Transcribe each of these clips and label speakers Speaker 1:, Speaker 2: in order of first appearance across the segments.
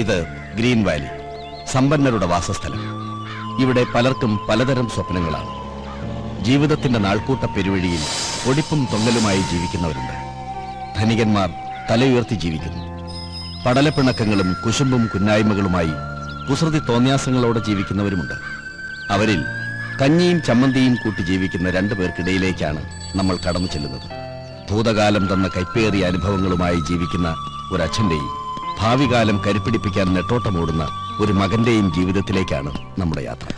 Speaker 1: ഇത് green Valley, സമ്പന്നരുടെ വാസസ്ഥലം. ഇവിടെ പലർക്കും പലതരം സ്വപ്നങ്ങളാണ്. ജീവിതത്തിന്റെ നാൾക്കൂട്ട പെരുവഴിയിൽ ഒടിപ്പും തൊങ്ങലുമായി ജീവിക്കുന്നവരുണ്ട്. ധനികന്മാർ തലയുയർത്തി ജീവിക്കുന്നു. പടലപ്പിണക്കങ്ങളും കുശുമ്പും കുന്നായ്മകളുമായി കുസൃതി തോന്യാസങ്ങളോടെ ജീവിക്കുന്നവരുമുണ്ട്. അവരിൽ കഞ്ഞിയും ചമ്മന്തിയും കൂട്ടി ജീവിക്കുന്ന രണ്ടു പേർക്കിടയിലേക്കാണ് നമ്മൾ കടന്നു ചെല്ലുന്നത്. ഭൂതകാലം തന്ന കൈപ്പേറിയ അനുഭവങ്ങളുമായി ജീവിക്കുന്ന ഒരച്ഛന്റെയും ഭാവികാലം കരുപ്പിടിപ്പിക്കാൻ നെട്ടോട്ടമോടുന്ന ഒരു മകന്റെയും ജീവിതത്തിലേക്കാണ് നമ്മുടെ യാത്ര.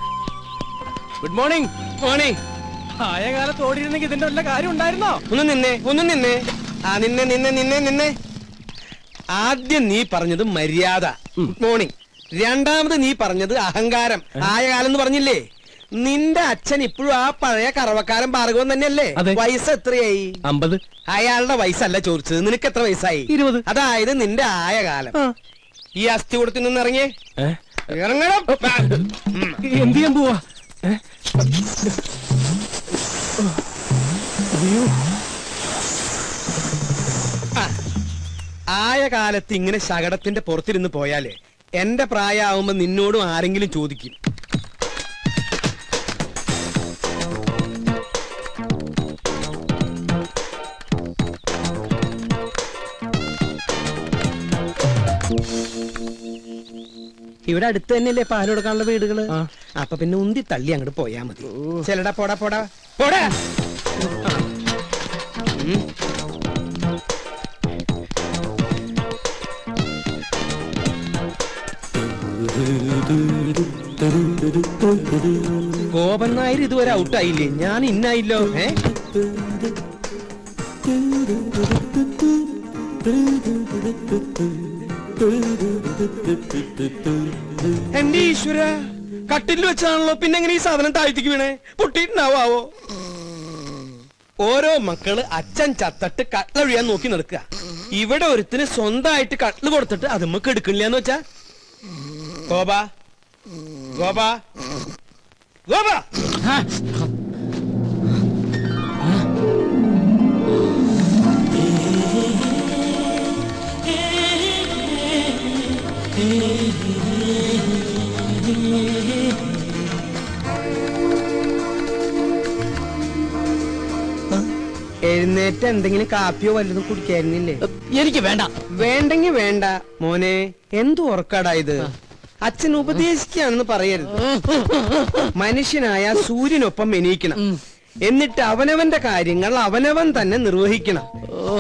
Speaker 2: Good morning. മോർണിംഗ്. ആയ കാലത്ത് ഓടിയിരുന്നെങ്കിൽ ഇതിന്റെ വല്ല കാര്യം ഉണ്ടായിരുന്നോ? ഒന്ന് നിന്നെ. നിന്നെ ആദ്യം നീ പറഞ്ഞത് മര്യാദ, ഗുഡ് മോർണിംഗ്. രണ്ടാമത് നീ പറഞ്ഞത് അഹങ്കാരം. ആയ കാലം എന്ന് പറഞ്ഞില്ലേ? നിന്റെ അച്ഛൻ ഇപ്പോഴും ആ പഴയ കറവക്കാരൻ ഭാർഗവൻ തന്നെയല്ലേ? വയസ്സ് എത്രയായി? 50. അയാളുടെ വയസ്സല്ല ചോദിച്ചത്, നിനക്ക് എത്ര വയസ്സായി? 20. അതായത് നിന്റെ ആയ കാലം. ഈ അസ്ഥി കൂടത്തിൽ നിന്ന് ഇറങ്ങിയേ. ഇറങ്ങണം. എന്ത് ചെയ്യാൻ പോവാ? ആയ കാലത്ത് ഇങ്ങനെ ശകടത്തിന്റെ പുറത്തിരുന്ന് പോയാലേ എന്റെ പ്രായമാവുമ്പോ നിന്നോടും ആരെങ്കിലും ചോദിക്കും. ഇവിടെ അടുത്ത് തന്നെയല്ലേ പാൽ കൊടുക്കാനുള്ള വീടുകള്? അപ്പൊ പിന്നെ ഉന്തി തള്ളി അങ്ങോട്ട് പോയാ മതി. ചെലടാ പോടാ പോടാ പോടാ. ഗോപൻ നായർ ഇതുവരെ ഔട്ടായില്ലേ? ഞാൻ ഇന്നായില്ലോ. എന്റെ ഈശ്വര, കട്ടിൽ വെച്ചാണല്ലോ. പിന്നെ എങ്ങനെ ഈ സാധനം താഴ്ത്തിക്ക് വീണേ? പൊട്ടിയിട്ടുണ്ടാവോ? ഓരോ മക്കള് അച്ഛൻ ചത്തട്ട് കട്ടിലൊഴിയാൻ നോക്കി നടക്കുക. ഇവിടെ ഒരുത്തിന് സ്വന്തമായിട്ട് കട്ടില് കൊടുത്തിട്ട് അത് നമുക്ക് എടുക്കണില്ലാന്ന് വെച്ചാ. ഗോപാ ഗോപാ ഗോപാ, എഴുന്നേറ്റ് എന്തെങ്കിലും കാപ്പിയോ വല്ലതും കുടിക്കായിരുന്നില്ലേ?
Speaker 3: എനിക്ക് വേണ്ട.
Speaker 2: വേണ്ടെങ്കി വേണ്ട മോനെ. എന്തു ഉറക്കാടാ ഇത്? അച്ഛൻ ഉപദേശിക്കുകയാണെന്ന് പറയരുത്. മനുഷ്യനായ സൂര്യനൊപ്പം എണീക്കണം. എന്നിട്ട് അവനവന്റെ കാര്യങ്ങൾ അവനവൻ തന്നെ നിർവഹിക്കണം.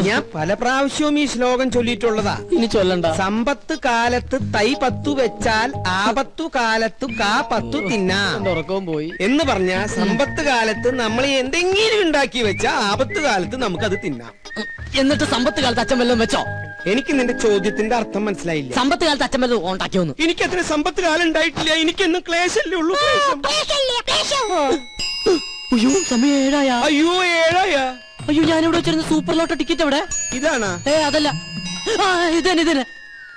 Speaker 2: ഞാൻ പല പ്രാവശ്യവും ഈ ശ്ലോകം ചൊല്ലിയിട്ടുള്ളതാ.
Speaker 3: ഇനി ചൊല്ലണ്ട.
Speaker 2: സമ്പത്ത് കാലത്ത് തൈ 10 വെച്ചാൽ ആപത്തു കാലത്തു കാ 10 തിന്നാം
Speaker 3: ഉറക്കവും പോയി
Speaker 2: എന്ന് പറഞ്ഞ സമ്പത്ത് കാലത്ത് നമ്മൾ എന്തെങ്കിലും ഉണ്ടാക്കി വെച്ചാൽ ആപത്ത് കാലത്ത് നമുക്കത് തിന്നാം.
Speaker 3: എന്നിട്ട് സമ്പത്ത് കാലത്ത് അച്ഛൻ വല്ലതും വെച്ചോ?
Speaker 2: എനിക്ക് നിന്റെ ചോദ്യത്തിന്റെ അർത്ഥം മനസ്സിലായില്ല.
Speaker 3: സമ്പത്ത് കാലത്ത് അച്ഛൻ വല്ലതും ഉണ്ടാക്കിയോന്ന്?
Speaker 2: എനിക്ക് അത്ര സമ്പത്ത് കാലം ഉണ്ടായിട്ടില്ല. എനിക്കെന്നും ക്ലേശല്ലേ ഉള്ളൂ.
Speaker 3: അയ്യോ, സമയം 7 ആയ.
Speaker 2: അയ്യോ 7 ആയ.
Speaker 3: അയ്യോ, ഞാനിവിടെ വെച്ചിരുന്ന സൂപ്പർ ലോട്ടോ ടിക്കറ്റ് എവിടെ?
Speaker 2: ഇതാണാ?
Speaker 3: അതല്ല, ഇതന്നെ.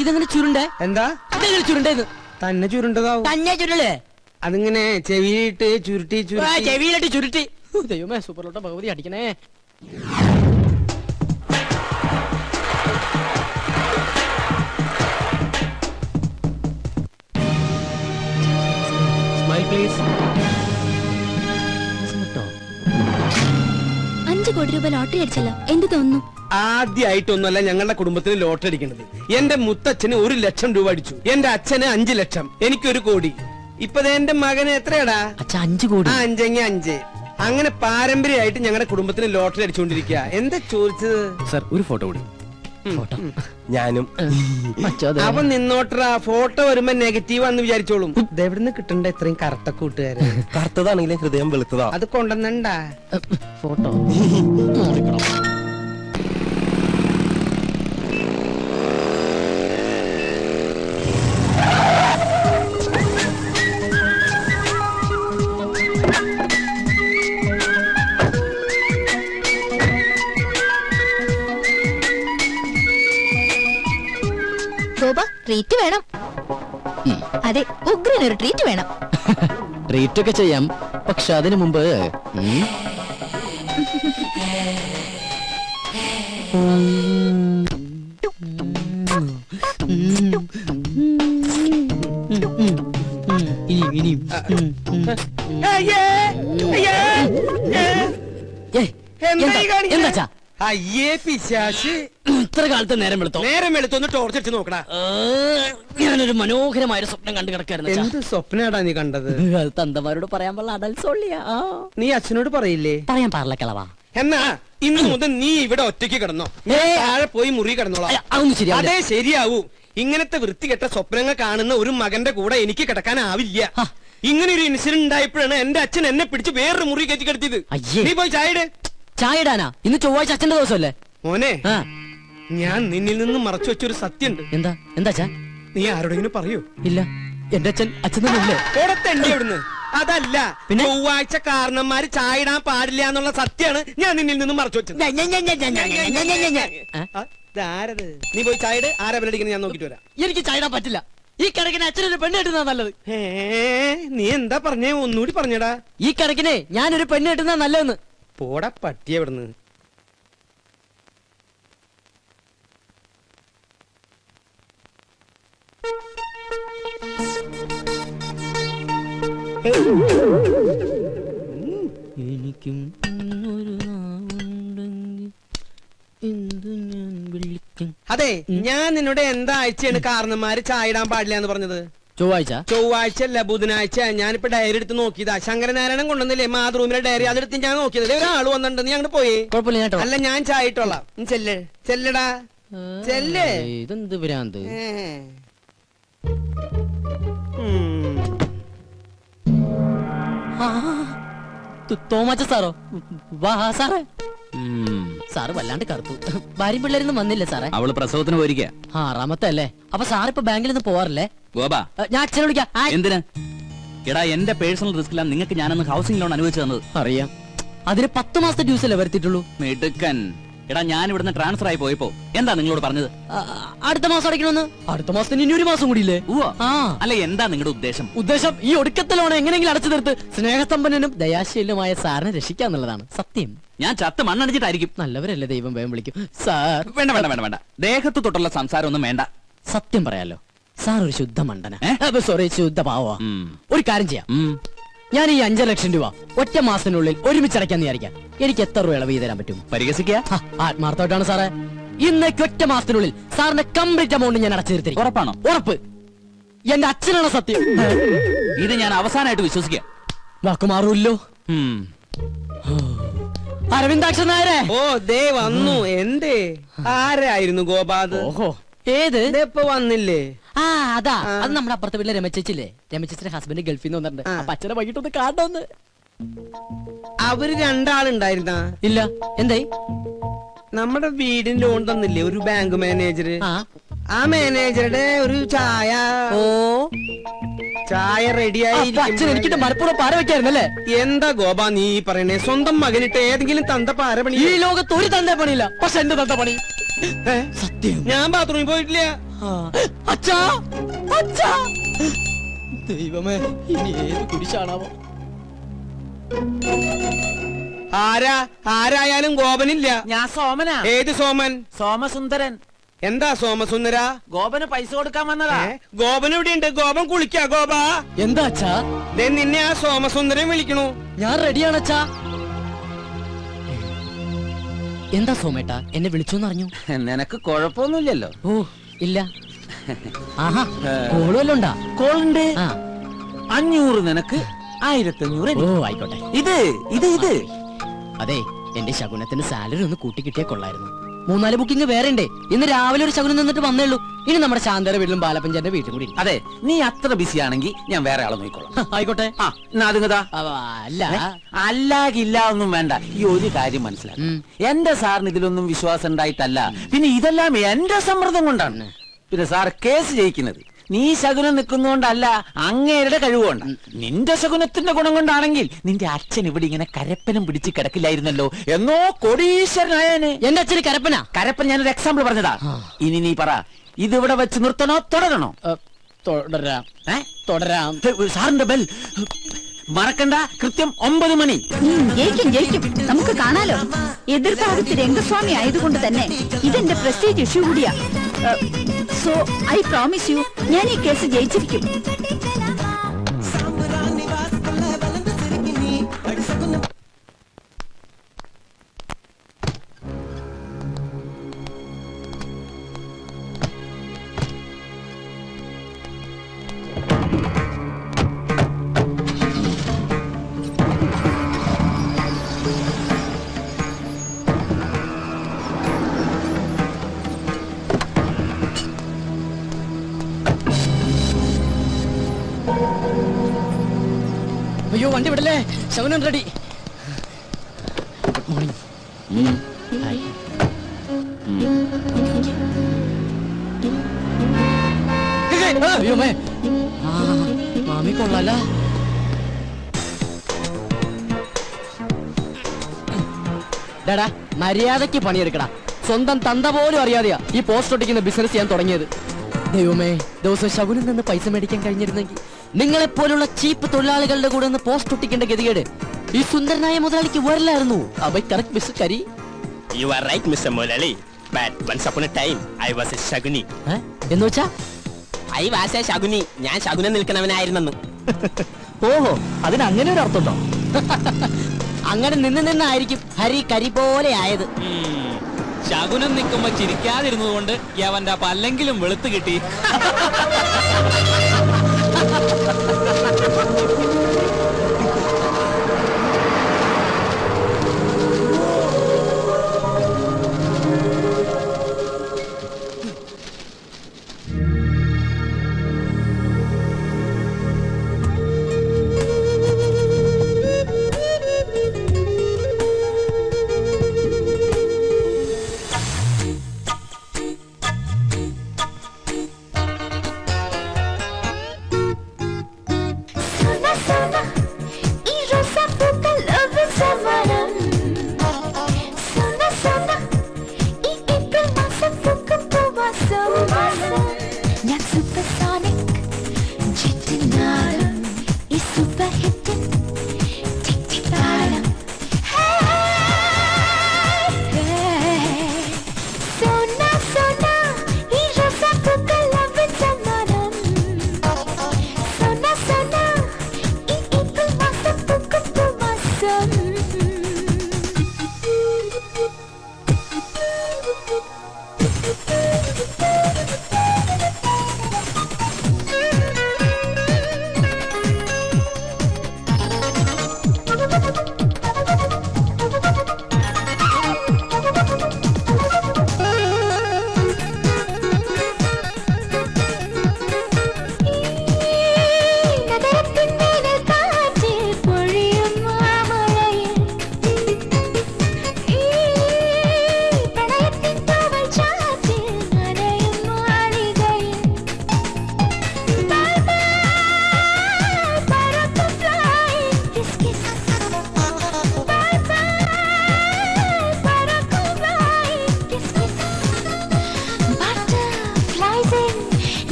Speaker 3: ഇതെങ്ങനെ ചുരുണ്ടേ?
Speaker 2: എന്താ
Speaker 3: ഇതെങ്ങനെ ചുരുണ്ടേന്ന്?
Speaker 2: തന്നെ ചുരുണ്ടതാവും.
Speaker 3: തന്നെ ചുരുളേ?
Speaker 2: അതിങ്ങനെ ചെവിയിട്ട് ചുരുട്ടി
Speaker 3: ചെവിയിലിട്ട് ചുരുട്ടി. ദൈവമേ, സൂപ്പർ ലോട്ടോ ഭഗവതി അടിക്കണേ. Smile please.
Speaker 4: 5 കോടി രൂപ ലോട്ടറി അടിച്ചല്ലോ, എന്ത് തോന്നുന്നു?
Speaker 2: ആദ്യമായിട്ടൊന്നുമല്ല ഞങ്ങളുടെ കുടുംബത്തിന് ലോട്ടറി അടിക്കുന്നത്. എന്റെ മുത്തച്ഛന് 1 ലക്ഷം രൂപ അടിച്ചു, എന്റെ അച്ഛന് 5 ലക്ഷം, എനിക്ക് 1 കോടി. ഇപ്പൊ എന്റെ മകന് എത്രയാടാ?
Speaker 3: അച്ഛാ 5 കോടി.
Speaker 2: 5 അങ്ങനെ പാരമ്പര്യമായിട്ട് ഞങ്ങളുടെ കുടുംബത്തിന് ലോട്ടറി അടിച്ചുകൊണ്ടിരിക്കുക. എന്താ ചോദിച്ചത്?
Speaker 3: സർ ഒരു ഫോട്ടോ കൂടി. ഫോട്ടോ
Speaker 2: ഞാനും.
Speaker 3: അച്ഛാ
Speaker 2: അപ്പൊ നിന്നോട്ടറാ, ഫോട്ടോ വരുമ്പോ നെഗറ്റീവ് ആണെന്ന് വിചാരിച്ചോളും. ഇതെവിടുന്ന് കിട്ടണ്ട ഇത്രയും കറുത്ത കൂട്ടുകാര്?
Speaker 5: കറുത്തതാണെങ്കിലും ഹൃദയം വെളുത്തതാ.
Speaker 2: അത് കൊണ്ടുവന്നണ്ടാ
Speaker 3: ഫോട്ടോ.
Speaker 4: ഗോപ, ട്രീറ്റ് വേണം. അതെ, ഉഗ്രനൊരു ട്രീറ്റ് വേണം.
Speaker 3: ട്രീറ്റ് ഒക്കെ ചെയ്യാം, പക്ഷെ അതിനു മുമ്പ് എന്താ
Speaker 2: അയ്യേ പിശാശ്,
Speaker 3: ഇത്ര കാലത്ത് നേരം വെളുത്തോ?
Speaker 2: നേരം വെളുത്തൊന്ന് ടോർച്ച് അടിച്ച് നോക്കടാ.
Speaker 3: ഞാനൊരു മനോഹരമായ സ്വപ്നം കണ്ടു കിടക്കായിരുന്നു.
Speaker 2: എന്ത് സ്വപ്നാടാ നീ കണ്ടത്?
Speaker 3: അത് തന്തമാരോട് പറയാൻ പാടില്ല, അടൽസോളിയാ.
Speaker 2: നീ അച്ഛനോട് പറയില്ലേ?
Speaker 3: പറയാൻ പാടില്ല കളവാ.
Speaker 2: എന്നാ ഇന്ന് മുതൽ നീ ഇവിടെ ഒറ്റയ്ക്ക് കിടന്നോ, താഴെ പോയി മുറി കിടന്നോളാം.
Speaker 3: അതൊന്നും ശരിയാ.
Speaker 2: അതേ ശരിയാവൂ. ഇങ്ങനത്തെ വൃത്തികെട്ട സ്വപ്നങ്ങൾ കാണുന്ന ഒരു മകന്റെ കൂടെ എനിക്ക് കിടക്കാനാവില്ല. ഇങ്ങനെ ഒരു ഇൻസിഡന്റ് ഉണ്ടായപ്പോഴാണ് എന്റെ അച്ഛൻ എന്നെ പിടിച്ച് വേറൊരു മുറി കയറ്റി കിടത്തിയത്. നീ പോയി ചായയുടെ.
Speaker 3: ചായ ഇടാനാ? ഇന്ന് ചൊവ്വാഴ്ച അച്ഛന്റെ ദിവസമല്ലേ
Speaker 2: മോനെ? ഞാൻ നിന്നിൽ നിന്ന് മറച്ചു വെച്ചൊരു സത്യമുണ്ട്.
Speaker 3: എന്താ? എന്താ?
Speaker 2: നീ ആരോടെങ്കിലും പറയൂ?
Speaker 3: ഇല്ല, എന്റെ അച്ഛൻ തന്നെയല്ലേ.
Speaker 2: ഓടത്തണ്ടി അവിടുന്ന്. അതല്ല, പിന്നെ ചൊവ്വാഴ്ച കാരണന്മാര് ചായ ഇടാൻ പാടില്ല എന്നുള്ള സത്യമാണ് ഞാൻ നിന്നിൽ നിന്ന് മറച്ചു വെച്ചത്. ആരത്? നീ പോയി ചായയുടെ. ആരാ ബലടിക്കുന്നത് ഞാൻ നോക്കിട്ട് വരാം.
Speaker 3: എനിക്ക് ചായ ഇടാൻ പറ്റില്ല. ഈ കിടക്കിന് അച്ഛനൊരു പെണ്ണ് കെട്ടുന്നതാ നല്ലത്.
Speaker 2: നീ എന്താ പറഞ്ഞേ? ഒന്നുകൂടി പറഞ്ഞടാ.
Speaker 3: ഈ കിടക്കിനെ ഞാനൊരു പെണ്ണ് കെട്ടുന്നതാ നല്ലതെന്ന്.
Speaker 2: പോടാ പട്ടിയ ഇവിടുന്ന്.
Speaker 3: എനിക്കും
Speaker 2: അതെ, ഞാൻ നിന്നോട് എന്താ ആഴ്ചയാണ് കാരണന്മാര് ചായ ഇടാൻ പാടില്ല എന്ന് പറഞ്ഞത്? ചൊവ്വാഴ്ച അല്ല, ബുധനാഴ്ച. ഞാനിപ്പോ ഡയറി എടുത്ത് നോക്കിയതാ. ശങ്കരനാരായണൻ കൊണ്ടുവന്നില്ലേ മാതൃഭൂമിയിലെ ഡയറി, അതെടുത്ത് ഞാൻ നോക്കിയതല്ലേ. ഒരാൾ വന്നിട്ടുണ്ട്, നീ അങ്ങോട്ട് പോയി. അല്ല, ഞാൻ ചായ ഇട്ടോളാം. ചെല്ലടാ, ചെല്ലേ.
Speaker 3: ഇതെന്ത് ഭ്രാന്ത്? തോമാച്ച സാറോ? വാ സാറേ. സാറ് വല്ലാണ്ട് കറുത്തു. ഭാര്യ പിള്ളേരൊന്നും വന്നില്ലേ സാറേ?
Speaker 1: അവള് പ്രസവത്തിന് പോയിരിക്കുക.
Speaker 3: 6ാമത്തെ അല്ലേ? അപ്പൊ സാറിപ്പോ ബാങ്കിൽ നിന്ന് പോവാറില്ലേ?
Speaker 1: ഗോപാ,
Speaker 3: ഞാൻ അച്ഛനെ വിളിക്കാം.
Speaker 1: എന്തിനാ? എടാ, എന്റെ പേഴ്സണൽ റിസ്കിലാണ് നിങ്ങൾക്ക് ഞാനന്ന് ഹൗസിംഗ് ലോൺ അനുവദിച്ചു തന്നത്.
Speaker 3: അറിയാം. അതിന് 10 മാസത്തെ ഡ്യൂസ് അല്ലേ വരുത്തിയിട്ടുള്ളൂ?
Speaker 1: മിടുക്കൻ. എടാ, ഞാൻ ഇവിടുന്ന് ട്രാൻസ്ഫർ ആയി പോയപ്പോ എന്താ നിങ്ങളോട് പറഞ്ഞത്?
Speaker 3: അടുത്ത മാസം അടയ്ക്കണമെന്ന്. അടുത്ത മാസത്തിന് ഇനി 1 മാസം കൂടിയില്ലേ?
Speaker 1: അല്ല, എന്താ നിങ്ങളുടെ ഉദ്ദേശം?
Speaker 3: ഈ ഒടുക്കത്തെ ലോൺ എങ്ങനെയെങ്കിലും അടച്ചു തീർത്ത് സ്നേഹസമ്പന്നനും ദയാശീലനുമായ സാറിനെ രക്ഷിക്കാന്നുള്ളതാണ് സത്യം.
Speaker 1: ഞാൻ ചത്ത് മണ്ണടിച്ചിട്ടായിരിക്കും.
Speaker 3: നല്ലവരല്ലേ, ദൈവം വേഗം വിളിക്കും. സാർ
Speaker 1: വേണ്ട വേണ്ട വേണ്ട വേണ്ട, ദേഹത്ത് തൊട്ടുള്ള സംസാരം ഒന്നും വേണ്ട.
Speaker 3: സത്യം പറയാലോ, സാർ ഒരു ശുദ്ധ മണ്ടന. സോറി, ശുദ്ധ പാവാ. ഒരു കാര്യം ചെയ്യാം. ഞാൻ ഈ 5 ലക്ഷം രൂപ ഒറ്റ മാസത്തിനുള്ളിൽ ഒരുമിച്ച് അടയ്ക്കാന്ന് വിചാരിക്കാം. എനിക്ക് എത്ര രൂപ ഇളവ് തരാൻ പറ്റും?
Speaker 1: പരിഹസിക്കുക?
Speaker 3: ആത്മാർത്ഥമായിട്ടാണ് സാറേ. ഇന്നേക്ക് ഒറ്റ മാസത്തിനുള്ളിൽ സാറിന്റെ കംപ്ലീറ്റ് എമൗണ്ട് ഞാൻ അടച്ചു തീർത്തിരിക്കും.
Speaker 1: ഉറപ്പാണോ?
Speaker 3: ഉറപ്പ്. എന്റെ അച്ഛനാണ് സത്യം.
Speaker 1: ഇത് ഞാൻ അവസാനമായിട്ട് വിശ്വസിക്കാം.
Speaker 3: വാക്ക് മാറൂല്ലോ. അരവിന്ദാക്ഷൻ നായരെ.
Speaker 2: ഓ, ദേ വന്നു. എന്തേ? ആരായിരുന്നു ഗോപാത്?
Speaker 3: ഓഹോ, ഏത്?
Speaker 2: ഇപ്പൊ വന്നില്ലേ?
Speaker 3: അതാ, അത് നമ്മുടെ അപ്പുറത്തെ വീട്ടിലെ രമചേച്ചില്ലേ? രമചേച്ചിയുടെ ഹസ്ബൻഡ് ഗൾഫിൽ നിന്ന് വന്നിട്ടുണ്ട്. അപ്പൊ അച്ഛനെ വൈകിട്ടൊന്ന് കാണണമെന്ന്.
Speaker 2: അവര് 2 ആളുണ്ടായിരുന്നാ?
Speaker 3: ഇല്ല. എന്തായി?
Speaker 2: നമ്മുടെ വീടിന് ലോൺ തന്നില്ലേ ഒരു ബാങ്ക് മാനേജർ? ആ മാനേജറുടെ ഒരു ചായ. ചായ റെഡിയായി.
Speaker 3: അച്ഛൻ എനിക്കിട്ട് മലപ്പുറം പാര വെക്കായിരുന്നല്ലേ?
Speaker 2: എന്താ ഗോപാ നീ പറയണേ? സ്വന്തം മകനിട്ട് ഏതെങ്കിലും തന്ത പാര പണി?
Speaker 3: ഈ ലോകത്ത് ഒരു തന്ത പണിയില്ല, പക്ഷെ എന്റെ തന്ത പണി സത്യം.
Speaker 2: ഞാൻ ബാത്റൂമിൽ പോയിട്ടില്ല.
Speaker 3: അച്ഛാ, അച്ഛാ, ദൈവമേ, ഇനി ഏത് കുരിശാണാവോ?
Speaker 2: ആരായാലും ഗോപനില്ല.
Speaker 6: ഞാൻ സോമനാ.
Speaker 2: ഏത് സോമൻ?
Speaker 6: സോമസുന്ദരൻ.
Speaker 2: എന്താ സോമസുന്ദര?
Speaker 6: ഗോപന് പൈസ കൊടുക്കാൻ വന്നതാ.
Speaker 2: ഗോപൻ ഇവിടെയുണ്ട്. ഗോപൻ കുളിക്കാ. ഗോപാ,
Speaker 3: എന്താ അച്ഛാ?
Speaker 2: നിന്നെ ആ സോമസുന്ദരൻ വിളിക്കണു.
Speaker 3: ഞാൻ റെഡിയാണ് അച്ഛാ. എന്താ സോമേട്ടാ എന്നെ വിളിച്ചോന്ന് അറിഞ്ഞു?
Speaker 6: നിനക്ക് കുഴപ്പമൊന്നുമില്ലല്ലോ.
Speaker 3: ഓ ഇല്ല. ആഹാ കോളുവല്ലോ ഉണ്ടാ?
Speaker 6: കോളുണ്ട്.
Speaker 3: ആ
Speaker 6: 500 നിനക്ക്, 1500
Speaker 3: ഓ
Speaker 6: എനിക്ക്.
Speaker 3: ആയിക്കോട്ടെ.
Speaker 6: ഇത്
Speaker 3: അതെ എന്റെ ശകുനത്തിന് സാലറി ഒന്ന് കൂട്ടി കിട്ടിയാ കൊള്ളായിരുന്നു. 3-4 ബുക്കിംഗ് വേറെ ഉണ്ട്. ഇന്ന് രാവിലെ ഒരു ശകുനം നിന്നിട്ട് വന്നേ ഉള്ളൂ. ഇനി നമ്മുടെ ശാന്തര വീട്ടിലും ബാലപ്പഞ്ചാന്റെ വീട്ടിലും കൂടി.
Speaker 6: അതെ, നീ അത്ര ബിസി ആണെങ്കിൽ ഞാൻ വേറെ ആളെ നോക്കിക്കോളാം.
Speaker 3: ആയിക്കോട്ടെ.
Speaker 6: ആ എന്നാ അതുങ്ങതാ.
Speaker 3: അല്ല
Speaker 6: അല്ലാകില്ല ഒന്നും വേണ്ട. ഈ ഒരു കാര്യം മനസ്സിലാക്കും, എന്റെ സാറിന് ഇതിലൊന്നും വിശ്വാസം ഉണ്ടായിട്ടല്ല, പിന്നെ ഇതെല്ലാം എന്റെ സമ്മർദ്ദം കൊണ്ടാണ്. പിന്നെ സാർ കേസ് ജയിക്കുന്നത് നീ ശകുനം നിൽക്കുന്നോണ്ടല്ല, അങ്ങേരുടെ കഴിവുകൊണ്ട്. നിന്റെ ശകുനത്തിന്റെ ഗുണം കൊണ്ടാണെങ്കിൽ നിന്റെ അച്ഛൻ ഇവിടെ ഇങ്ങനെ കരപ്പനം പിടിച്ച് കിടക്കില്ലായിരുന്നല്ലോ, എന്നോ കോടീശ്വരനായനെ.
Speaker 3: എന്റെ അച്ഛന് കരപ്പന.
Speaker 6: കരപ്പൻ ഞാനൊരു എക്സാമ്പിൾ പറഞ്ഞതാ. ഇനി നീ പറ, ഇതിവിടെ വെച്ച് നിർത്തണോ തുടരണോ?
Speaker 3: തുടരാം.
Speaker 6: സാറിന്റെ ബെൽ മറക്കണ്ട, കൃത്യം 9 മണി.
Speaker 7: ജയിക്കും. നമുക്ക് കാണാലോ. എതിർഭാഗത്ത് രംഗസ്വാമി ആയതുകൊണ്ട് തന്നെ ഇതെന്റെ പ്രസ്റ്റേജ് ഇഷ്യൂ കൂടിയാ. സോ ഐ പ്രോമിസ് യു, ഞാൻ ഈ കേസ് ജയിച്ചിരിക്കും.
Speaker 3: അയ്യോ വണ്ടി വിടല്ലേ, ശകുനം റെഡി. Good morning. അയ്യോ മേ, മാമി കൊള്ളാല. ഡാടാ മര്യാദക്ക് പണിയെടുക്കടാ. സ്വന്തം തന്ത പോലും അറിയാതെയാ ഈ പോസ്റ്റ് ഒട്ടിക്കുന്ന ബിസിനസ് ഞാൻ തുടങ്ങിയത്. ദൈവമേ, ദിവസം ശകുനിൽ നിന്ന് പൈസ മേടിക്കാൻ കഴിഞ്ഞിരുന്നെങ്കിൽ നിങ്ങളെപ്പോലുള്ള ചീപ്പ് തൊഴിലാളികളുടെ കൂടെ ഒന്ന് പോസ്റ്റ് ഒട്ടിക്കേണ്ട ഗതികേട് ഈ സുന്ദരനായ മുതലാളിക്ക് വരില്ലായിരുന്നു.
Speaker 5: You are right, Mr. Mulali. But once upon a time, I was a Shaguni.
Speaker 3: എന്ന് വെച്ചാ
Speaker 5: I was a Shaguni. ഞാൻ ശകുനം നിൽക്കുന്നവനായിരുന്നെന്ന്.
Speaker 3: ഓഹോ, അതിന് അങ്ങനെ ഒരു അർത്ഥമുണ്ടോ? അങ്ങനെ നിന്നായിരിക്കും ഹരി കരി പോലെ ആയത്.
Speaker 1: ശകുനം നിൽക്കുമ്പോ ചിരിക്കാതിരുന്നത് കൊണ്ട് യവന്റെ പല്ലെങ്കിലും വെളുത്ത് കിട്ടി.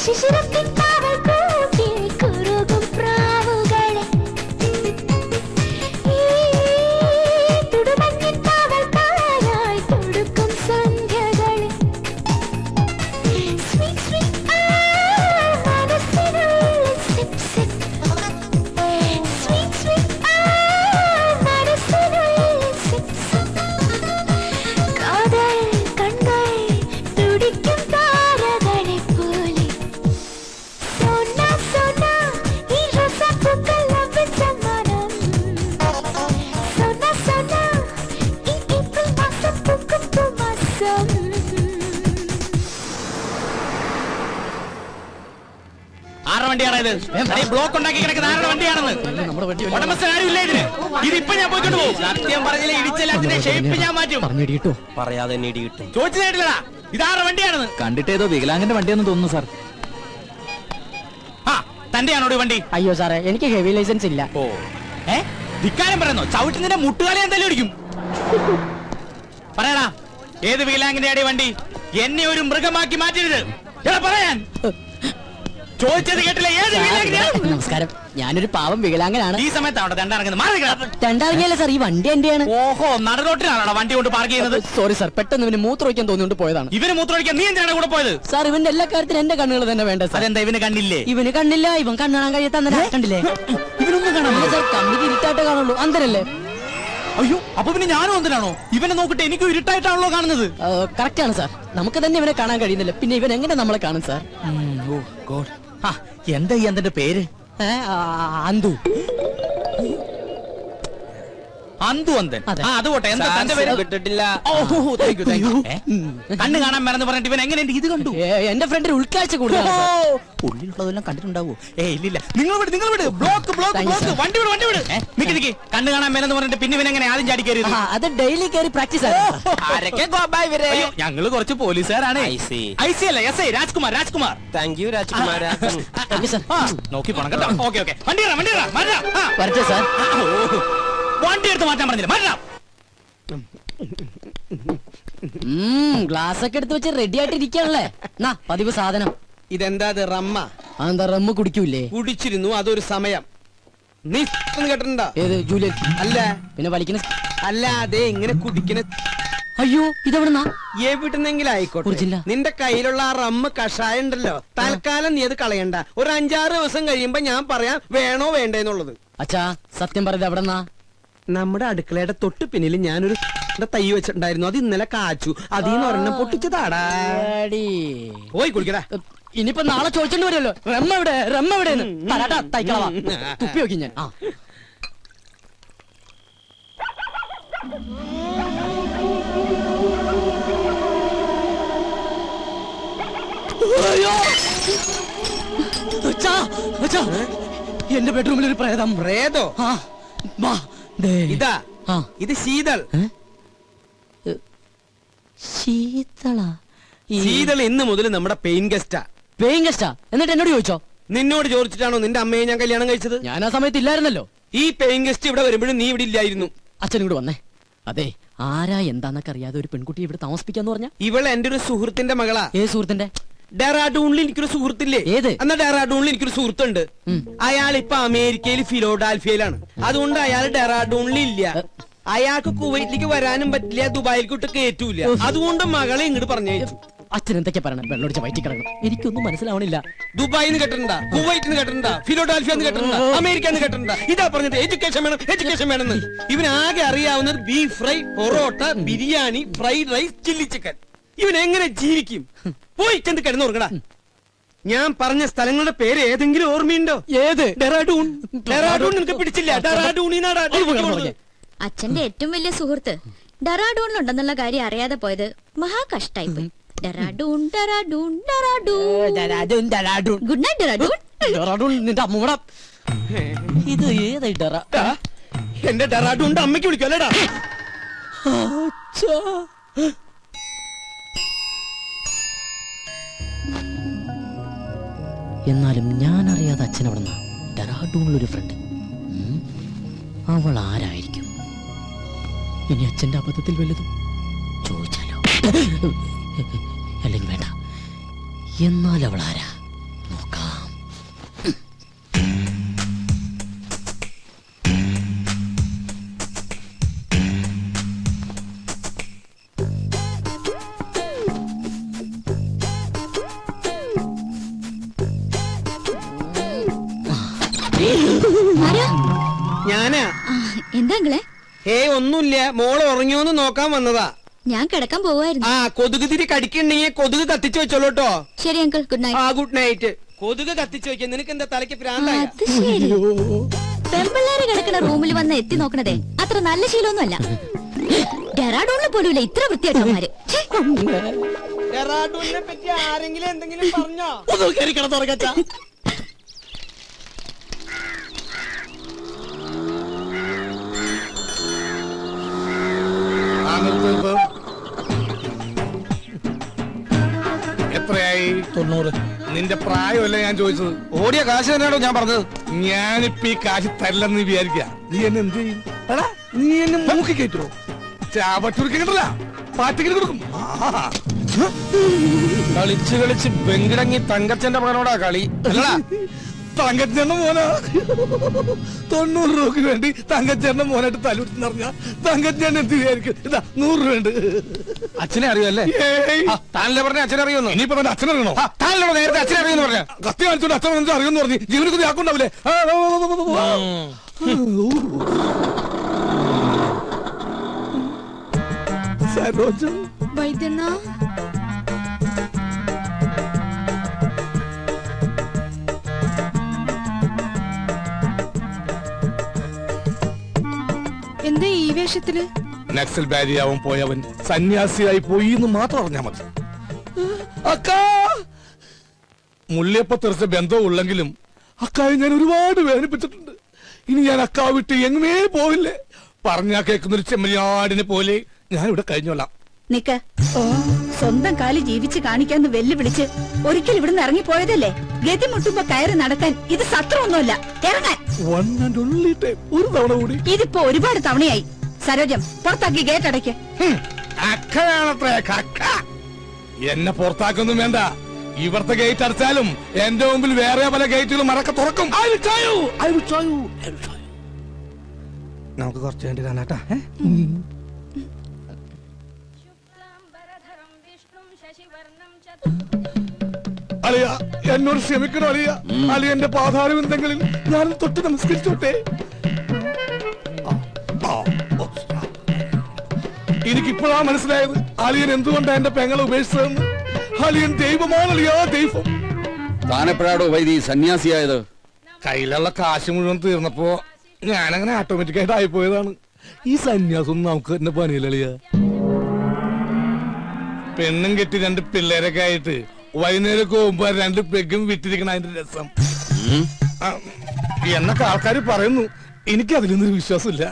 Speaker 4: ശിശിരത്തിൻ കാവൽ കൂട്ടി കുറുകും പ്രാവുകളെ തുടുമഞ്ഞിൻ കാവൽക്കാരായി തുടുക്കും സന്ധ്യകളെ സ്വീറ്റ് സ്വീറ്റ് മനസ്സിനുള്ളിൽ സിപ് സിപ് സ്വീറ്റ് സ്വീറ്റ് മനസ്സിനുള്ളിൽ സിപ് സിപ് കാതൽ കണ്ണൽ തുടിക്കും താരകളെ പോലെ സോന സോന ഈ റോസാപ്പൂക്കൾ ലവിൻ സമ്മാനം സോന സോന ഈ ഏപ്രിൽ മാസം പൂക്കും പൂമാസം
Speaker 1: ആരുടെ വണ്ടിയാണ് ഇത്? ബ്ലോക്ക് ഉണ്ടാക്കി കിടക്കുന്ന ആരുടെ വണ്ടിയാണെന്ന്?
Speaker 3: നമ്മുടെ വണ്ടി
Speaker 1: ഉടമസ്ഥൻ ആരും ഇല്ല ഇതിന്. ഇതിപ്പോ ഞാൻ പോയിക്കൊണ്ട് പോകും. സത്യം പറഞ്ഞില്ല, ഇടിച്ചല്ല അതിന്റെ ഷേപ്പ് ഞാൻ മാറ്റും.
Speaker 3: പറഞ്ഞിട്ടോ
Speaker 5: പറയാതെ തന്നെ ഇടി കിട്ടും.
Speaker 1: ചോദിച്ചു കേട്ടില്ലടാ, ഇതാരുടെ വണ്ടിയാണെന്ന്? കണ്ടിട്ട് ഏതോ വികലാംഗന്റെ വണ്ടിയാണെന്ന് തോന്നുന്നു സാർ. ആ, തന്റെയാണോ ഈ വണ്ടി?
Speaker 3: അയ്യോ സാറേ, എനിക്ക് ഹെവി ലൈസൻസ് ഇല്ല.
Speaker 1: ഓ, ധിക്കാരം പറയുന്നോ? ചവിട്ടുന്നതിന്റെ മുട്ടുകാലി എന്തായാലും അടിക്കും. പറയടാ, ഏത് വികലാംഗന്റെ ആടി വണ്ടി? എന്നെ ഒരു മൃഗമാക്കി മാറ്റരുത്. എടാ പറയാൻ ചോദിച്ചത് കേട്ടില്ല. ഏത് വികലാംഗനെയാണ്?
Speaker 3: നമസ്കാരം, ഞാനൊരു പാവം വികലാംഗനാണ്.
Speaker 1: ഈ സമയത്താണ് രണ്ടിറങ്ങുന്നത്. മാറി നിൽക്കണം.
Speaker 3: രണ്ടാറിയല്ലേ സാർ, ഈ വണ്ടി എന്റെയാണ്.
Speaker 1: ഓഹോ, നടുറോട്ടിലാണോ വണ്ടി കൊണ്ട് പാർക്ക് ചെയ്യുന്നത്?
Speaker 3: സോറി സാർ, പെട്ടെന്ന് ഇവന് മൂത്രമൊഴിക്കാൻ തോന്നിയോണ്ട് പോയതാണ്.
Speaker 1: ഇവന് മൂത്രമൊഴിക്കാൻ നീ എന്തിനാണ് കൂടെ പോയത്?
Speaker 3: സാർ, ഇവന്റെ എല്ലാ കാര്യത്തിനും എന്റെ കണ്ണുകൾ തന്നെ വേണ്ട സാർ.
Speaker 1: അതെന്താ ഇവന് കണ്ണില്ലേ?
Speaker 3: ഇവന് കണ്ണില്ല, ഇവൻ കണ്ണാൻ കഴിയാത്ത കണ്ടില്ലേ?
Speaker 1: ഇവനൊന്നും കാണാൻ
Speaker 3: സാർ, കണ്ണിക്ക് ഇരുട്ടായിട്ട് കാണുള്ളൂ. അന്തരല്ലേ?
Speaker 1: അയ്യോ, അപ്പൊ പിന്നെ ഞാനും എന്തിനാണോ? ഇവനെ നോക്കിട്ട് എനിക്ക് ഇരുട്ടായിട്ടാണല്ലോ കാണുന്നത്.
Speaker 3: കറക്റ്റ് ആണ് സാർ, നമുക്ക് തന്നെ ഇവനെ കാണാൻ കഴിയുന്നില്ല, പിന്നെ ഇവൻ എങ്ങനെ നമ്മളെ കാണും സാർ?
Speaker 1: ഓ ഗോഡ്. എന്താ ഈ എന്തിന്റെ പേര്?
Speaker 3: അന്തു.
Speaker 1: അന്തു അന്തൻ.
Speaker 3: അതെ.
Speaker 1: അത് പോട്ടെ. എന്താ തന്റെ പേര്?
Speaker 5: കിട്ടിട്ടില്ല.
Speaker 1: കണ്ണ് കാണാൻ മേലെന്ന് പറഞ്ഞിട്ട് ഇവൻ എങ്ങനെ ഇത് കണ്ടു?
Speaker 3: എന്റെ ഫ്രണ്ടിന് ഉൾക്കാഴ്ച കൂടുതലാണ് സാർ.
Speaker 1: ഉള്ളിലുള്ളതെല്ലാം കണ്ടിട്ടുണ്ടാവോ? ഇല്ലില്ല. നിങ്ങൾ വിട്. Block block
Speaker 3: Thank you,
Speaker 1: block.
Speaker 3: sir.
Speaker 1: വണ്ടി വിട്. നിക്ക്. കണ്ണ് കാണാൻ മേലെന്ന് പറഞ്ഞിട്ട് പിന്നെ ഇവൻ എങ്ങനെ ആദ്യം ചാടി കയറിയത്?
Speaker 3: അത് ഡെയിലി കയറി പ്രാക്ടീസ് ആണ്.
Speaker 5: ആരൊക്കെ ഗോബായ് വരെ?
Speaker 1: അയ്യോ, ഞങ്ങള് കുറച്ച് പോലീസുകാരാണ്.
Speaker 5: I see.
Speaker 1: ഐ സി അല്ല, S I Rajkumar.
Speaker 5: Thank you രാജ്കുമാര.
Speaker 3: Thank you, sir.
Speaker 1: നോക്കി പോണം കേട്ടോ. ഓക്കെ. വണ്ടി
Speaker 3: വരട്ടെ സാർ.
Speaker 1: വണ്ടി എടുത്ത് മാറ്റാൻ പറഞ്ഞില്ല. മാറ്റാം.
Speaker 3: ഗ്ലാസ് ഒക്കെ എടുത്ത് വെച്ച് റെഡി ആയിട്ട് ഇരിക്കാണല്ലേ? നാ പതിവ് സാധനം.
Speaker 2: ഇതെന്താ റമ്മ?
Speaker 3: അതെന്താ റമ്മ് കുടിക്കൂലേ?
Speaker 2: കുടിച്ചിരുന്നു, അതൊരു സമയം. നീ കേട്ടിട്ടുണ്ടോ?
Speaker 3: ഏത് ജൂലിയൻ?
Speaker 2: അല്ല
Speaker 3: പിന്നെ വലിക്കുന്ന
Speaker 2: അല്ല, അതെ ഇങ്ങനെ കുടിക്കുന്ന.
Speaker 3: അയ്യോ, ഇതെവിടുന്നാ?
Speaker 2: എവിടുന്നെങ്കിലും ആയിക്കോട്ടെ,
Speaker 3: കുടിച്ചില്ല.
Speaker 2: നിന്റെ കയ്യിലുള്ള ആ റമ്മ് കഷായം ഉണ്ടല്ലോ, തൽക്കാലം നീ അത് കളയണ്ട. ഒരു 5-6 ദിവസം കഴിയുമ്പോ ഞാൻ പറയാം വേണോ വേണ്ടേന്നുള്ളത്.
Speaker 3: അച്ഛാ, സത്യം പറയുന്നത് എവിടെന്നാ?
Speaker 2: നമ്മുടെ അടുക്കളയുടെ തൊട്ട് പിന്നിൽ ഞാനൊരു തൈ വെച്ചിട്ടുണ്ടായിരുന്നു. അത് ഇന്നലെ കാച്ചു. അതിന്ന് ഒരെണ്ണം പൊട്ടിച്ചതാടാ. പോയി കുടിക്കടാ.
Speaker 3: ഇനിയിപ്പോ നാളെ ചോദിച്ചോണ്ട് വരുമല്ലോ, റമ്മ എവിടെയെന്ന്. തരാട്ടാ, തൈക്കളവാ. തുപ്പി നോക്കി ഞാൻ. എന്റെ ബെഡ്റൂമിൽ ഒരു പ്രേതം.
Speaker 2: പ്രേതോ? ഇതാ, ഇത് ശീതൾ. ശീതൾ ഇന്ന് മുതൽ നമ്മുടെ പെയിൻ ഗസ്റ്റാ.
Speaker 3: പേയിങ് ഗസ്റ്റാ? എന്നിട്ട് എന്നോട് ചോദിച്ചോ?
Speaker 2: നിന്നോട് ചോദിച്ചിട്ടാണോ നിന്റെ അമ്മയെ ഞാൻ കല്യാണം കഴിച്ചത്?
Speaker 3: ഞാൻ ആ സമയത്ത് ഇല്ലായിരുന്നല്ലോ.
Speaker 2: ഈ പെയിൻ ഗസ്റ്റ് ഇവിടെ വരുമ്പോഴും നീ ഇവിടെ ഇല്ലായിരുന്നു.
Speaker 3: അച്ഛനും കൂടെ വന്നേ. അതെ, ആരാ എന്താന്നൊക്കെ അറിയാതെ ഒരു പെൺകുട്ടി ഇവിടെ താമസിപ്പിക്കാന്ന് പറഞ്ഞ?
Speaker 2: ഇവൾ എന്റെ ഒരു സുഹൃത്തിന്റെ മകളാ.
Speaker 3: ഏത് സുഹൃത്തിന്റെ?
Speaker 2: ഡെറാഡൂണിൽ എനിക്കൊരു സുഹൃത്തില്ലേ?
Speaker 3: ഏത്?
Speaker 2: എന്നാ ഡെറാഡൂണിൽ എനിക്കൊരു സുഹൃത്തുണ്ട്. അയാൾ ഇപ്പൊ അമേരിക്കയിൽ ഫിലോഡാൽഫിയയിലാണ്. അതുകൊണ്ട് അയാൾ ഡെറാഡൂണിൽ ഇല്ല. അയാൾക്ക് കുവൈറ്റിലേക്ക് വരാനും പറ്റില്ല, ദുബായിലേക്ക് കയറ്റൂല. അതുകൊണ്ട് മകളെ ഇങ്ങോട്ട് പറഞ്ഞയച്ചു.
Speaker 3: അച്ഛൻ എന്തൊക്കെ പറയണം? വെള്ളമൊടിച്ച വയറ്റി കിടക്കണം. എനിക്കൊന്നും മനസ്സിലാവണില്ല.
Speaker 2: ദുബായിന്ന് കേട്ടിട്ടുണ്ടാ, കുവൈറ്റിന്ന് കേട്ടിട്ടുണ്ടാ, ഫിലോഡാൽഫിയെന്ന് കേട്ടിട്ടുണ്ടാ, അമേരിക്കന്ന് കേട്ടിട്ടുണ്ടാ. ഇതാ പറഞ്ഞത് എഡ്യൂക്കേഷൻ വേണമെന്ന്. ഇവനാകെ അറിയാവുന്നത് beef fry, parotta, biryani, fried rice, chilli chicken. ഇവൻ എങ്ങനെ ജീവിക്കും? പോയി ചെന്ന് കിടന്നുറങ്ങടാ. ഞാൻ പറഞ്ഞ സ്ഥലങ്ങളുടെ പേര് ഏതെങ്കിലും ഓർമ്മയുണ്ടോ?
Speaker 3: ഏത്?
Speaker 2: ഡെറാഡൂൺ. ഡെറാഡൂൺ നിനക്ക് പിടിച്ചില്ല? ഡെറാഡൂണിനാടാ.
Speaker 4: അച്ഛന്റെ ഏറ്റവും വലിയ സുഹൃത്ത് ഡെറാഡൂണിലുണ്ടെന്നുള്ള കാര്യം അറിയാതെ പോയത് മഹാ കഷ്ടായിപ്പോയി. ഡെറാഡൂൺ ഡെറാഡൂൺ ഡെറാഡൂൺ. Good night Dehradun.
Speaker 3: നിന്റെ അമ്മൂട. ഇത് ഏതായി ഡെറ?
Speaker 2: എന്റെ ഡെറാഡൂണിന്റെ അമ്മയ്ക്ക് വിളിക്കല്ലേടാ.
Speaker 3: എന്നാലും ഞാൻ അറിയാതെ അച്ഛൻ അവിടെ നിന്നാ ഡെറാഡൂണിലൊരു ഫ്രണ്ട്. അവൾ ആരായിരിക്കും? ഇനി അച്ഛന്റെ അബദ്ധത്തിൽ വലുതും ചോദിച്ചാലോ? അല്ലെങ്കിൽ വേണ്ട. എന്നാൽ അവൾ ആരാ?
Speaker 4: ആരാ?
Speaker 2: ഞാനാ.
Speaker 4: ആ, എന്താ അങ്കിളെ?
Speaker 2: ഏയ് ഒന്നുമില്ല, മോള് ഉറങ്ങിയോന്ന് നോക്കാൻ വന്നതാ.
Speaker 4: ഞാൻ കിടക്കാൻ പോവായിരുന്നു.
Speaker 2: ആ കൊതുക് തിരി കടിക്കണ്ടെങ്കിൽ കൊതുക് കത്തിച്ചു വെച്ചോളൂ കേട്ടോ.
Speaker 4: ശരി അങ്കിൾ, ഗുഡ് നൈറ്റ്.
Speaker 2: ആ ഗുഡ് നൈറ്റ്. കൊതുക് കത്തിച്ചു വെക്കാൻ നിനക്ക് എന്താ തലയ്ക്ക് പ്രാന്തായ?
Speaker 4: അത് ശരി. പെമ്പിള്ളേര് കിടക്കുന്ന റൂമിൽ വന്ന് എത്തി നോക്കണതേ അത്ര നല്ല ശീലമൊന്നുമല്ല. ഡെറാഡൂണിൽ പോലുമില്ല ഇത്ര വൃത്തിയായിട്ടമാര്.
Speaker 2: ഡെറാഡൂണിനെ പറ്റി ആരെങ്കിലും എന്തെങ്കിലും പറഞ്ഞോ?
Speaker 8: എത്രയായി? 90. നിന്റെ പ്രായമല്ല ഞാൻ ചോദിച്ചത്.
Speaker 2: ഓടിയ കാശ് തന്നെയാണോ ഞാൻ പറഞ്ഞത്?
Speaker 8: ഞാനിപ്പോ ഈ കാശ് തരില്ലെന്ന് വിചാരിക്കുക. നീ എന്നെ എന്ത് ചെയ്യും? എടാ, നീ എന്നെ മൂക്കി കയറ്റുമോ? ചാവട്ടൂർക്ക് കിട്ടില്ല, പാറ്റയ്ക്ക് കൊടുക്കും.
Speaker 2: കളിച്ച് കളിച്ച് ബെങ്കിടങ്ങി തങ്കച്ചന്റെ മകനോടാ കളി. അല്ലടാ
Speaker 8: തങ്കച്ചേട്ടന്റെ മോനാ. 90 രൂപക്ക് വേണ്ടി തങ്കച്ചേട്ടന്റെ മോനായിട്ട് തലൂട്ടെന്ന് പറഞ്ഞാ തങ്കച്ചേട്ടൻ എന്ത് വിചാരിക്കും? ഇതാ 100 രൂപ ഉണ്ട്.
Speaker 2: അച്ഛനെ അറിയുമല്ലേ? താനല്ലേ പറഞ്ഞ അച്ഛനെ അറിയുന്നു?
Speaker 8: ഇനിയിപ്പോ തന്നെ അച്ഛനറിയണോ?
Speaker 2: താനല്ലോ നേരത്തെ അച്ഛനെ അറിയുന്നു പറഞ്ഞ.
Speaker 8: കത്തി കാണിച്ചോണ്ട് അച്ഛൻ അറിയുമെന്ന് പറഞ്ഞു. ജീവനക്ക് ആക്കുണ്ടാവില്ലേ? സരോജ
Speaker 4: വൈദ്യണ്ണ,
Speaker 7: എന്താ ഈ വേഷത്തില്?
Speaker 8: നക്സൽ ബാരിയാവൻ പോയവൻ സന്യാസിയായി പോയി എന്ന് മാത്രം അറിഞ്ഞാ മതി. അക്കാ മുള്ളിയപ്പ തെറിച്ച ബന്ധവും ഉള്ളെങ്കിലും അക്കായെ ഞാൻ ഒരുപാട് വേദനിപ്പിച്ചിട്ടുണ്ട്. ഇനി ഞാൻ അക്കാ വിട്ട് എങ്ങുമേ പോവില്ലേ. പറഞ്ഞാ കേൾക്കുന്നൊരു ചെമ്മരിയാടിനെ പോലെ ഞാൻ ഇവിടെ കഴിഞ്ഞോളാം.
Speaker 7: നിക്ക്, സ്വന്തം കാലി ജീവിച്ച് കാണിക്കാന്ന് വെല്ലുവിളിച്ച് ഒരിക്കൽ ഇവിടുന്ന് ഇറങ്ങിപ്പോയതല്ലേ? ഗതി മുട്ടുമ്പോ കയറി നടക്കാൻ ഇത് സത്രമൊന്നുമല്ല. ഇറങ്ങാൻ.
Speaker 8: One and only time. ഒരു തവണ കൂടി.
Speaker 7: ഇതിപ്പോ ഒരുപാട് തവണയായി. സരോജം, പുറത്താക്കി ഗേറ്റ് അടയ്ക്ക്.
Speaker 8: അക്കയാണത്രേ കക്ക. എന്നെ പുറത്താക്കൊന്നും വേണ്ട. ഇവിടുത്തെ ഗേറ്റ് അടച്ചാലും എന്റെ മുമ്പിൽ വേറെ പല ഗേറ്റുകളും മറക്ക തുറക്കും. നമുക്ക് കുറച്ച് വേണ്ടി കാണാട്ടാ. അളിയ, എന്നോട് ക്ഷമിക്കണോ അളിയ? അളിയന്റെ പാതാരം എന്തെങ്കിലും ഞാൻ തൊട്ട് നമസ്കരിച്ചോട്ടെ. എനിക്കിപ്പോഴാ മനസ്സിലായത് അളിയൻ എന്തുകൊണ്ടാ എന്റെ പെങ്ങളെ ഉപേക്ഷിച്ചതെന്ന്. അളിയൻ ദൈവമാണ് അളിയാ, ദൈവം.
Speaker 9: താനെപ്പോഴാടോ വൈദി സന്യാസിയായത്?
Speaker 8: കയ്യിലുള്ള കാശ് മുഴുവൻ തീർന്നപ്പോ ഞാനങ്ങനെ ഓട്ടോമാറ്റിക്കായിട്ട് ആയിപ്പോയതാണ്. ഈ സന്യാസം നമുക്ക് തന്നെ പണിയില്ല അളിയ. പെണ്ണും കെട്ടി 2 പിള്ളേരൊക്കെ ആയിട്ട് വൈകുന്നേരം പോകുമ്പോ 2 പെഗും വിറ്റിരിക്കണ അതിന്റെ രസം എന്നൊക്കെ ആൾക്കാർ പറയുന്നു. എനിക്ക് അതിലൊന്നും വിശ്വാസമില്ല.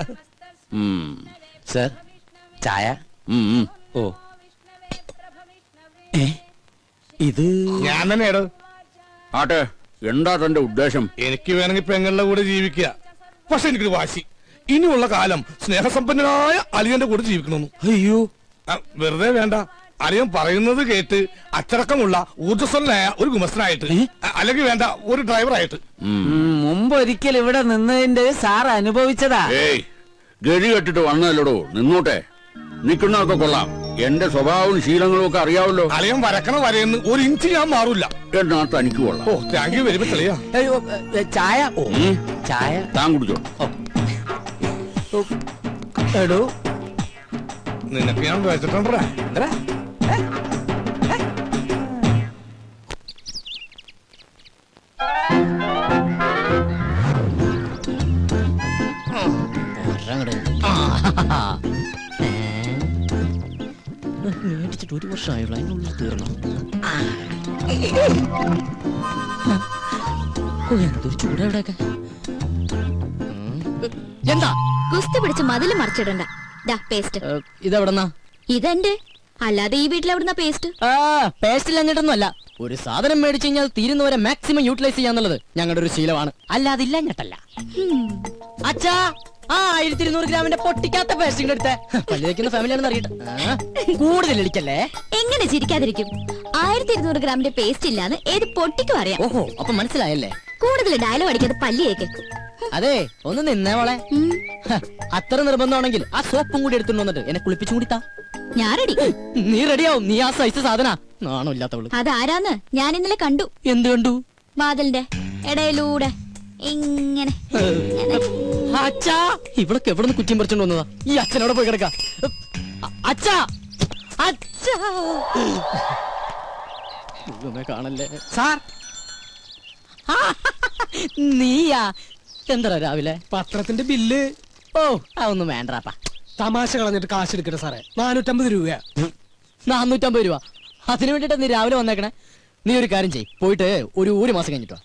Speaker 6: സർ, ചായ. ഓ, ഇത്
Speaker 8: ഞാൻ തന്നെയാടോ.
Speaker 9: ആട്ടെ, എന്താ തന്റെ ഉദ്ദേശം?
Speaker 8: എനിക്ക് വേണമെങ്കിൽ പെങ്ങളുടെ കൂടെ ജീവിക്കുക. പക്ഷെ എനിക്കൊരു വാശി, ഇനിയുള്ള കാലം സ്നേഹസമ്പന്നനായ അളിയന്റെ കൂടെ ജീവിക്കണമെന്ന്.
Speaker 6: അയ്യോ,
Speaker 8: വെറുതെ വേണ്ട. അളിയൻ പറയുന്നത് കേട്ട് അച്ചടക്കമുള്ള ഊർജ്ജസ്വലനായ ഒരു ഗുമസ്തനായിട്ട്, അല്ലെങ്കിൽ വേണ്ട ഒരു ഡ്രൈവറായിട്ട്.
Speaker 6: മുമ്പ് ഒരിക്കൽ ഇവിടെ നിന്നതിന്റെ സാർ അനുഭവിച്ചതാ.
Speaker 9: ഏയ്, ഗതി കെട്ടിട്ട് വന്നതല്ലടോ, നിന്നോട്ടെ. നിക്കുന്നതൊക്കെ കൊള്ളാം. എന്റെ സ്വഭാവവും ശീലങ്ങളും ഒക്കെ അറിയാവല്ലോ.
Speaker 8: അളിയൻ വരക്കണ വരയെന്ന് 1 ഇഞ്ച് ഞാൻ മാറൂല.
Speaker 9: എന്നാ തനിക്ക് കൊള്ളാം.
Speaker 8: ഓ, താങ്ക് യു വെരി മച്ച് അളിയാ.
Speaker 6: അയ്യോ, ചായ. ഓ, ചായ
Speaker 9: താൻ കുടിച്ചോ.
Speaker 6: എടോ,
Speaker 8: നിനക്ക് ഞാൻ വെച്ചിട്ടുണ്ടാ.
Speaker 3: മേടിച്ചിട്ട് 1 വർഷമായുള്ളൂ, അതിനുള്ളിൽ തീർന്നു. എന്തൊരു ചൂടാ ഇവിടെയൊക്കെ. എന്താ
Speaker 4: കുസ്തി പിടിച്ച് മതില് മറിച്ചിടണ്ട. പേസ്റ്റ്
Speaker 3: ഇതെവിടെന്നാ?
Speaker 4: ഇതെന്റെ, അല്ലാതെ ഈ വീട്ടിൽ എവിടുന്ന പേസ്റ്റ്?
Speaker 3: പേസ്റ്റ് ഇല്ലഞ്ഞിട്ടൊന്നും അല്ല. ഒരു സാധനം മേടിച്ചു കഴിഞ്ഞാൽ തീരുന്നവരെ മാക്സിമം യൂട്ടിലൈസ് ചെയ്യാന്നുള്ളത് ഞങ്ങളുടെ ഒരു ശീലമാണ്. അല്ലാതെ ഇല്ലഞ്ഞിട്ടല്ല. അച്ഛാ, 1200 ഗ്രാമിന്റെ പൊട്ടിക്കാത്ത പേസ്റ്റിംഗ് എടുത്തേ. പള്ളി വയ്ക്കുന്ന ഫാമിലിയാണെന്ന് അറിയട്ടെ. കൂടുതൽ ഇടിക്കല്ലേ.
Speaker 4: എങ്ങനെ ചിരിക്കാതിരിക്കും? 1200 ഗ്രാമിന്റെ പേസ്റ്റ് ഇല്ലാന്ന് ഏത് പൊട്ടിക്കും അറിയാം.
Speaker 3: ഓഹോ, അപ്പൊ മനസ്സിലായല്ലേ.
Speaker 4: കൂടുതൽ ഡയലോഗ് അടിക്കാതെ പല്ലിയേക്ക്.
Speaker 3: അതെ, ഒന്ന് നിന്നേ മോളെ. അത്ര നിർബന്ധമാണെങ്കിൽ ആ സോപ്പും കൂടി എടുത്തുകൊണ്ട് വന്നിട്ട് എന്നെ കുളിപ്പിച്ചും കൂടി താ.
Speaker 4: ഞാൻ റെഡി.
Speaker 3: നീ റെഡിയാവും. നീ ആ സൈസ് സാധന. നാണോ ഇല്ലാത്തവള്.
Speaker 4: അതാരാന്ന് ഞാൻ ഇന്നലെ കണ്ടു.
Speaker 3: എന്ത് കണ്ടു?
Speaker 4: വാതിലിന്റെ ഇടയിലൂടെ ഇങ്ങനെ
Speaker 3: അച്ഛാ ഇവിടൊക്കെ എവിടെ നിന്ന് കുറ്റിയും പറിച്ചോണ്ട് വന്നതാ? ഈ അച്ഛനോട് പോയി കിടക്ക. അച്ഛാ അച്ഛാ കാണല്ലേ
Speaker 2: സാർ
Speaker 3: നീയാ? എന്താ രാവിലെ
Speaker 2: പത്രത്തിന്റെ ബില്ല്.
Speaker 3: ഓ അതൊന്നും വേണ്ടാപ്പാ.
Speaker 2: തമാശ കളഞ്ഞിട്ട് കാശ് എടുക്കട്ടെ സാറേ. 450 രൂപയാ.
Speaker 3: 450 രൂപ അതിനു വേണ്ടിട്ട് നീ രാവിലെ വന്നേക്കണേ. നീ ഒരു കാര്യം ചെയ്യ്, പോയിട്ട് ഒരു മാസം കഴിഞ്ഞിട്ടോ.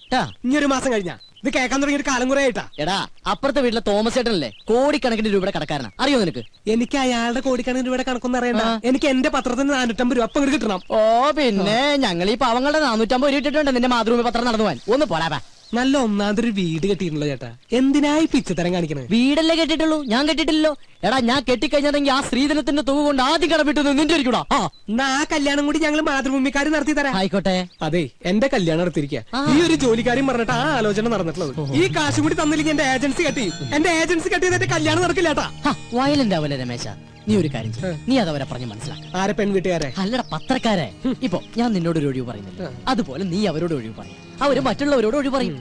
Speaker 2: ഇനി ഒരു മാസം കഴിഞ്ഞാ ഇത് കേൾക്കാൻ തുടങ്ങിയ കാലം കുറെ ആയിട്ടാ.
Speaker 3: എടാ അപ്പുറത്തെ വീട്ടിലെ തോമസ് ചേട്ടനല്ലേ കോടിക്കണക്കിന് രൂപയുടെ കടക്കാരനാ, അറിയോ നിനക്ക്?
Speaker 2: എനിക്ക് അയാളുടെ കോടിക്കണക്കിന് രൂപയുടെ കണക്കൊന്നും അറിയണ്ട. എനിക്ക് എന്റെ പത്രത്തിന് 450 രൂപ അപ്പം ഇങ്ങോട്ട് കിട്ടണം.
Speaker 3: ഓ പിന്നെ ഞങ്ങൾ ഈ പാവങ്ങളുടെ 450 രൂപ ഇട്ടിട്ടുണ്ട് നിന്റെ മാതൃഭൂമി പത്രം നടന്നു പോവാൻ. ഒന്ന് പോടാ.
Speaker 2: നല്ല ഒന്നാമതൊരു വീട് കെട്ടിയിട്ടുള്ള ചേട്ടാ. എന്തിനായി പിച്ചത്തരം കാണിക്കണേ?
Speaker 3: വീടല്ലേ കെട്ടിട്ടുള്ളൂ, ഞാൻ കെട്ടിട്ടില്ലല്ലോ. എടാ ഞാൻ കെട്ടിക്കഴിഞ്ഞതെങ്കിൽ ആ സ്ത്രീധനത്തിന്റെ തുക കൊണ്ട് ആദ്യം കടമിട്ടത് നിന്റെ ഇരിക്കൂടാ.
Speaker 2: എന്നാ ആ കല്യാണം കൂടി ഞങ്ങൾ മാതൃഭൂമിക്കാർ നടത്തി തരാം.
Speaker 3: ആയിക്കോട്ടെ.
Speaker 2: അതെ എന്റെ കല്യാണം നടത്തിയിരിക്കുക. ഈ ഒരു ജോലിക്കാരും പറഞ്ഞിട്ട് ആ ആലോചന നടന്നിട്ടുള്ളത്. ഈ കാശ് കൂടി തന്നില്ലെങ്കിൽ എന്റെ ഏജൻസി കെട്ടി. എന്റെ ഏജൻസി കെട്ടിയത് എന്റെ കല്യാണം നടക്കില്ലാട്ടാ.
Speaker 3: വയലന്റ് ആവല്ലേ രമേശ? നീ ഒരു കാര്യം ചെയ്യ്, നീ അതവരെ പറഞ്ഞ് മനസ്സിലാക്ക.
Speaker 2: ആരെ പെൺവീട്ടുകാരെ?
Speaker 3: അല്ലട പത്രക്കാരെ. ഇപ്പൊ ഞാൻ നിന്നോട് ഒരു ഒഴിവ് പറയുന്നില്ല, അതുപോലെ നീ അവരോട് ഒഴിവ് പറയും, അവര് മറ്റുള്ളവരോട് ഒഴിവ് പറയും.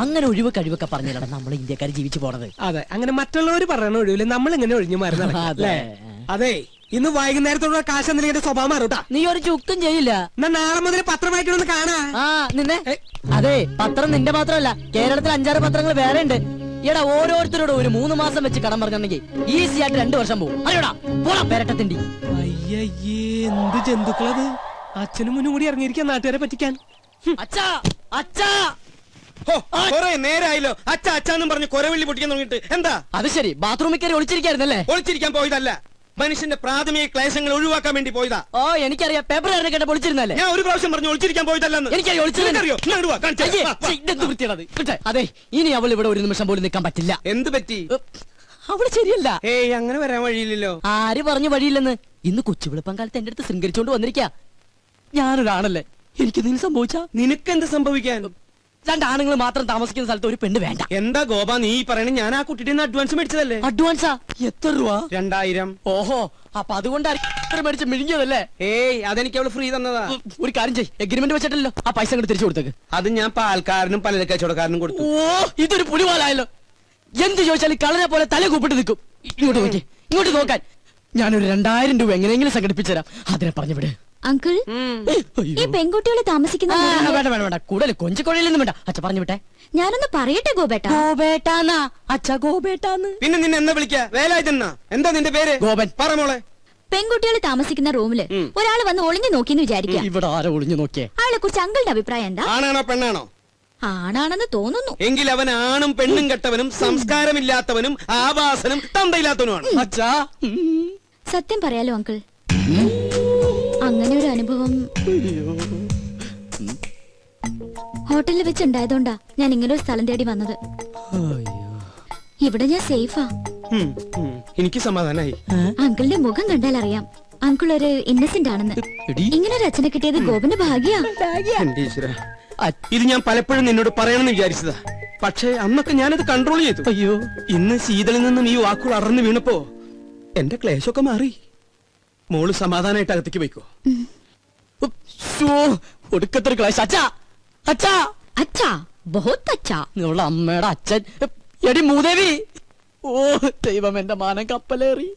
Speaker 3: അങ്ങനെ ഒഴിവ് കഴിവൊക്കെ പറഞ്ഞില്ലടാ നമ്മൾ ഇന്ത്യക്കാർ ജീവിച്ചു പോണത്.
Speaker 2: അതെ അങ്ങനെ മറ്റുള്ളവർ പറയണ ഒഴിവില്ല നമ്മൾ ഇങ്ങനെ ഒഴിഞ്ഞു മാറുന്നത്. അതെ ഇന്ന് വൈകുന്നേരത്തോടെ കാശ് എന്തെങ്കിലും എന്റെ സ്വഭാവം മാറൂട്ടാ.
Speaker 3: നീ ഒരു ചുക്കും ചെയ്യില്ല.
Speaker 2: എന്നാ നാളെ മുതൽ പത്രം വായിക്കണമെന്ന് കാണാ.
Speaker 3: നിന്നെ അതെ പത്രം നിന്റെ മാത്രമല്ല, കേരളത്തിൽ 5-6 പത്രങ്ങൾ വേറെ ഉണ്ട്. എടാ ഓരോരുത്തരോട് ഒരു 3 മാസം വെച്ച് കടം പറഞ്ഞിട്ടുണ്ടെങ്കിൽ ഈസി ആയിട്ട് 2 വർഷം പോകും. അയ്യോടാ പോടാ പേരട്ടത്തിണ്ടി.
Speaker 2: അയ്യേ എന്ത് ജന്തുക്കളത്. അച്ഛനും മുന്നും കൂടി ഇറങ്ങിയിരിക്കാൻ നാട്ടുകാരെ പറ്റിക്കാൻ.
Speaker 3: അച്ഛാ അച്ഛാ
Speaker 2: നേരായല്ലോ അച്ഛ അച്ഛാന്നും പറഞ്ഞ് കൊരവെള്ളി പൊട്ടിക്കാൻ തുടങ്ങിട്ട്. എന്താ
Speaker 3: അത് ശരി, ബാത്റൂമിൽ കയറി ഒളിച്ചിരിക്കായിരുന്നല്ലേ?
Speaker 2: ഒളിച്ചിരിക്കാൻ പോയതല്ല, മനുഷ്യന്റെ പ്രാഥമിക ക്ലേശങ്ങൾ ഒഴിവാക്കാൻ വേണ്ടി പോയതാ.
Speaker 3: ഓ എനിക്കറിയാം, പേപ്പർ കേട്ട പൊളിച്ചിരുന്നല്ലേ?
Speaker 2: ഞാൻ ഒരു പ്രാവശ്യം പറഞ്ഞു ഒളിച്ചിരിക്കാൻ പോയതല്ലെന്ന്.
Speaker 3: എനിക്കറിയോ അതെ ഇനി അവൾ ഇവിടെ ഒരു നിമിഷം പോലും നിൽക്കാൻ പറ്റില്ല.
Speaker 2: എന്ത് പറ്റി?
Speaker 3: അവള് ശരിയല്ല.
Speaker 2: ഏയ് അങ്ങനെ വരാൻ വഴിയില്ലല്ലോ.
Speaker 3: ആര് പറഞ്ഞു വഴിയില്ലെന്ന്? ഇന്ന് കൊച്ചുവിളപ്പം കാലത്ത് എന്റെ അടുത്ത് ശൃംഗരിച്ചോണ്ട് വന്നിരിക്കാ. ഞാനൊരാണല്ലേ, എനിക്ക് നീ സംഭവിച്ചാ?
Speaker 2: നിനക്കെന്ത് സംഭവിക്കാൻ?
Speaker 3: 2 ആണുങ്ങൾ മാത്രം താമസിക്കുന്ന സ്ഥലത്ത് ഒരു പെണ്ണ് വേണ്ട.
Speaker 2: എന്താ ഗോപ നീ പറയണേ? ഞാൻ ആ കുട്ടിയുടെ അഡ്വാൻസ് മേടിച്ചതല്ലേ.
Speaker 3: അഡ്വാൻസാ? എത്ര രൂപ?
Speaker 2: 2000.
Speaker 3: ഓഹോ അപ്പൊ അതുകൊണ്ടാണ് മേടിച്ച് മിഴിഞ്ഞതല്ലേ?
Speaker 2: ഏയ് അതെനിക്ക് അവള് ഫ്രീ തന്നതാ.
Speaker 3: ഒരു കാര്യം ചെയ്യ്, എഗ്രിമെന്റ് വെച്ചിട്ടല്ലോ ആ പൈസ അങ്ങോട്ട് തിരിച്ചു കൊടുത്തേക്ക്.
Speaker 2: അത് ഞാൻ പാൽക്കാരനും പല കച്ചവടക്കാരനും കൊടുത്തു.
Speaker 3: ഓ ഇതൊരു പുലിവാലായല്ലോ. എന്ത് ചോദിച്ചാലും കളനെ പോലെ തല കൂപ്പിട്ട് നിൽക്കും. ഇങ്ങോട്ട് നോക്കി, ഇങ്ങോട്ട് നോക്കാൻ. ഞാനൊരു 2000 രൂപ എങ്ങനെയെങ്കിലും സംഘടിപ്പിച്ചു തരാം. അതിനെ പറഞ്ഞു വിട്.
Speaker 4: അങ്കിൾ ഈ പെൺകുട്ടികളെ താമസിക്കുന്ന
Speaker 3: വേണ്ട വേണ്ട വേണ്ട, കൂടുതൽ കൊഞ്ചിക്കൊഴയിലൊന്നും വേണ്ട. അച്ഛ പറഞ്ഞു വിട്ടെ.
Speaker 4: ഞാനൊന്ന് പറയട്ടെ ഗോപേട്ട.
Speaker 3: ഗോപേട്ടാന്നാ അച്ഛ? ഗോപേട്ടാന്ന്
Speaker 2: പിന്നെ നിന്നെ എന്താ വിളിക്കാ? വേലായുധനാ? എന്താ നിന്റെ പേര്?
Speaker 3: ഗോപൻ.
Speaker 2: പറ മോളെ.
Speaker 4: പെൺകുട്ടികൾ താമസിക്കുന്ന റൂമില് ഒരാള് വന്ന് ഒളിഞ്ഞു നോക്കിന്ന് വിചാരിക്കാം.
Speaker 3: ഇവിടെ ആരോ ഒളിഞ്ഞു നോക്കിയേ?
Speaker 4: ആളെ കുറിച്ച് അങ്കിളുടെ അഭിപ്രായം എന്താ?
Speaker 2: ആണാണോ പെണ്ണാണോ?
Speaker 4: ആണാണെന്ന് തോന്നുന്നു.
Speaker 2: എങ്കിൽ അവൻ ആണും പെണ്ണും കെട്ടവനും സംസ്കാരമില്ലാത്തവനും ആവാസനും തന്തയില്ലാത്തവനുമാണ്.
Speaker 3: അച്ഛാ
Speaker 4: സത്യം പറയാലോ അങ്കിൾ, അങ്ങനെ ഒരു അനുഭവം ഹോട്ടലിൽ വെച്ചുണ്ടായതുകൊണ്ടാ ഞാൻ ഇങ്ങനെ ഒരു സ്ഥലം തേടി വന്നത്. ഇവിടെ ഞാൻ സേഫാ.
Speaker 2: എനിക്ക് സമാധാനായി.
Speaker 4: അങ്കിളിന്റെ മുഖം കണ്ടാൽ അറിയാം അങ്കിൾ ഒരു ഇന്നസെന്റ് ആണെന്ന്. ഇങ്ങനെ ഒരു അച്ഛനെ കിട്ടിയത് ഗോപന്റെ ഭാഗ്യാ.
Speaker 2: ഇത് ഞാൻ പലപ്പോഴും നിന്നോട് പറയണമെന്ന് വിചാരിച്ചതാ, പക്ഷേ അന്നൊക്കെ ഞാനത് കൺട്രോൾ ചെയ്തു.
Speaker 3: അയ്യോ
Speaker 2: ഇന്ന് ശീതളിൽ നിന്നും ഈ വാക്കുകൾ അറന്നു വീണപ്പോ എന്റെ ക്ലേശമൊക്കെ മാറി. മോള് സമാധാനായിട്ട് അകത്തേക്ക് പോയിക്കോ.
Speaker 3: ഒടുക്കത്തൊരു ക്ലാസ്. അച്ഛാ അച്ഛാ
Speaker 4: അച്ഛാ ബഹുത്ത് അച്ഛാ.
Speaker 3: നിങ്ങളുടെ അമ്മയുടെ അച്ഛൻ. എടി മൂദേവി. ഓ ദൈവം, എന്റെ മാനം കപ്പലേറി.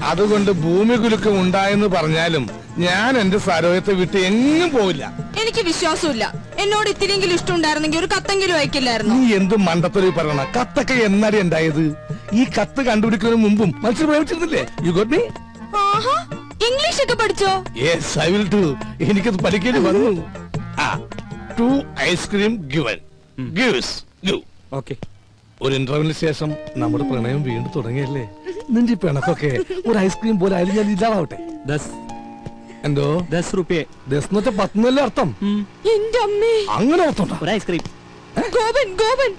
Speaker 8: അതുകൊണ്ട് ഭൂമി കുലുക്കം ഉണ്ടായെന്ന് പറഞ്ഞാലും ഞാൻ എന്റെ സരോയത്തെ വിട്ട് എങ്ങും പോവില്ല.
Speaker 10: എനിക്ക് വിശ്വാസമില്ല. എന്നോട് ഇത്തിരിയെങ്കിലും ഇഷ്ടം ഉണ്ടായിരുന്നെങ്കിൽ ഒരു കത്തെങ്കിലും അയക്കില്ലായിരുന്നു.
Speaker 8: നീ എന്ത് മണ്ടത്തൊരു പറയണ? കത്തൊക്കെ എന്നാടി ഉണ്ടായത്? ഈ കത്ത് കണ്ടുപിടിക്കുന്നതിന് മുമ്പും മനുഷ്യർ പ്രേമിച്ചിരുന്നില്ലേ? You got me?
Speaker 10: ഇംഗ്ലീഷ് ഒക്കെ പഠിച്ചോ?
Speaker 8: Yes I will do. എനിക്കത് പഠിക്കേണ്ടി വന്നു. 2 ice cream given gives give.
Speaker 2: Okay.
Speaker 8: ഒരു ഇന്റർവ്യൂവിന് ശേഷം നമ്മുടെ പ്രണയം വീണ്ടും തുടങ്ങിയല്ലേ? നിന്റെ പിണക്കൊക്കെ ഒരു ഐസ്ക്രീം പോലെ ആയാലും ഞാൻ ഇല്ലാതാവട്ടെ. എന്തോ
Speaker 2: 10 രൂപയെ?
Speaker 8: 10 എന്ന് വെച്ചാൽ 10 എന്നല്ലേ അർത്ഥം?
Speaker 10: എന്റെ അമ്മേ,
Speaker 8: അങ്ങനെ ഓർത്തോണ്ട.
Speaker 3: ഒരു ഐസ്ക്രീം.
Speaker 10: ഗോപൻ ഗോപൻ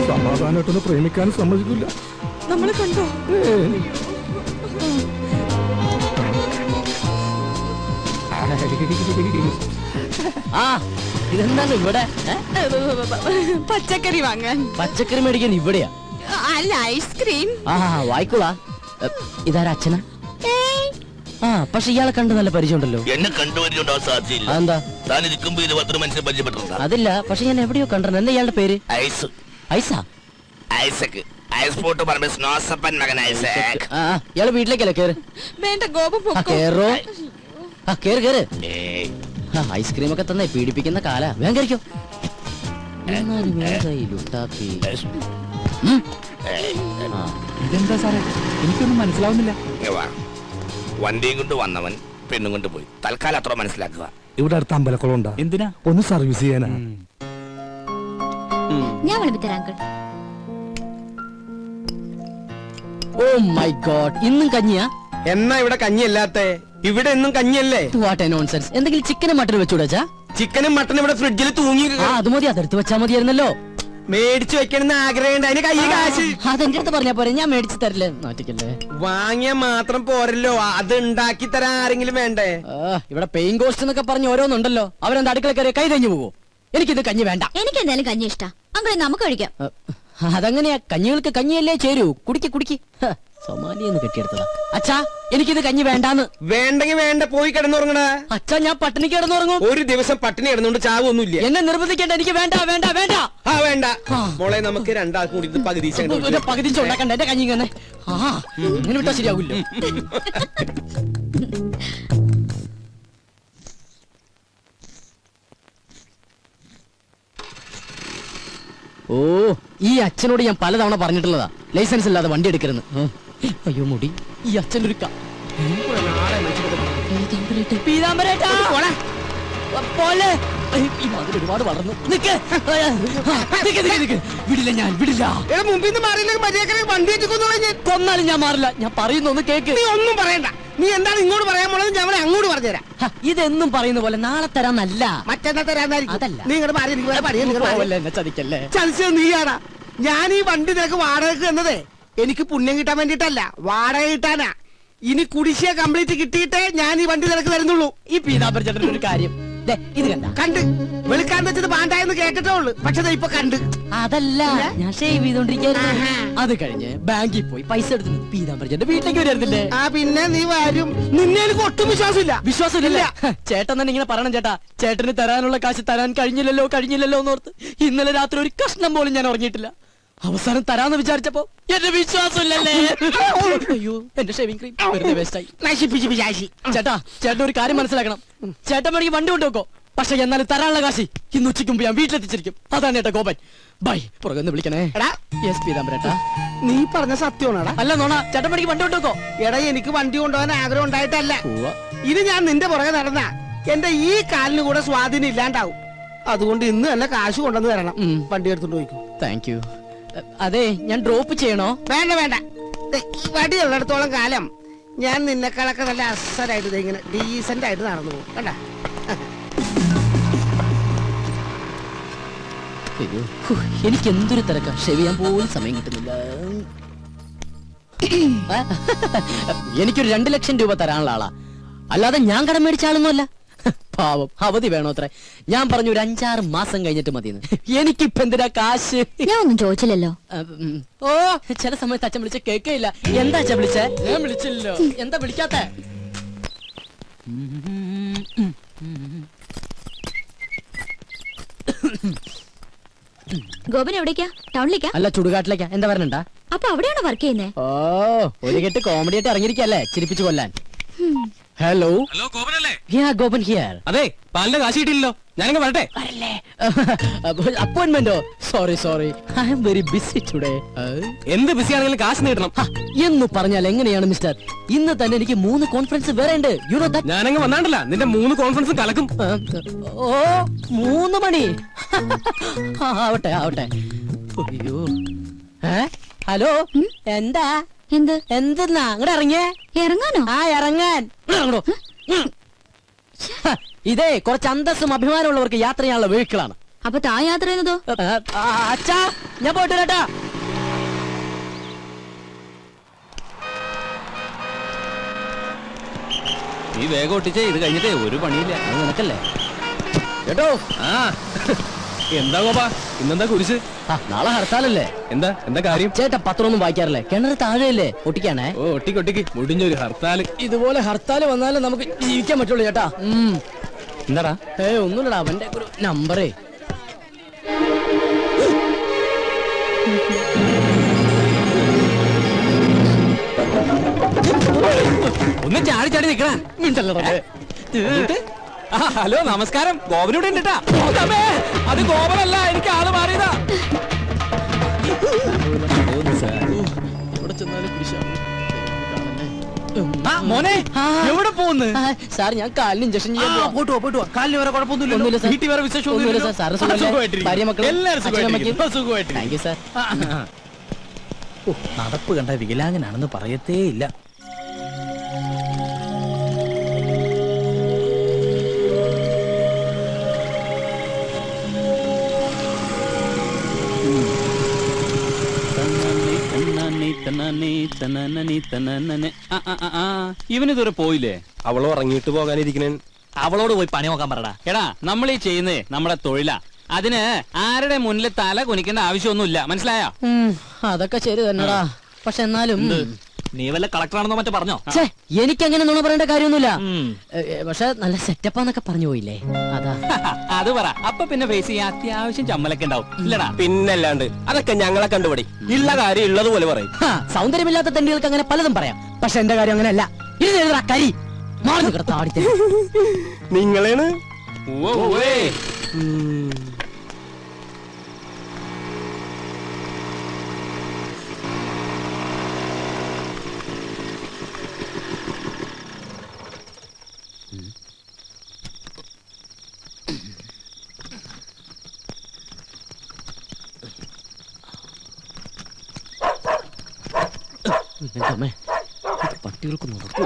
Speaker 8: സമാധാനമായിട്ടൊന്ന് പ്രേമിക്കാൻ സമ്മതിക്കില്ല.
Speaker 10: നമ്മളെ കണ്ടോ?
Speaker 3: ആ ഇതെന്താണ് ഇവിടെ?
Speaker 10: പച്ചക്കറി വാങ്ങാൻ.
Speaker 3: പച്ചക്കറി മേടിക്കാൻ ഇവിടെയാ?
Speaker 10: അല്ല ഐസ്ക്രീം.
Speaker 3: ആ വായിക്കോളാ. ഇതാരാ അച്ഛനാ? ആ പക്ഷെ ഇയാളെ കണ്ട് നല്ല പരിചയമുണ്ടല്ലോ.
Speaker 5: എന്നെ കണ്ടുവരിണ്ടാവും സാധ്യയില്ല.
Speaker 3: അതെന്താ?
Speaker 5: താൻ ഇരിക്കുമ്പോ ഇത് 10 മനുഷ്യനെ പരിചയപ്പെട്ടിട്ടുണ്ടോ?
Speaker 3: അതില്ല, പക്ഷെ ഞാൻ എവിടെയോ കണ്ടിരുന്നു. എന്താ ഇയാളുടെ പേര്?
Speaker 5: ഐസ്.
Speaker 3: ഐസാ?
Speaker 5: ഐസക്. ഐസ് പോട്ട് പറഞ്ഞ സ്നോസപ്പൻ മകൻ ഐസക്.
Speaker 3: ഇയാള് വീട്ടിലേക്കല്ലേ? കേറ്.
Speaker 10: വേണ്ട ഗോപ
Speaker 3: ആ കേറോ. ആ കേറ് കേറ്.
Speaker 5: ഏയ്.
Speaker 3: ഐസ്ക്രീം ഒക്കെ തന്നെ പീഡിപ്പിക്കുന്ന കാല. വേഗം കഴിക്കോ.
Speaker 1: ഇതെന്താ സാറേ, എനിക്കൊന്നും മനസ്സിലാവുന്നില്ല.
Speaker 5: ഇങ്ങ് വാ. വണ്ടിയും കൊണ്ട് വന്നവൻ പെണ്ണും കൊണ്ട് പോയി. തൽക്കാലം അത്ര മനസ്സിലാക്കുക.
Speaker 8: ഇവിടെ അടുത്ത് അമ്പലക്കുളം ഉണ്ടാ?
Speaker 1: എന്തിനാ?
Speaker 8: ഒന്ന് സർവീസ് ചെയ്യാനാ.
Speaker 4: ഞാൻ വിളിപ്പിത്തരാം അങ്കിൾ.
Speaker 3: ഓ മൈ ഗോഡ്, ഇന്നും കഞ്ഞിയാ?
Speaker 2: എന്നാ ഇവിടെ കഞ്ഞിയല്ലാത്ത? ഇവിടെ എന്നും കഞ്ഞിയല്ലേ?
Speaker 3: What A nonsense. എന്തെങ്കിലും ചിക്കനും മട്ടനും വെച്ചുകൂടാ?
Speaker 2: ചിക്കനും മട്ടനും ഇവിടെ ഫ്രിഡ്ജിൽ തൂങ്ങി.
Speaker 3: അത് മതി, അതെടുത്ത് വെച്ചാ മതിയായിരുന്നല്ലോ.
Speaker 2: മേടിച്ചു വെക്കണമെന്ന് ആഗ്രഹമുണ്ട്. അതിന് കയ്യിൽ കാശ്.
Speaker 3: അതെന്റെ അടുത്ത് പറഞ്ഞാ പോരെ, ഞാൻ മേടിച്ചു തരില്ലേ. നാട്ടിക്കല്ലേ.
Speaker 2: വാങ്ങിയ മാത്രം പോരല്ലോ, അത് ഉണ്ടാക്കി തരാൻ ആരെങ്കിലും വേണ്ടേ?
Speaker 3: ഇവിടെ പെയിൻ കോസ്റ്റ് എന്നൊക്കെ പറഞ്ഞ് ഓരോന്നുണ്ടല്ലോ. അവരെന്താ അടുക്കള കയറി കൈ തഞ്ഞു പോവോ? എനിക്കിത് കഞ്ഞി വേണ്ട.
Speaker 4: എനിക്ക് എന്തായാലും കഞ്ഞി ഇഷ്ടാ അങ്കിളെ, നമുക്ക് കഴിക്കാം.
Speaker 3: അതങ്ങനെയാ, കഞ്ഞികൾക്ക് കഞ്ഞിയല്ലേ ചേരൂ. കുടിക്ക് കുടിക്ക്. സൊമാലിയെന്ന് കെട്ടിയെടുത്തതാ. അച്ഛാ, എനിക്കിത് കഞ്ഞി വേണ്ടാന്ന്.
Speaker 2: വേണ്ടെങ്കിൽ വേണ്ട, പോയി കിടന്നുറങ്ങണ.
Speaker 3: അച്ഛാ, ഞാൻ പട്ടിണി കിടന്നുറങ്ങും.
Speaker 2: ഒരു ദിവസം പട്ടിണി കിടന്നുകൊണ്ട് ചാവൊന്നുമില്ല.
Speaker 3: എന്നെ നിർബന്ധിക്കേണ്ട. എനിക്ക് വേണ്ട വേണ്ട വേണ്ട.
Speaker 2: ആ വേണ്ട മോളെ, നമുക്ക് രണ്ടാൾക്കും കൂടി പകുതി
Speaker 3: പകുതി ചോണ്ടാക്കണ്ട. എന്റെ കഞ്ഞി തന്നെ. ഇങ്ങനെ വിട്ടാ ശരിയാവില്ലോ. ഓ, ഈ അച്ഛനോട് ഞാൻ പലതവണ പറഞ്ഞിട്ടുള്ളതാ, ലൈസൻസ് ഇല്ലാതെ വണ്ടി എടുക്കരുന്ന്. അയ്യോ മുടി, ഈ അച്ഛനൊരു ഒരുപാട് വളർന്നു. വിടില്ല, ഞാൻ വിടില്ല.
Speaker 2: മുമ്പിൽ നിന്ന് മാറിയില്ലെങ്കിൽ വണ്ടി
Speaker 3: കൊന്നാലും ഞാൻ മാറില്ല. ഞാൻ പറയുന്ന ഒന്ന് കേക്ക്.
Speaker 2: നീ ഒന്നും പറയണ്ട. നീ എന്താണ് ഇങ്ങോട്ട് പറയാൻ പോണത്? ഞാൻ അങ്ങോട്ട് പറഞ്ഞുതരാം.
Speaker 3: ഇതെന്നും പറയുന്ന പോലെ നാളെ തരാന്നല്ല,
Speaker 2: മറ്റന്നാ തരാന്നായിരിക്കും.
Speaker 3: അതല്ല.
Speaker 2: നീ ഇങ്ങോട്ട് മാറി.
Speaker 3: എന്നെ ചതിക്കല്ലേ.
Speaker 2: ചതിച്ചത് നീയാടാ. ഞാൻ ഈ വണ്ടി നിനക്ക് വാടകയ്ക്ക് തന്നതേ എനിക്ക് പുണ്യം കിട്ടാൻ വേണ്ടിട്ടല്ല, വാടക കിട്ടാനാ. ഇനി കുടിശ്ശിക കംപ്ലീറ്റ് കിട്ടിയിട്ടേ ഞാൻ ഈ വണ്ടി നിനക്ക് തരുന്നുള്ളൂ.
Speaker 3: ഈ പീതാംബര ചേട്ടൻ ഒരു കാര്യം ഇത്
Speaker 2: കണ്ട് വെളുക്കാൻ വെച്ചത് പാണ്ടായെന്ന് കേട്ടിട്ടേ ഉള്ളു. പക്ഷെ ഇപ്പൊ കണ്ട്.
Speaker 3: അതല്ല, ഞാൻ ഷേവ് ചെയ്തോണ്ടിരിക്കുന്നു. അത് കഴിഞ്ഞ് ബാങ്കിൽ പോയി പൈസ എടുത്ത് പീതാംബര ചേട്ടൻ വീട്ടിലേക്ക് വരുന്നില്ലേ?
Speaker 2: ആ പിന്നെ നീ വരും. നിന്നെ എനിക്ക് ഒട്ടും വിശ്വാസമില്ല.
Speaker 3: വിശ്വാസമില്ല. ചേട്ടൻ തന്നെ ഇങ്ങനെ പറയണം. ചേട്ടാ, ചേട്ടന് തരാനുള്ള കാശ് തരാൻ കഴിഞ്ഞില്ലല്ലോ എന്നോർത്ത് ഇന്നലെ രാത്രി ഒരു കഷ്ണം പോലും ഞാൻ ഉറങ്ങിയിട്ടില്ല. അവസാനം തരാന്ന് വിചാരിച്ചപ്പോ എന്റെ വിശ്വാസമില്ലല്ലേ. അയ്യോ, എന്റെ ഷേവിംഗ് ക്രീം വെറുതെ വേസ്റ്റായി. ചേട്ടാ, ചേട്ടൻ ഒരു കാര്യം മനസ്സിലാക്കണം. ചേട്ടൻ വേണമെങ്കിൽ വണ്ടി കൊണ്ടുവെക്കോ, പക്ഷെ എന്നാലും തരാനുള്ള കാശി ഇന്ന് ഉച്ചയ്ക്ക് മുമ്പ് ഞാൻ വീട്ടിലെത്തിച്ചിരിക്കും. അതാണ് ഏട്ടാ ഗോപൻ. ബൈ. പുറകെ വിളിക്കണേ. പീതാംബരേട്ടാ,
Speaker 2: നീ പറഞ്ഞ സത്യമാണോടാ?
Speaker 3: അല്ല നോണ. ചേട്ടൻ വേണമെങ്കിൽ വണ്ടി കൊണ്ടുവെക്കോ.
Speaker 2: എടാ, എനിക്ക് വണ്ടി കൊണ്ടുപോകാൻ ആഗ്രഹം ഉണ്ടായിട്ടല്ല. ഇത് ഞാൻ നിന്റെ പുറകെ നടന്ന എന്റെ ഈ കാലിന് കൂടെ സ്വാധീനം ഇല്ലാണ്ടാവും. അതുകൊണ്ട് ഇന്ന് തന്നെ കാശ് കൊണ്ടുവന്ന് തരണം. വണ്ടി എടുത്തോണ്ട് പോയിക്കോ.
Speaker 3: Thank you. അതെ, ഞാൻ ഡ്രോപ്പ് ചെയ്യണോ?
Speaker 2: വേണ്ട വേണ്ട. വടി ഉള്ളിടത്തോളം കാലം ഞാൻ നിന്നെക്കാളൊക്കെ നല്ല അസലായിട്ട് ഇങ്ങനെ ഡീസന്റ് ആയിട്ട് നടന്നു പോകും. കണ്ട.
Speaker 3: എനിക്ക് എന്തൊരു തിരക്കാ. ഷേവ് ചെയ്യാൻ പോലും സമയം കിട്ടുന്നില്ല. എനിക്കൊരു 2 ലക്ഷം രൂപ തരാനുള്ള ആളാ, അല്ലാതെ ഞാൻ കടം മേടിച്ച ആളൊന്നുമല്ല. പാവം, അവധി വേണോ അത്ര? ഞാൻ പറഞ്ഞു ഒരു 5-6 മാസം കഴിഞ്ഞിട്ട് മതിയെന്ന്. എനിക്കിപ്പ എന്തിനാ കാശ്?
Speaker 4: ഞാൻ ഒന്നും ചോദിച്ചില്ലല്ലോ.
Speaker 3: ഓ, ചില സമയത്ത് അച്ഛൻ വിളിച്ച കേൾക്കയില്ല. എന്താ അച്ഛൻ വിളിച്ചേ? ഞാൻ വിളിച്ചില്ലല്ലോ. എന്താ വിളിക്കാത്ത?
Speaker 4: ഗോപൻ എവിടേക്കാ? ടൗണിലേക്കാ?
Speaker 3: അല്ല, ചുടുകാട്ടിലേക്കാ. എന്താ പറഞ്ഞണ്ടാ?
Speaker 4: അപ്പൊ അവിടെയാണോ വർക്ക് ചെയ്യുന്നേ?
Speaker 3: ഓ, ഒരു കെട്ട് കോമഡി ആയിട്ട് ഇറങ്ങിയിരിക്കല്ലേ, ചിരിപ്പിച്ചു കൊല്ലാൻ. ഹലോ
Speaker 1: ഗോപനല്ലേ?
Speaker 3: ഗോപൻ ഹിയർ.
Speaker 1: അതെ, പാലിന്റെ കാശ് കിട്ടിയില്ലല്ലോ. ഞാനങ്ങ് വരട്ടെ.
Speaker 3: അപ്പോയിന്റ്മെന്റോ? Sorry, I am very busy today.
Speaker 1: എന്ത് ബിസി ആണെങ്കിലും കാശ് നേടണം
Speaker 3: എന്ന് പറഞ്ഞാൽ എങ്ങനെയാണ് മിസ്റ്റർ? ഇന്ന് തന്നെ എനിക്ക് 3 കോൺഫറൻസ് വേറെ ഉണ്ട്. You know that.
Speaker 1: ഞാനങ്ങ് വന്നാണ്ടല്ല, നിന്റെ 3 കോൺഫറൻസും കലക്കും.
Speaker 3: ഓ, 3 മണി. ആവട്ടെ. അയ്യോ, ഹലോ, എന്താ? എന്തെന്നാ അങ്ങോട്ട് ഇറങ്ങിയേ?
Speaker 4: ഇറങ്ങാനോ?
Speaker 3: ഇറങ്ങാൻ. ഇതേ കുറച്ച് അന്തസ്സും അഭിമാനമുള്ളവർക്ക് യാത്ര ചെയ്യാനുള്ള വെഹിക്കിളാണ്.
Speaker 4: അപ്പൊ താ യാത്ര ചെയ്യുന്നതോ?
Speaker 3: അച്ഛാ, ഞാൻ പോയിട്ട് വരാട്ടാ.
Speaker 1: നീ വേഗം ഒട്ടിച്ചേ, ഇത് കഴിഞ്ഞിട്ടേ ഒരു പണിയില്ല.
Speaker 3: അത് നിനക്കല്ലേ കേട്ടോ.
Speaker 2: എന്താ ഗോപാ ഇന്നെന്താ കുരിശ്?
Speaker 3: നാളെ ഹർത്താലല്ലേ?
Speaker 2: എന്താ കാര്യം?
Speaker 3: ചേട്ടാ പത്രമൊന്നും വായിക്കാറില്ലേ? കിണറ് താഴെയല്ലേ? ഒട്ടിക്കാണേ.
Speaker 2: ഓ ഒട്ടിക്കൊട്ടിക്ക് മുടിഞ്ഞൊരു ഹർത്താല്.
Speaker 3: ഇതുപോലെ ഹർത്താല് വന്നാലേ നമുക്ക് ജീവിക്കാൻ പറ്റുള്ളൂ ചേട്ടാ.
Speaker 2: എന്താടാ?
Speaker 3: ഒന്നുമില്ലടാ, അവന്റെ ഒരു നമ്പറേ.
Speaker 2: ഒന്ന് ചാടി ചാടി നിക്കണ. ഹലോ നമസ്കാരം, ഗോപനൂടെ ഉണ്ടിട്ടാ. അത് ഗോപനല്ല, എനിക്ക് ആള് മാറിയതാ. മോനെ എവിടെ പോകുന്നു?
Speaker 3: സാർ ഞാൻ കാലിന് ഇഞ്ചക്ഷൻ ചെയ്യാൻ
Speaker 2: പോയിട്ട് വാ. കാലിന് വേറെ കുഴപ്പമൊന്നുമില്ല. വീട്ടിൽ വേറെ വിശേഷം
Speaker 3: താങ്ക് യു സാർ.
Speaker 1: നടപ്പ് കണ്ട വികലാംഗനാണെന്ന് പറയത്തേ ഇല്ല.
Speaker 2: ഇവനിതുവരെ പോയില്ലേ?
Speaker 11: അവളോ ഇറങ്ങിയിട്ട് പോകാനിരിക്കണേ.
Speaker 1: അവളോട് പോയി പണി നോക്കാൻ പറടാ.
Speaker 2: എടാ നമ്മൾ ഈ ചെയ്യുന്നേ നമ്മുടെ തൊഴിലാ. അതിന് ആരുടെ മുന്നിൽ തല കുനിക്കേണ്ട ആവശ്യമൊന്നുമില്ല, മനസ്സിലായോ?
Speaker 3: അതൊക്കെ ശരി തന്നെടാ. പക്ഷെ എന്നാലും
Speaker 1: നീ വല്ല കളക്ടറാണെന്നോ മറ്റോ പറഞ്ഞോ?
Speaker 3: എനിക്ക് അങ്ങനെ നുണ പറയേണ്ട കാര്യമൊന്നുമില്ല. പക്ഷെ നല്ല സെറ്റപ്പാന്നൊക്കെ പറഞ്ഞു പോയില്ലേ, അതാ.
Speaker 2: അത് പറ. അപ്പൊ പിന്നെ ഫേസ് ചെയ്യാൻ അത്യാവശ്യം ചമ്മലൊക്കെ ഉണ്ടാവും ഇല്ലടാ?
Speaker 11: പിന്നല്ലാണ്ട് അതൊക്കെ ഞങ്ങളെ കണ്ടുപിടി. ഉള്ള കാര്യം ഉള്ളതുപോലെ പറയും.
Speaker 3: സൗന്ദര്യമില്ലാത്ത തെണ്ടികൾക്ക് അങ്ങനെ പലതും പറയാം. പക്ഷെ എന്റെ കാര്യം അങ്ങനെയല്ല. ഇത് എഴുതാ കരി മാറി കിടത്താടി.
Speaker 11: നിങ്ങളാണ്
Speaker 3: പട്ടികൾക്ക് നടക്കൂ.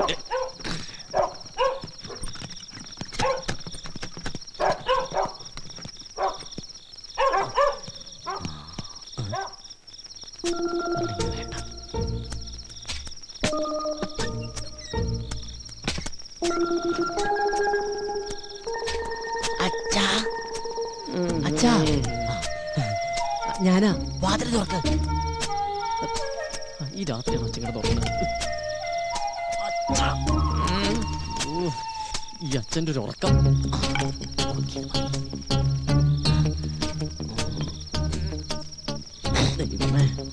Speaker 3: അച്ഛാ ഞാനാ. വാതിൽ തുറക്ക്. ഈ രാത്രിയാണ് അച്ഛൻ തുറക്കുന്നത്. ഈ അച്ഛൻ്റെ ഒരു ഉറക്കം.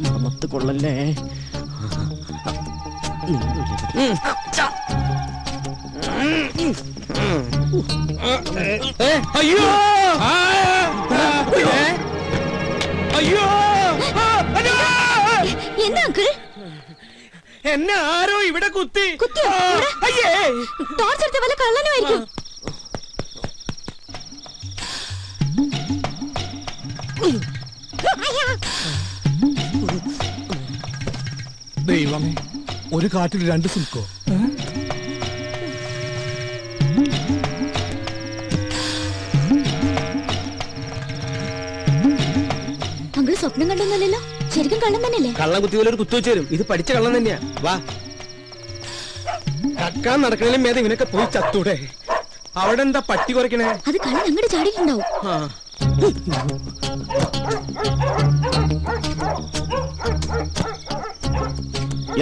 Speaker 3: മറന്നത്ത് കൊള്ളല്ലേ.
Speaker 2: അയ്യോ അയ്യോ
Speaker 4: എന്താ അങ്കിൾ?
Speaker 2: എന്നെ ആരോ ഇവിടെ കുത്തി. അയ്യേ,
Speaker 4: ടോർച്ച് എടുത്ത വല്ല കള്ളനുമായിരിക്കും.
Speaker 8: ദൈവമേ, ഒരു കാട്ടിൽ രണ്ട് സിൽക്കോ?
Speaker 4: അങ്കിൾ സ്വപ്നം കണ്ടൊന്നല്ലോ, ശരിക്കും കള്ളം തന്നെയല്ലേ?
Speaker 11: കള്ളം കുത്തി പോലെ ഒരു കുത്തു വെച്ച് തരും. ഇത് പഠിച്ച കള്ളം തന്നെയാ. വാ, കക്കാൻ നടക്കണേലും മേധ ഇവനൊക്കെ പോയി ചത്തൂടെ. അവിടെ എന്താ പട്ടി കുറയ്ക്കണേ?
Speaker 4: അത് കള്ളൻ അങ്ങോട്ട് ചാടിയിട്ടുണ്ടാവും.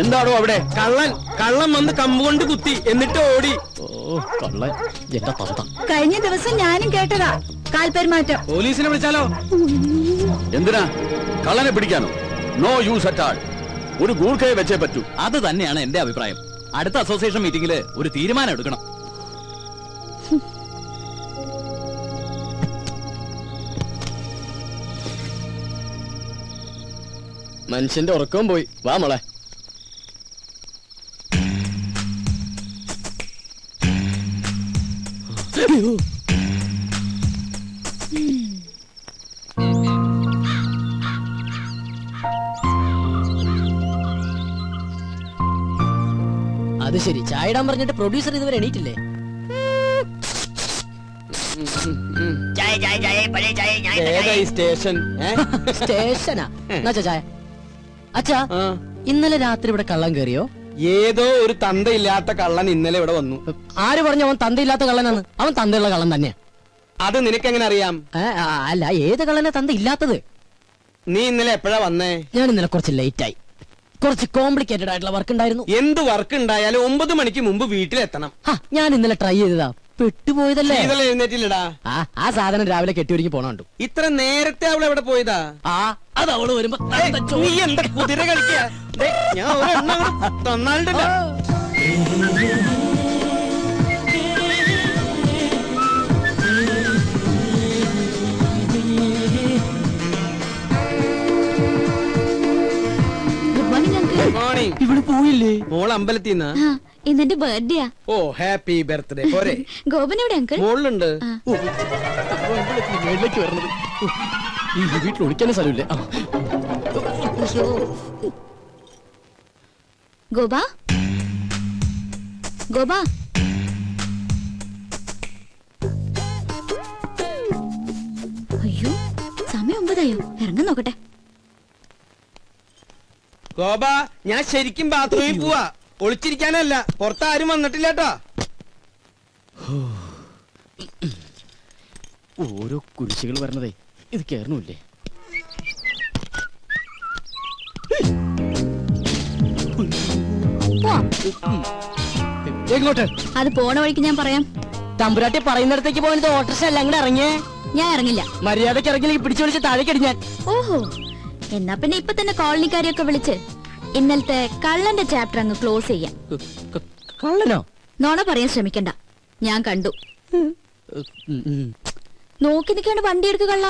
Speaker 11: എന്താണോ അവിടെ? കള്ളം വന്ന് കമ്പുകൊണ്ട് കുത്തി, എന്നിട്ട് ഓടി.
Speaker 7: കഴിഞ്ഞ ദിവസം ഞാനും കേട്ടതാ കാൽപെരുമാറ്റം.
Speaker 2: പോലീസിനെ വിളിച്ചാലോ?
Speaker 9: എന്തിനാ? കള്ളനെ പിടിക്കാനോ? No use at all. ഒരു ഗൂർഖയെ വെച്ചേ പറ്റൂ.
Speaker 1: അത് തന്നെയാണ് എന്റെ അഭിപ്രായം. അടുത്ത അസോസിയേഷൻ മീറ്റിംഗില് ഒരു തീരുമാനം എടുക്കണം.
Speaker 3: മനുഷ്യന്റെ ഉറക്കവും പോയി. വാ മോളെ. അത് ശരി, ചായ ഇടാൻ പറഞ്ഞിട്ട് പ്രൊഡ്യൂസർ ഇതുവരെ എണീറ്റില്ലേ? സ്റ്റേഷനാ ചായ. അച്ഛാ, ഇന്നലെ രാത്രി ഇവിടെ കള്ളം കയറിയോ?
Speaker 11: ഏതോ ഒരു തന്തയില്ലാത്ത കള്ളൻ ഇന്നലെ ഇവിടെ വന്നു.
Speaker 3: ആര് പറഞ്ഞു അവൻ തന്തയില്ലാത്ത കള്ളനാണ്? അവൻ തന്തയുള്ള കള്ളൻ തന്നെയാ.
Speaker 2: അത് നിനക്കെങ്ങനെ അറിയാം?
Speaker 3: അല്ല, ഏത് കള്ളനെ തന്ത ഇല്ലാത്തത്?
Speaker 2: നീ ഇന്നലെ എപ്പോഴാ വന്നേ?
Speaker 3: ഞാൻ ഇന്നലെ കുറച്ച് ലേറ്റ് ആയി. കുറച്ച് കോംപ്ലിക്കേറ്റഡ് ആയിട്ടുള്ള വർക്ക് ഉണ്ടായിരുന്നു.
Speaker 2: എന്ത് വർക്ക് ഉണ്ടായാലും 9 മണിക്ക് മുമ്പ് വീട്ടിലെത്തണം.
Speaker 3: ഞാൻ ഇന്നലെ ട്രൈ ചെയ്തതാ, പെട്ടുപോയതല്ലേ.
Speaker 2: ഇന്നലെ എഴുന്നേറ്റില്ലടാ.
Speaker 3: ആ സാധനം രാവിലെ കെട്ടിയൊരുങ്ങി പോണുണ്ട്.
Speaker 2: ഇത്ര നേരത്തെ അവൾ എവിടെ പോയതാ?
Speaker 3: അത് അവള് വരുമ്പോ
Speaker 2: നീ എന്താ കുതിര കളിക്കാ? ഞാൻ ഒരെണ്ണം തന്നാളുണ്ടല്ലോ.
Speaker 3: ഇവിടെ പോയില്ലേ?
Speaker 2: മോൾ അമ്പലത്തിന്നാ?
Speaker 4: ഇന്നെന്റെ ബർത്ത്ഡേയാ.
Speaker 2: ഓ, ഹാപ്പി ബർത്ത്ഡേ. പോരെ?
Speaker 4: ഗോപൻ എവിടെ അങ്കിൾ?
Speaker 2: മോളിലുണ്ട്.
Speaker 3: മേളിലേക്ക് വരണത്. ഈ വീട്ടിൽ ഒളിക്കാനും സ്ഥലമില്ലേ?
Speaker 4: ഗോപ, ഗോപ, അയ്യോ സമയം 9 ഇറങ്ങാൻ നോക്കട്ടെ.
Speaker 2: ഗോപ, ഞാൻ ശരിക്കും ബാത്റൂമിൽ പോവാ. ഒളിച്ചിരിക്കാനല്ല. പുറത്ത് ആരും വന്നിട്ടില്ല കേട്ടോ.
Speaker 3: ഓരോ കുരിശുകൾ വരണതേ ഇത് കേറണില്ലേ? എങ്ങോട്ട്?
Speaker 4: അത് പോണ വഴിക്ക് ഞാൻ പറയാം.
Speaker 3: തമ്പുരാട്ടി പറയുന്നിടത്തേക്ക് പോയത് ഓട്ടോറിക്ഷ അല്ല, അങ്ങോട്ട് ഇറങ്ങിയേ.
Speaker 4: ഞാൻ ഇറങ്ങില്ല.
Speaker 3: മര്യാദക്ക് ഇറങ്ങിയില്ലെങ്കിൽ പിടിച്ചു വിളിച്ച് താഴേക്ക് അടിഞ്ഞാൻ.
Speaker 4: ഓഹോ, എന്നാ പിന്നെ ഇപ്പൊ തന്നെ കോളനിക്കാരെയൊക്കെ വിളിച്ച് ഇന്നലത്തെ കള്ളന്റെ ചാപ്റ്റർ അങ്ങ് ക്ലോസ് ചെയ്യാം.
Speaker 3: കള്ളനോ?
Speaker 4: നോണ പറയാൻ ശ്രമിക്കണ്ട, ഞാൻ കണ്ടു. നോക്കി നിൽക്കാണ്ട് വണ്ടി എടുക്കുക കള്ള.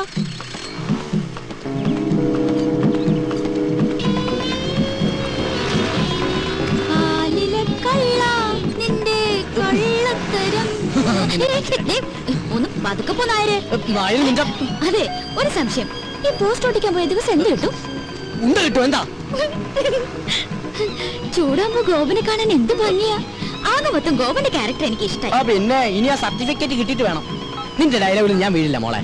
Speaker 4: നിന്റെ കള്ളത്തരം. ഒന്ന് പതുക്കെ പോന്നായര്. അതെ, ഒരു സംശയം. ഈ പോസ്റ്റ് ഓടിക്കാൻ പോയ ദിവസം എന്ത് കിട്ടും?
Speaker 3: എന്താ
Speaker 4: ചൂടാകുമ്പോ ഗോപനെ കാണാൻ എന്ത് ഭംഗിയാ. ആകെ മൊത്തം ഗോപന്റെ ക്യാരക്ടർ എനിക്ക് ഇഷ്ടമായി.
Speaker 3: പിന്നെ ഇനി ആ സർട്ടിഫിക്കറ്റ് കിട്ടിയിട്ട് വേണം. നിന്റെ ഡയലോഗിൽ ഞാൻ വീഴില്ല മോളെ.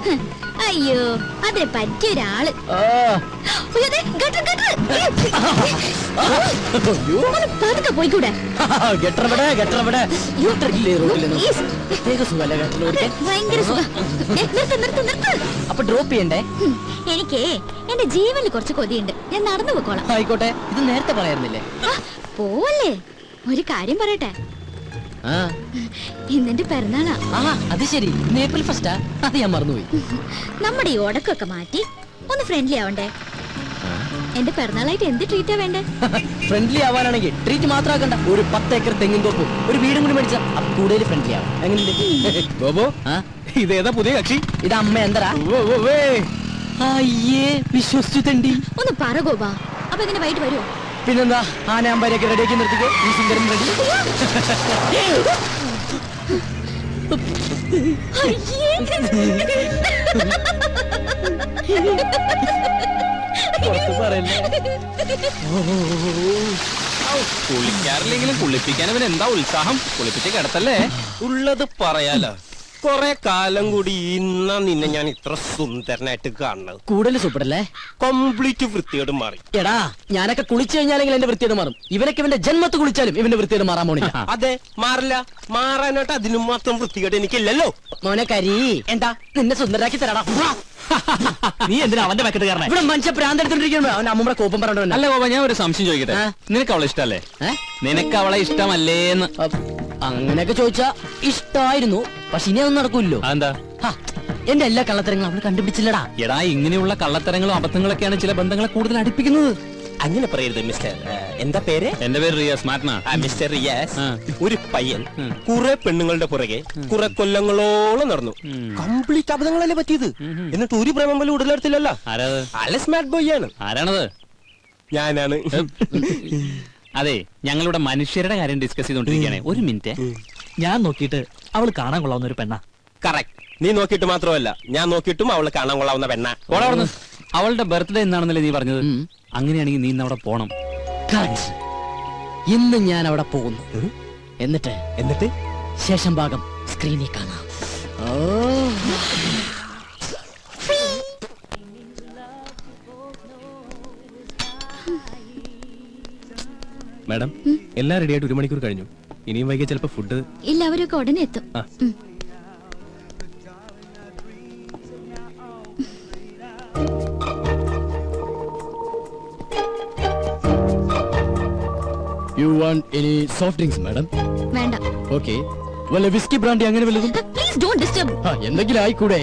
Speaker 4: അയ്യോ, അതിന് പറ്റിയ ഒരാള്. പതുക്കെ പോയിക്കൂടെ? ഭയങ്കര സുഖം.
Speaker 3: അപ്പൊ ഡ്രോപ്പ് ചെയ്യണ്ടേ?
Speaker 4: എനിക്ക് എന്റെ ജീവനിൽ കുറച്ച് കൊതിയുണ്ട്. ഞാൻ നടന്നു പോക്കോളാം.
Speaker 3: ആയിക്കോട്ടെ, ഇത് നേരത്തെ പറയാറുന്നില്ലേ?
Speaker 4: പോവല്ലേ, ഒരു കാര്യം പറയട്ടെ. ഇന്നെന്റെ പിറന്നാളാ.
Speaker 3: അത് ശരി, ഏപ്രിൽ ഫസ്റ്റാ? അത് ഞാൻ മറന്നുപോയി.
Speaker 4: നമ്മുടെ ഈ ഉടക്കൊക്കെ മാറ്റി ഒന്ന് ഫ്രണ്ട്ലി ആവണ്ടേ? എന്റെ പിറന്നാളായിട്ട് എന്ത് ട്രീറ്റാ വേണ്ടേ?
Speaker 3: ഫ്രണ്ട്ലി ആവാനാണെങ്കിൽ ട്രീറ്റ് മാത്രം ആക്കണ്ട, ഒരു 10 ഏക്കർ തെങ്ങിൻ തോപ്പും ഒരു വീടും കൂടി മേടിച്ചാ കൂടുതൽ ഫ്രണ്ട്ലി ആവും.
Speaker 2: ഗോപോ, ഇതേതാ പുതിയ കക്ഷി?
Speaker 3: ഇത് അമ്മ എന്തരാ? അയ്യേ, വിശ്വസിച്ചു തണ്ടി.
Speaker 4: ഒന്ന് പറ ഗോപാ, അപ്പൊ ഇങ്ങനെ വൈകിട്ട് വരുമോ?
Speaker 3: പിന്നെന്താ, ആനമ്പരൊക്കെ റെഡിയാക്കി നിർത്തിക്കോ. ഈ സുന്ദരം റെഡി.
Speaker 11: കുളിക്കാറില്ലെങ്കിലും കുളിപ്പിക്കാൻ അവൻ എന്താ ഉത്സാഹം. കുളിപ്പിച്ച് കിടത്തല്ലേ? ഉള്ളത് പറയാലോ. കൊറേ കാലം കൂടി ഇന്നാ നിന്നെ ഞാൻ ഇത്ര സുന്ദരനായിട്ട് കാണുന്നത്.
Speaker 3: കൂടുതൽ സൂപ്പറല്ലേ?
Speaker 11: കംപ്ലീറ്റ് വൃത്തിയോട് മാറി.
Speaker 3: എടാ, ഞാനൊക്കെ കുളിച്ചു കഴിഞ്ഞാലെങ്കിൽ എന്റെ വൃത്തിയോട് മാറും. ഇവനൊക്കെ ഇവന്റെ ജന്മത്ത് കുളിച്ചാലും ഇവന്റെ വൃത്തിയോട് മാറാൻ പോണില്ല.
Speaker 11: അതെ, മാറില്ല. മാറാനായിട്ട് അതിനും മാത്രം വൃത്തികേട് എനിക്കില്ലല്ലോ.
Speaker 3: മോനെ കരി, എന്താ നിന്നെ സുന്ദരാക്കി തരാടാ.
Speaker 1: നീ എന്തിനാ അവന്റെ പാക്കറ്റ് കാരണം?
Speaker 3: ഇവിടെ മനുഷ്യ പ്രാന്ത് എടുത്തോണ്ടിരിക്കുമ്പോ അവന്റെ അമ്മൂടെ കോപ്പം പറഞ്ഞോണ്ട്.
Speaker 1: അല്ല ഗോപ, ഞാൻ ഒരു സംശയം ചോദിക്കട്ടെ. നിനക്ക് അവളെ ഇഷ്ടല്ലേ? നിനക്ക് അവളെ ഇഷ്ടമല്ലേന്ന്?
Speaker 3: അങ്ങനെയൊക്കെ ചോദിച്ചാ ഇഷ്ടായിരുന്നു, പക്ഷെ ഇനി അതൊന്നും നടക്കൂല്ലോ.
Speaker 1: എന്താ?
Speaker 3: എന്റെ എല്ലാ കള്ളത്തരങ്ങളും അവള് കണ്ടുപിടിച്ചില്ലടാ.
Speaker 1: എടാ, ഇങ്ങനെയുള്ള കള്ളത്തരങ്ങളും അബദ്ധങ്ങളൊക്കെയാണ് ചില ബന്ധങ്ങളെ കൂടുതൽ അടുപ്പിക്കുന്നത്.
Speaker 11: അങ്ങനെ പറയരുത് മിസ്റ്റർ. എന്താ പേര്?
Speaker 1: എന്റെ പേര് റിയാസ്. മാറ്റണ
Speaker 11: മിസ്റ്റർ റിയാസ്. ഒരു പയ്യൻ കുറെ പെണ്ണുങ്ങളുടെ പുറകെ കുറെ കൊല്ലങ്ങളോളം നടന്നു. കംപ്ലീറ്റ് അബദ്ധങ്ങളല്ലേ പറ്റിയത്. എന്നിട്ട് ഒരു പ്രേമം പോലും ഉടലെടുത്തില്ലല്ലോ.
Speaker 1: ആരാത്?
Speaker 11: അല്ല, സ്മാർട്ട് ബോയ് ആണ്.
Speaker 1: ആരാണത്?
Speaker 11: ഞാനാണ്.
Speaker 1: അതെ, ഞങ്ങളുടെ മനുഷ്യരുടെ കാര്യം ഡിസ്കസ് ചെയ്തോണ്ടിരിക്കുകയാണ്. ഒരു മിനിറ്റ്. ഞാൻ നോക്കിയിട്ട് അവള് കാണാൻ കൊള്ളാവുന്ന ഒരു പെണ്ണ.
Speaker 11: കറക്റ്റ്. നീ നോക്കിയിട്ട് മാത്രമല്ല, ഞാൻ നോക്കിയിട്ടും അവള് കാണാൻ കൊള്ളാവുന്ന പെണ്ണ.
Speaker 1: അവളുടെ ബർത്ത്ഡേ എന്നാണെന്നല്ലേ നീ പറഞ്ഞത്? അങ്ങനെയാണെങ്കിൽ നീ ഇന്ന് അവിടെ പോണം.
Speaker 3: ഇന്ന് ഞാൻ അവിടെ പോകുന്നു. എന്നിട്ട് ശേഷം ഭാഗം സ്ക്രീനിൽ കാണാം.
Speaker 2: മാഡം, എല്ലാം റെഡിയായിട്ട് 1 മണിക്കൂർ കഴിഞ്ഞു. ഇനിയും വൈകിയ ചിലപ്പോ ഫുഡ്
Speaker 4: ഇല്ല, അവരൊക്കെ ഉടനെ എത്തും.
Speaker 3: You want any soft drinks madam?
Speaker 4: വേണ്ട.
Speaker 3: ഓക്കെ. വല്ല വിസ്കി ബ്രാൻഡി അങ്ങനെ വല്ലതും?
Speaker 4: Please don't disturb.
Speaker 3: എന്തെങ്കിലും ആയിക്കൂടെ?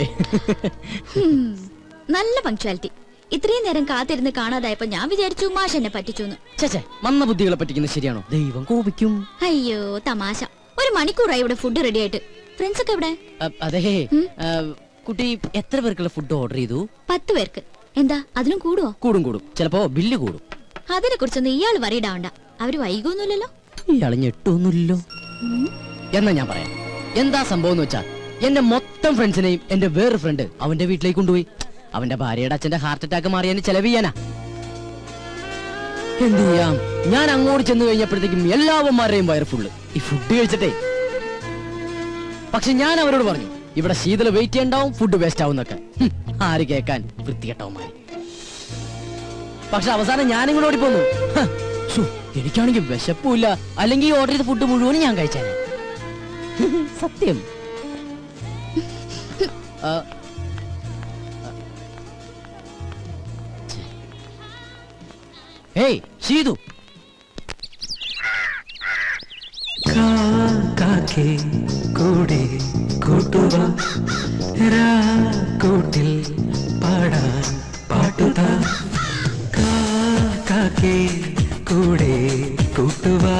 Speaker 4: നല്ല പങ്ക്ച്വാലിറ്റി. ഇത്രയും നേരം കാത്തിരുന്ന് കാണാതായപ്പോ ഞാൻ വിചാരിച്ചു മാഷ് എന്നെ പറ്റിച്ചു.
Speaker 3: ചേച്ചേ, മന്ന ബുദ്ധികളെ പറ്റിക്കുന്നത് ശരിയാണോ? ദൈവം കോപിക്കും.
Speaker 4: അയ്യോ തമാശ. 1 മണിക്കൂറായി ഇവിടെ ഫുഡ് റെഡി ആയിട്ട്. ഫ്രണ്ട്സ് ഒക്കെ എവിടെ?
Speaker 3: അതെ, കുട്ടി എത്ര പേർക്കുള്ള ഫുഡ് ഓർഡർ ചെയ്തു?
Speaker 4: 10 പേർക്ക്. എന്താ അതിനും കൂടുവോ?
Speaker 3: കൂടും. ചിലപ്പോ ബില്ല് കൂടും.
Speaker 4: അതിനെ കുറിച്ചൊന്നും ഇയാൾ വറിയിടാവണ്ട. അവര് വൈകൊന്നുമില്ലല്ലോ.
Speaker 3: ഇയാള് ഞെട്ടൊന്നുമില്ലല്ലോ. എന്നാ ഞാൻ പറയാം എന്താ സംഭവം എന്ന് വെച്ചാ, എന്റെ മൊത്തം ഫ്രണ്ട്സിനെയും എന്റെ വേറൊരു ഫ്രണ്ട് അവന്റെ വീട്ടിലേക്ക് കൊണ്ടുപോയി. അവന്റെ ഭാര്യയുടെ അച്ഛന്റെ ഹാർട്ട് അറ്റാക്ക് മാറിയതിന് ചെലവ് ചെയ്യാനാ. എന്ത് ചെയ്യാം, ഞാൻ അങ്ങോട്ട് ചെന്ന് കഴിഞ്ഞപ്പോഴത്തേക്കും എല്ലാവന്മാരുടെയും വയർ ഫുള്ള് ഈ ഫുഡ് കഴിച്ചിട്ടേ. പക്ഷെ ഞാൻ അവരോട് പറഞ്ഞു, ഇവിടെ ശീതള വെയിറ്റ് ചെയ്യണ്ടാവും, ഫുഡ് വേസ്റ്റ് ആവുന്നൊക്കെ. ആര് കേക്കാൻ, വൃത്തികെട്ടവന്മാര്. പക്ഷെ അവസാനം ഞാനിങ്ങോട്ട് ഓടിപ്പോന്നു. എനിക്കാണെങ്കിൽ വിശപ്പില്ല, അല്ലെങ്കിൽ ഓർഡർ ചെയ്ത ഫുഡ് മുഴുവനും ഞാൻ കഴിച്ചേനെ. സത്യം. ഏയ് ശീതു,
Speaker 12: കാക്കേ കൂടെ കൂട്ടുവാ കൂട്ടിൽ പാടാൻ പാട്ടുതാ. കാക്കേ കൂടെ കൂട്ടുവാ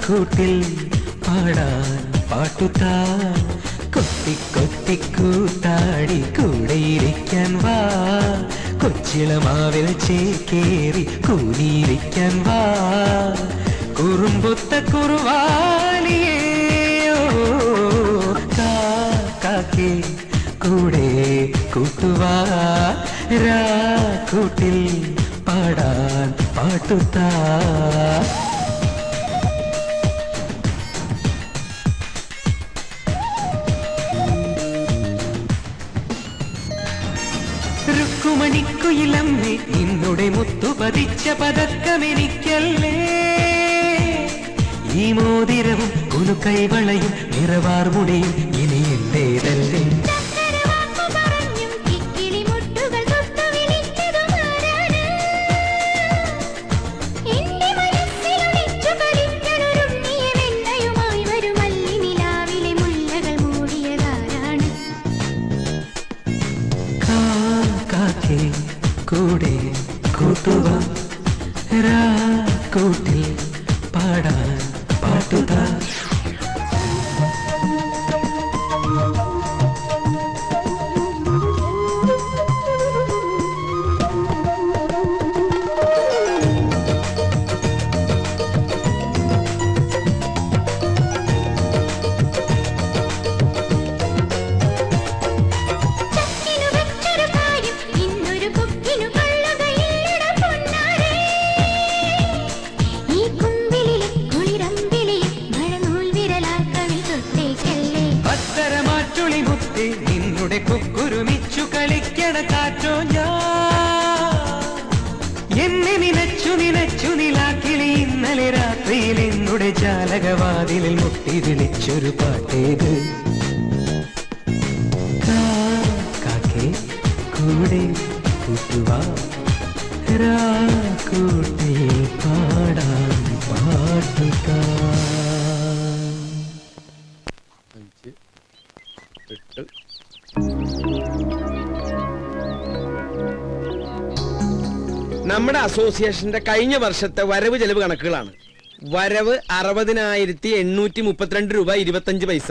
Speaker 12: കൂട്ടിൽ പാടാൻ പാട്ടുതാ. കൊത്തി കൊത്തി കൂത്താടി കൂടെയിരിക്കാൻ വാ. കൊച്ചിളമാവിൽ ചേക്കേറി കൂടിയിരിക്കാൻ വാ. കുറുമ്പൊത്ത കുറുവാലിയോ കാക്കേ കൂടെ കൂട്ടുവാ കൂട്ടിൽ പാടാൻ പാട്ടുതാ. രുക്കുമണിക്കുയിലമ്മേ നിന്നുടെ മുത്തു പതിച്ച പതക്കമെനിക്കല്ലേ. ഈ മോതിരവും കുലുക്കൈവളയും നിറവാർമുടിയും ഇനി എന്റേതല്ലേ. കാക്കേ കൂടെ കൂട്ടുവാ കൂട്ടിൽ പാടാൻ പാട്ടുതാ. നിന്നുടെ കുക്കുരുമിച്ചു കളിക്കണ കാറ്റോ ഞാൻ. എന്നെ നിനച്ചു നിനച്ചു നിലാക്കിളി ഇന്നലെ രാത്രിയിൽ എന്നുടെ ജാലകവാതിലിൽ മുട്ടി വിളിച്ചൊരു പാട്ടേത്. കാക്കേ കൂടെ കൂട്ടുവാ കൂട്ടിൽ പാടാൻ പാട്ടുകാ.
Speaker 2: നമ്മുടെ അസോസിയേഷന്റെ കഴിഞ്ഞ വർഷത്തെ വരവ് ചെലവ് കണക്കുകളാണ്. വരവ് 60,832 രൂപ 25 പൈസ.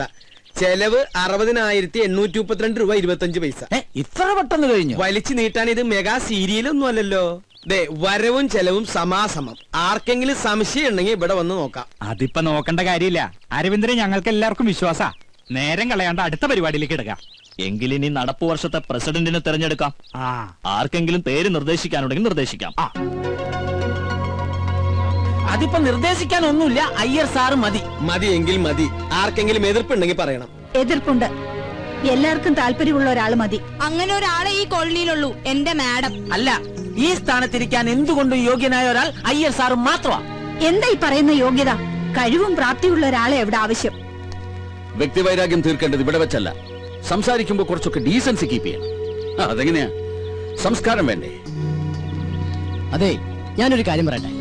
Speaker 2: ചെലവ് 60,832 രൂപ 25 പൈസ.
Speaker 6: ഇത്ര പെട്ടെന്ന് കഴിഞ്ഞു?
Speaker 2: വലിച്ചു നീട്ടാൻ ഇത് മെഗാ സീരിയലൊന്നും അല്ലല്ലോ. ദേ വരവും ചെലവും സമാസമം. ആർക്കെങ്കിലും സംശയം ഉണ്ടെങ്കിൽ ഇവിടെ വന്ന് നോക്കാം.
Speaker 1: അതിപ്പോ നോക്കേണ്ട കാര്യമില്ല അരവിന്ദനെ, ഞങ്ങൾക്ക് എല്ലാവർക്കും വിശ്വാസ. നേരം കളയാണ്ട് അടുത്ത പരിപാടിയിലേക്ക് എടുക്കാം.
Speaker 13: എങ്കിലിനി നടപ്പു വർഷത്തെ പ്രസിഡന്റിനെ തെരഞ്ഞെടുക്കാം. ആർക്കെങ്കിലും പേര് നിർദ്ദേശിക്കാനുണ്ടെങ്കിൽ നിർദ്ദേശിക്കാം.
Speaker 6: അതിപ്പോ നിർദ്ദേശിക്കാനൊന്നുമില്ല, അയ്യർ സാറ് മതി.
Speaker 2: മതി എങ്കിൽ മതി. ആർക്കെങ്കിലും എതിർപ്പുണ്ടെങ്കിൽ പറയണം.
Speaker 7: എതിർപ്പുണ്ട്. എല്ലാവർക്കും താല്പര്യമുള്ള ഒരാള് മതി.
Speaker 10: അങ്ങനെ ഒരാളെ ഈ കോളനിയിലുള്ളൂ, എന്റെ മാഡം.
Speaker 6: അല്ല, ഈ സ്ഥാനത്തിരിക്കാൻ എന്തുകൊണ്ടും യോഗ്യനായ ഒരാൾ അയ്യർ സാറ് മാത്രമാണ്.
Speaker 7: എന്താ ഈ പറയുന്ന യോഗ്യത? കഴിവും പ്രാപ്തിയുള്ള ഒരാളെ എവിടെ ആവശ്യം.
Speaker 9: വ്യക്തിവൈരാഗ്യം തീർക്കേണ്ടത് ഇവിടെ വെച്ചല്ല. സംസാരിക്കുമ്പോ കുറച്ചൊക്കെ ഡീസൻസി കീപ്പ് ചെയ്യണം. അതെങ്ങനെയാ? സംസ്കാരം വേണ്ടേ?
Speaker 3: അതെ, ഞാനൊരു കാര്യം പറയട്ടെ.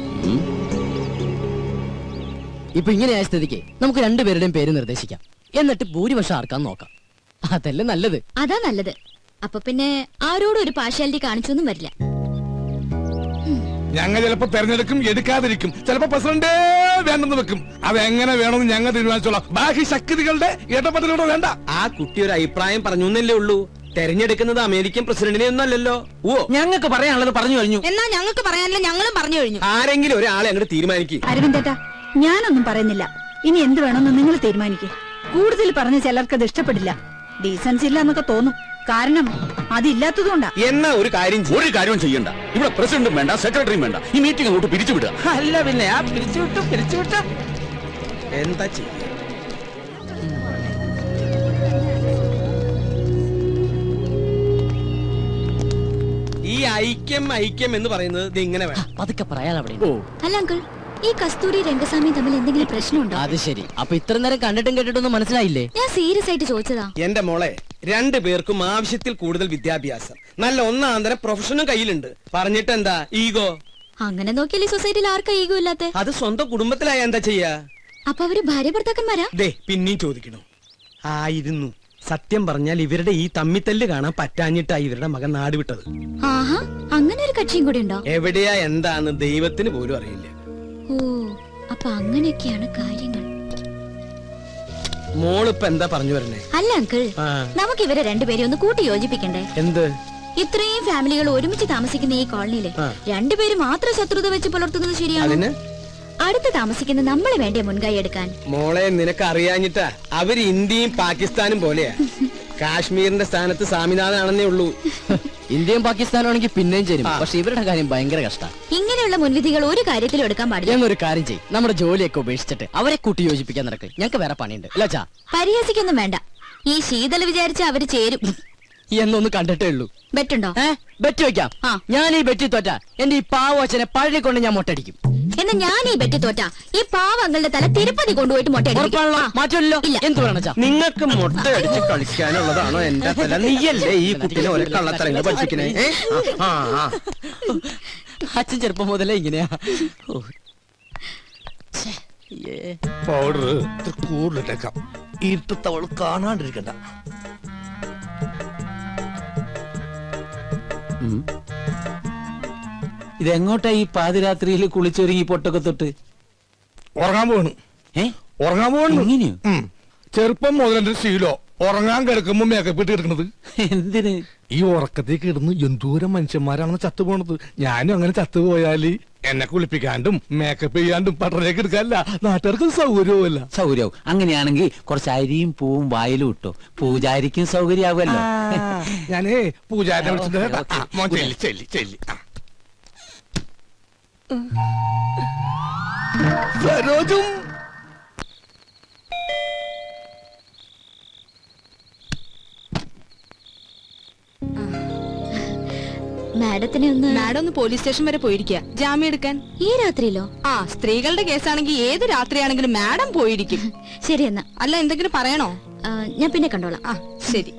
Speaker 3: ഇപ്പൊ ഇങ്ങനെയായ സ്ഥിതിക്ക് നമുക്ക് രണ്ടുപേരുടെയും പേര് നിർദ്ദേശിക്കാം. എന്നിട്ട് ഭൂരിപക്ഷം ആർക്കാന്ന് നോക്കാം. അതല്ലേ നല്ലത്.
Speaker 4: അതാ നല്ലത്. അപ്പൊ പിന്നെ ആരോടും ഒരു പാർഷ്യാലിറ്റി കാണിച്ചൊന്നും വരില്ല.
Speaker 8: ഞങ്ങൾ ചിലപ്പോ തെരഞ്ഞെടുക്കും, എടുക്കാതിരിക്കും. ചിലപ്പോ പ്രസിഡന്റ് വേണ്ടെന്ന് വെക്കും. അതെങ്ങനെ വേണമെന്ന് ഞങ്ങൾ തീരുമാനിച്ചോളാം. ബാക്കി ശക്തികളുടെ ഇടപെടലൂടെ വേണ്ട.
Speaker 2: ആ കുട്ടി ഒരു അഭിപ്രായം പറഞ്ഞു എന്നല്ലേ ഉള്ളൂ. തെരഞ്ഞെടുക്കുന്നത് അമേരിക്കൻ പ്രസിഡന്റിനെ ഒന്നല്ലല്ലോ. ഓ, ഞങ്ങൾക്ക് പറയാനുള്ളത് പറഞ്ഞു കഴിഞ്ഞു.
Speaker 10: എന്നാ ഞങ്ങൾക്ക് പറയാനില്ല, ഞങ്ങളും പറഞ്ഞു കഴിഞ്ഞു.
Speaker 2: ആരെങ്കിലും ഒരാളെ അങ്ങോട്ട് തീരുമാനിക്കും.
Speaker 7: അരവിന്ദേട്ടാ, ഞാനൊന്നും പറയുന്നില്ല. ഇനി എന്ത് വേണമെന്ന് നിങ്ങൾ തീരുമാനിക്കേ. കൂടുതൽ പറഞ്ഞ ചിലർക്ക് അത് ഇഷ്ടപ്പെടില്ല. ഡീസൻസി ഇല്ല എന്നൊക്കെ തോന്നും. കാരണം അതില്ലാത്തതുകൊണ്ടാ.
Speaker 2: എന്നാ ഒരു കാര്യം
Speaker 9: ചെയ്യണ്ട. ഇവിടെ പ്രസിഡന്റും വേണ്ട, സെക്രട്ടറിയും വേണ്ട. ഈ മീറ്റിംഗ് അങ്ങോട്ട് പിരിച്ചുവിടുക.
Speaker 2: അല്ല പിന്നെ ആ പിരിച്ചുവിട്ട എന്താ ചെയ്യ. ഈ ഐക്യം എന്ന് പറയുന്നത് ഇത് ഇങ്ങനെ വേണം.
Speaker 3: അതൊക്കെ പറയാൻ അവിടെ.
Speaker 4: അല്ല അങ്കിൾ, ഈ കസ്തൂരി രംഗസ്വാമി തമ്മിൽ എന്തെങ്കിലും പ്രശ്നമുണ്ടോ?
Speaker 3: അത് ശരി. അപ്പൊ ഇത്ര നേരം കണ്ടിട്ടും കേട്ടിട്ടൊന്നും മനസ്സിലായില്ലേ?
Speaker 4: ഞാൻ സീരിയസ് ആയിട്ട് ചോദിച്ചതാ.
Speaker 2: എന്റെ മോളെ, രണ്ടു പേർക്കും ആവശ്യത്തിൽ കൂടുതൽ വിദ്യാഭ്യാസം, നല്ല ഒന്നാന്തരം പ്രൊഫഷനും കയ്യിലുണ്ട്. പറഞ്ഞിട്ട് എന്താ ഈഗോ?
Speaker 4: അങ്ങനെ നോക്കിയാൽ ഈ സൊസൈറ്റിയിൽ ആർക്കാ ഈഗോ ഇല്ലാത്ത?
Speaker 2: അത് സ്വന്തം കുടുംബത്തിലായ എന്താ ചെയ്യാ?
Speaker 4: അപ്പൊ അവര് ഭാര്യ ഭർത്താക്കന്മാരാ?
Speaker 2: ദേ പിന്നെയും ചോദിക്കണോ? ആയിരുന്നു. സത്യം പറഞ്ഞാൽ ഇവരുടെ ഈ തമ്മിത്തല്ല് കാണാൻ പറ്റാഞ്ഞിട്ടാ ഇവരുടെ മകൻ നാട് വിട്ടത്.
Speaker 4: ആഹാ, അങ്ങനെ ഒരു കക്ഷിയും കൂടി ഉണ്ടോ?
Speaker 2: എവിടെയാ എന്താന്ന് ദൈവത്തിന് പോലും അറിയില്ല.
Speaker 4: ഓ, അപ്പൊ അങ്ങനെയൊക്കെയാണ് കാര്യങ്ങൾ.
Speaker 2: മോളിപ്പ എന്താ പറഞ്ഞു വരണേ?
Speaker 4: അല്ല അങ്കിൾ, നമുക്ക് ഇവരെ രണ്ടുപേരും ഒന്ന് കൂട്ടി യോജിപ്പിക്കണ്ടേ?
Speaker 2: എന്ത്?
Speaker 4: ഇത്രയും ഫാമിലികൾ ഒരുമിച്ച് താമസിക്കുന്ന ഈ കോളനിയില് രണ്ടുപേരും മാത്രം ശത്രുത വെച്ച് പുലർത്തുന്നത് ശരിയാണ്? അടുത്ത് താമസിക്കുന്ന നമ്മളെ വേണ്ടേ മുൻകൈ എടുക്കാൻ?
Speaker 2: മോളെ, നിനക്ക് അറിയാഞ്ഞിട്ടാ. അവര് ഇന്ത്യയും പാകിസ്ഥാനും പോലെയാ. കാശ്മീരിന്റെ സ്ഥാനത്ത് സ്വാമിനാഥനാണെന്നേ ഉള്ളൂ.
Speaker 3: ഇന്ത്യയും പാകിസ്ഥാനും ആണെങ്കിൽ പിന്നെയും ചേരും. പക്ഷെ ഇവരുടെ കാര്യം ഭയങ്കര കഷ്ടമാണ്.
Speaker 4: ഇങ്ങനെയുള്ള മുൻവിധികൾ ഒരു കാര്യത്തിലും എടുക്കാൻ പാടില്ല.
Speaker 3: ഞങ്ങൾ ഒരു കാര്യം ചെയ്യും, നമ്മുടെ ജോലിയൊക്കെ ഉപേക്ഷിച്ചിട്ട് അവരെ കൂട്ടി യോജിപ്പിക്കാൻ നടക്കും. ഞങ്ങൾക്ക് വേറെ പണിയുണ്ട്. അല്ല,
Speaker 4: പരിഹസിക്കൊന്നും വേണ്ട. ഈ ശീതൽ വിചാരിച്ച അവര് ചേരും
Speaker 3: എന്നൊന്ന് കണ്ടിട്ടേ ഉള്ളൂ.
Speaker 4: ബെറ്റുണ്ടോ?
Speaker 3: ബെറ്റ് വെക്കാം. ഞാൻ ഈ ബെറ്റി തോറ്റ എന്റെ ഈ പാവച്ചനെ പഴയ കൊണ്ട് ഞാൻ മൊട്ടടിക്കും.
Speaker 4: എന്നാ ഞാൻ ഈ ബെറ്റി തോറ്റ ഈ പാവങ്ങളുടെ തല തിരുപ്പതി കൊണ്ടുപോയിട്ട്
Speaker 3: മാറ്റമല്ലോ. എന്ത് പറയണ?
Speaker 2: നിങ്ങൾക്ക് മുട്ട അടിച്ച് കളിക്കാനുള്ളതാണോ എന്റെ തല? നീയല്ലേ ഈ കുട്ടിനെ ഒരേ കള്ളത്തരങ്ങൾ പഠിപ്പിക്കണേ?
Speaker 3: അച്ഛൻ ചെറുപ്പം മുതലേ ഇങ്ങനെയാ.
Speaker 8: പൗഡർ കൂടുതലിട്ടേക്കാം. ഇരുട്ടത്തവള് കാണാണ്ടിരിക്കണ്ട.
Speaker 6: ഇതെങ്ങോട്ടാ ഈ പാതിരാത്രിയിൽ കുളിച്ചൊരുങ്ങി പൊട്ടൊക്കെ തൊട്ട്
Speaker 8: ഉറങ്ങാൻ പോകണം? ഉറങ്ങാൻ പോകണം. ചെറുപ്പം മുതൽ എന്റെ ശീലോ ഉറങ്ങാൻ കിടക്കുമ്പോ മേക്കപ്പ് ഇട്ട് കിടക്കണത്.
Speaker 6: എന്തിന്?
Speaker 8: ഈ ഉറക്കത്തേക്ക് ഇടുന്നു എന്തോരം മനുഷ്യന്മാരാണെന്ന് ചത്തുപോണത്. ഞാനും അങ്ങനെ ചത്തുപോയാല് എന്നെ കുളിപ്പിക്കാണ്ടും മേക്കപ്പ് ചെയ്യാണ്ടും പട്ടണേക്ക് എടുക്കാനല്ല, നാട്ടുകാർക്ക് സൗകര്യവുമല്ല.
Speaker 6: സൗകര്യവും. അങ്ങനെയാണെങ്കിൽ കുറച്ച് അരിയും പൂവും വായിലും ഇട്ടോ, പൂജാരിക്കും സൗകര്യമാവുമല്ലോ.
Speaker 8: ഞാനേ പൂജാരിനെ വിളിച്ചിട്ട് സരോജും
Speaker 10: മാഡം ഒന്ന് പോലീസ് സ്റ്റേഷൻ വരെ പോയിരിക്കുക ജാമ്യം എടുക്കാൻ.
Speaker 4: ഈ രാത്രിയിലോ?
Speaker 10: സ്ത്രീകളുടെ കേസാണെങ്കിൽ ഏത് രാത്രിയാണെങ്കിലും മാഡം പോയിരിക്കും.
Speaker 4: ശരി എന്നാ.
Speaker 10: അല്ല, എന്തെങ്കിലും പറയണോ?
Speaker 4: ഞാൻ പിന്നെ കണ്ടോളാം.
Speaker 10: ശരി.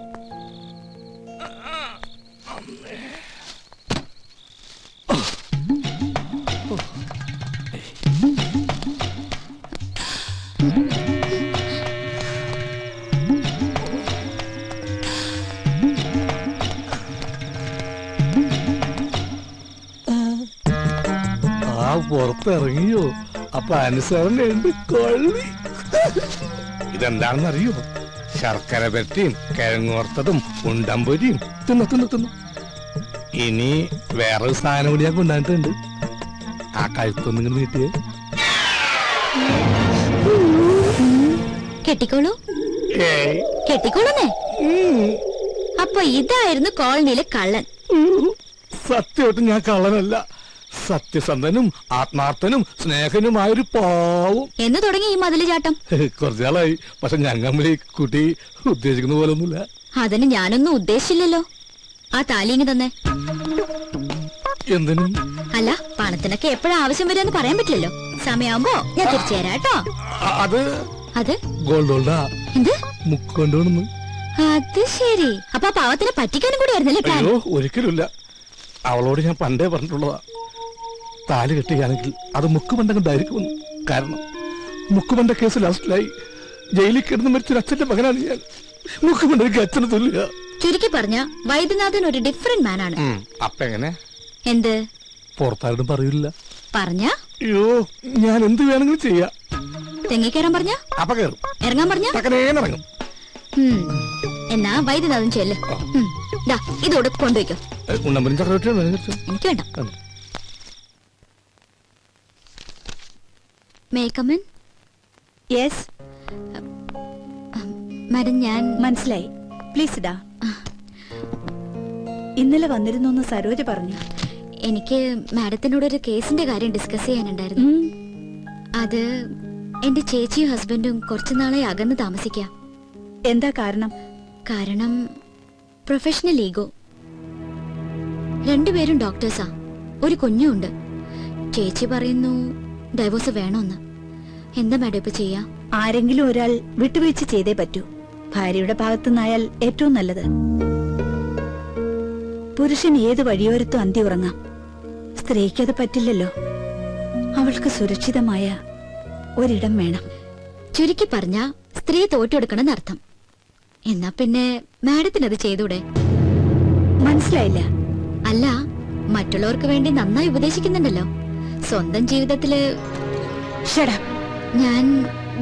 Speaker 8: പുറത്തിറങ്ങിയോ? അപ്പൊ അനുസരണയുണ്ട് കൊള്ളി. ഇതെന്താണെന്ന് അറിയോ? ശർക്കര പെരട്ടിയും കിഴങ്ങോർത്തതും ഉണ്ടമ്പൊരിയും തിന്നു. ഇനി വേറൊരു സാധനം കൂടി ഞാൻ കൊണ്ടുവന്നിട്ടുണ്ട്. ആ കഴുത്തൊന്നും ഇങ്ങനെ നീട്ടിയേ.
Speaker 4: കെട്ടിക്കോളൂ. കെട്ടിക്കോളൂന്നേ. അപ്പൊ ഇതായിരുന്നു കോളനിയിലെ കള്ളൻ.
Speaker 8: സത്യമായിട്ടും ഞാൻ കള്ളനല്ല. സത്യസന്ധനും ആത്മാർത്ഥനും സ്നേഹനുമായൊരു പാവം.
Speaker 4: എന്ന് തുടങ്ങി ഈ മതില് ചാട്ടം?
Speaker 8: കുറച്ചാളായി. പക്ഷെ ഞങ്ങൾ ഈ കുട്ടി ഉദ്ദേശിക്കുന്ന പോലെ ഒന്നുമില്ല.
Speaker 4: അതിന് ഞാനൊന്നും ഉദ്ദേശിച്ചില്ലല്ലോ. ആ താലിങ്ങി തന്നെ.
Speaker 8: എന്തിനും?
Speaker 4: അല്ല, പണത്തിനൊക്കെ എപ്പോഴാ ആവശ്യം വരാന്ന് പറയാൻ പറ്റില്ലല്ലോ. സമയമാകുമ്പോ ഞാൻ തിരിച്ചു തരാം കേട്ടോ. അത്
Speaker 8: ഗോൾഡോൾഡാ.
Speaker 4: എന്ത്
Speaker 8: മുക്കൊണ്ടോണെന്ന്?
Speaker 4: അത് ശരി. അപ്പൊ ആ പാവത്തിനെ പറ്റിക്കാനും കൂടി ആയിരുന്നല്ലേ പ്ലാൻ?
Speaker 8: അയ്യോ, ഒരിക്കലുമില്ല. അവളോട് ഞാൻ പണ്ടേ പറഞ്ഞിട്ടുള്ളതാ, താലി കെട്ടുകയാണെങ്കിൽ അത് മുക്കുപണ്ടം കൊണ്ടായിരിക്കുമെന്ന്. കാരണം മുക്കുമന്റെ കേസ് ലാസ്റ്റിലായി ജയിലിൽ കിടന്ന് മരിച്ചൊരു അച്ഛന്റെ മകനാണ് ഞാൻ. മുക്കുമന്റെ അച്ഛന് തുല്യ.
Speaker 4: ചുരുക്കി പറഞ്ഞ വൈദ്യനാഥൻ ഒരു ഡിഫറെന്റ് മാൻ ആണ്.
Speaker 8: അപ്പ എങ്ങനെ?
Speaker 4: എന്ത്
Speaker 8: പുറത്താരോടും പറയില്ല.
Speaker 4: പറഞ്ഞ
Speaker 8: അയ്യോ, ഞാൻ എന്ത് വേണമെങ്കിലും ചെയ്യാം.
Speaker 4: തെങ്ങിക്കേറാൻ പറഞ്ഞ
Speaker 8: അപ്പ കയറും,
Speaker 4: ഇറങ്ങാൻ പറഞ്ഞ
Speaker 8: ഇറങ്ങും.
Speaker 4: എന്നാ വൈദ്യനാഥൻ ചെല്ല്. ഇതോടെ കൊണ്ടുവയ്ക്കോ. എനിക്ക് വേണ്ട. മേക്കമ്മൻ.
Speaker 7: യെസ്
Speaker 4: മാഡം, ഞാൻ
Speaker 7: മനസ്സിലായി. പ്ലീസ് ഇടാ. ഇന്നലെ വന്നിരുന്നു സരോജ പറഞ്ഞു.
Speaker 4: എനിക്ക് മാഡത്തിനോട് ഒരു കേസിന്റെ കാര്യം ഡിസ്കസ് ചെയ്യാനുണ്ടായിരുന്നു. അത് എന്റെ ചേച്ചിയും ഹസ്ബൻഡും കുറച്ചുനാളെ അകന്ന് താമസിക്കാം.
Speaker 7: എന്താ കാരണം?
Speaker 4: കാരണം പ്രൊഫഷണൽ ഈഗോ. രണ്ടുപേരും ഡോക്ടേഴ്സാ, ഒരു കുഞ്ഞുണ്ട്. ചേച്ചി പറയുന്നു ഡൈവോഴ്സ് വേണമെന്ന്. എന്താ മാഡം ഇപ്പൊ ചെയ്യാ?
Speaker 7: ആരെങ്കിലും ഒരാൾ വിട്ടുവീഴ്ച ചെയ്തേ പറ്റൂ. ഭാര്യയുടെ ഭാഗത്തുനിന്നായാൽ ഏറ്റവും നല്ലത്. പുരുഷൻ ഏത് വഴിയോരത്തും അന്തി ഉറങ്ങാം. സ്ത്രീക്കത് പറ്റില്ലല്ലോ. അവൾക്ക് സുരക്ഷിതമായ ഒരിടം വേണം.
Speaker 4: ചുരുക്കി പറഞ്ഞ സ്ത്രീ തോറ്റെടുക്കണം അർത്ഥം. എന്നാ പിന്നെ മാഡത്തിനത് ചെയ്തൂടെ?
Speaker 7: മനസ്സിലായില്ല.
Speaker 4: അല്ല, മറ്റുള്ളവർക്ക് വേണ്ടി നന്നായി ഉപദേശിക്കുന്നുണ്ടല്ലോ. സ്വന്തം ജീവിതത്തില് ഞാൻ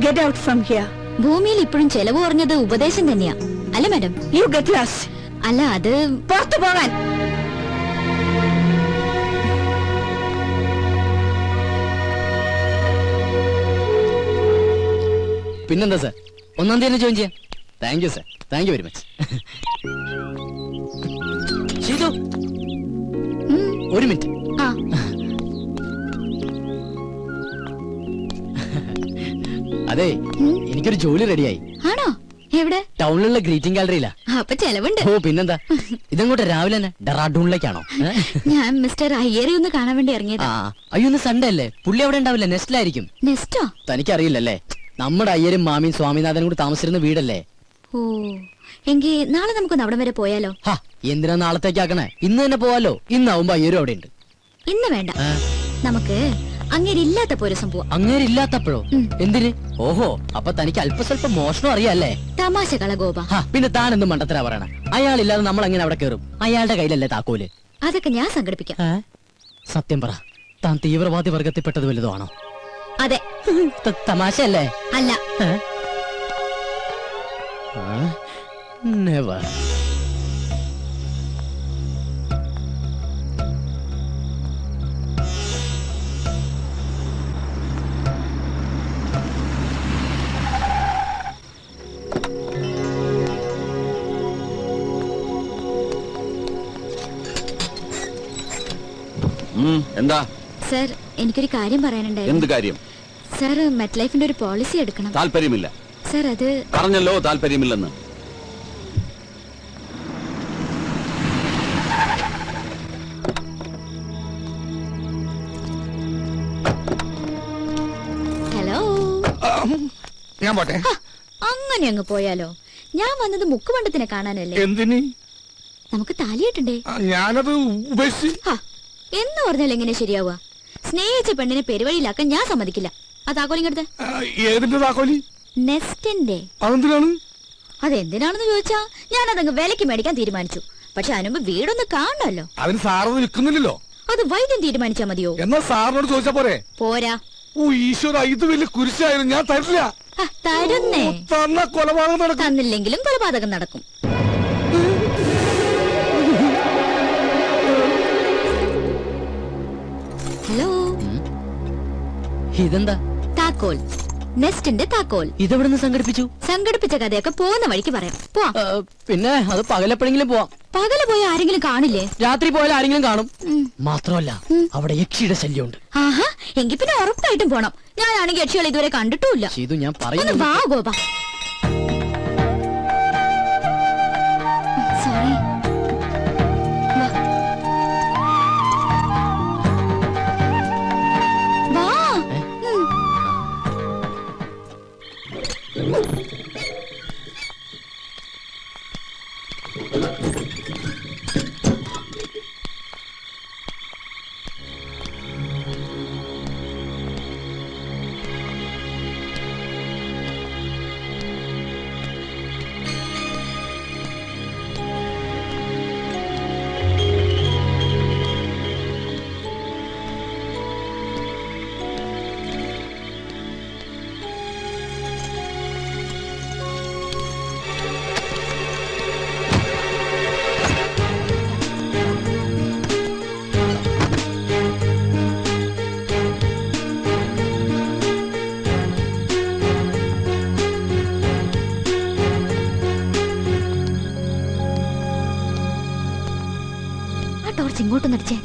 Speaker 7: ഗെറ്റ് ഔട്ട് ഫ്രം ഹിയർ.
Speaker 4: ഭൂമിയിൽ ഇപ്പോഴും ചെലവ് കുറഞ്ഞത് ഉപദേശം തന്നെയാ, അല്ല മാഡം?
Speaker 7: You get lost.
Speaker 4: അല്ല, അത്
Speaker 7: പുറത്തു പോകാൻ.
Speaker 3: പിന്നെന്താ സാർ, 1-ാം തീയതി ജോയിൻ ചെയ്യാം. Thank you sir, thank you very much. Sheethu, ഒരു മിനിറ്റ്. അതെ, എനിക്കൊരു ജോലി റെഡിയായി.
Speaker 4: ആണോ? എവിടെ?
Speaker 3: ടൗണിലുള്ള ഗ്രീറ്റിംഗ് ഗാലറിയിലാ.
Speaker 4: അപ്പൊ ചെലവുണ്ട്.
Speaker 3: ഓ പിന്നെന്താ. ഇതങ്ങോട്ട് രാവിലെ തന്നെ ഡെറാഡൂണിലേക്കാണോ?
Speaker 4: ഞാൻ മിസ്റ്റർ അയ്യരെ ഒന്ന് കാണാൻ വേണ്ടി ഇറങ്ങിയതാ.
Speaker 3: അയ്യോ, ഇന്ന് സൺഡേ അല്ലേ? പുള്ളി അവിടെ ഉണ്ടാവില്ല, നെസ്റ്റിലായിരിക്കും.
Speaker 4: നെസ്റ്റോ?
Speaker 3: തനിക്കറിയില്ലല്ലേ, നമ്മുടെ അയ്യരും മാമിയും സ്വാമിനാഥനും കൂടി താമസിച്ചിരുന്ന വീടല്ലേ.
Speaker 4: ഓ, എങ്കിൽ നാളെ നമുക്കൊന്ന് അവിടം വരെ പോയാലോ?
Speaker 3: എന്തിനാ നാളത്തേക്കാക്കണേ? ഇന്ന് തന്നെ പോവാലോ. ഇന്നാവുമ്പോ അയ്യരും അവിടെ ഉണ്ട്.
Speaker 4: ഇന്ന് വേണ്ട, നമുക്ക് അങ്ങേരില്ലാത്തപ്പോ ഒരു സംഭവം.
Speaker 3: അങ്ങേരില്ലാത്തപ്പോഴോ? എന്തിന്? ഓഹോ, അപ്പൊ തനിക്ക് അല്പസ്വല്പം മോഷണം അറിയാല്ലേ?
Speaker 4: തമാശ കളഗോപ.
Speaker 3: പിന്നെ താൻ എന്ത് മണ്ടത്തരാ പറയണ? അയാളില്ലാതെ നമ്മൾ എങ്ങനെ അവിടെ കയറും? അയാളുടെ കയ്യിലല്ലേ താക്കോല്?
Speaker 4: അതൊക്കെ ഞാൻ സംഘടിപ്പിക്കാം.
Speaker 3: സത്യം പറ, താൻ തീവ്രവാദി വർഗത്തിൽപ്പെട്ടത് വലുതോ ആണോ?
Speaker 4: അതെ.
Speaker 3: തമാശയല്ലേ?
Speaker 4: അല്ല.
Speaker 3: നെവർ.
Speaker 9: എന്താ
Speaker 4: സർ, എനിക്കൊരു കാര്യം പറയാനുണ്ടായിരുന്നു.
Speaker 9: എന്ത് കാര്യം?
Speaker 4: സർ, മെറ്റ് ലൈഫിന്റെ ഒരു പോളിസി എടുക്കണം.
Speaker 9: താല്പര്യമില്ല.
Speaker 4: സർ, അത്
Speaker 9: പറഞ്ഞല്ലോ താല്പര്യമില്ലെന്ന്.
Speaker 4: ഹലോ,
Speaker 8: ഞാൻ പോട്ടെ.
Speaker 4: അങ്ങനെ അങ്ങ് പോയാലോ? ഞാൻ വന്നത് മുക്കുമണ്ടത്തിനെ കാണാനല്ലേ.
Speaker 8: എന്തിന്?
Speaker 4: നമുക്ക് താലിയിട്ടുണ്ട്.
Speaker 8: ഞാനത് ഉപേക്ഷിച്ച്.
Speaker 4: എന്ന് പറഞ്ഞാൽ എങ്ങനെ ശരിയാവുക? സ്നേഹിച്ച പെണ്ണിനെ പെരുവഴിയിലാക്കാൻ ഞാൻ സമ്മതിക്കില്ല. ആ താക്കോലിങ്ങടുത്ത്.
Speaker 8: ഏതിന്റെ താക്കോലി?
Speaker 4: നെസ്റ്റിന്റെ.
Speaker 8: അതെന്തിനാണ്?
Speaker 4: അതെന്തിനാണെന്ന് ചോദിച്ചാ ഞാൻ അതങ്ങ് വിലക്ക് മേടിക്കാൻ തീരുമാനിച്ചു. പക്ഷെ അതിനുമ്പ് വീടൊന്ന് കാണണമല്ലോ.
Speaker 8: അതിന് സാറൊന്നും നിൽക്കുന്നില്ലല്ലോ.
Speaker 4: അത് വൈദ്യം തീരുമാനിച്ചാ മതിയോ?
Speaker 8: എന്നാ സാറിനോട് ചോദിച്ചാ പോരെ?
Speaker 4: പോരാ.
Speaker 8: ഓ ഈശ്വര, ഇത് വലിയ കുരിശായിരുന്നു. ഞാൻ തരില്ല.
Speaker 4: തരുന്നേ.
Speaker 8: കൊലപാതകം നടക്കും.
Speaker 4: തന്നില്ലെങ്കിലും കൊലപാതകം നടക്കും. ഹലോ,
Speaker 3: ഇതെന്താ?
Speaker 4: താക്കോൽ. നെസ്റ്റിന്റെ താക്കോൽ.
Speaker 3: ഇതെവിടുന്ന് സംഘടിപ്പിച്ചു?
Speaker 4: സംഘടിപ്പിച്ച കഥയൊക്കെ പോകുന്ന വഴിക്ക് പറയാം. പോവാം.
Speaker 3: പിന്നെ അത് പകലെപ്പോഴെങ്കിലും പോവാം.
Speaker 4: പകല് പോയ ആരെങ്കിലും കാണില്ലേ?
Speaker 3: രാത്രി പോയാൽ ആരെങ്കിലും കാണും. മാത്രമല്ല അവിടെ യക്ഷിയുടെ ശല്യമുണ്ട്.
Speaker 4: ആഹാ, എങ്കിൽ പിന്നെ ഉറപ്പായിട്ടും പോണം. ഞാനാണെങ്കിൽ യക്ഷികൾ ഇതുവരെ കണ്ടിട്ടുമില്ല.
Speaker 3: ഇത് ഞാൻ പറയുന്നു.
Speaker 4: വാ ഗോപ. സോറി. വാ. ടോർച്ച് ഇങ്ങോട്ടൊന്ന് അടിച്ചേ.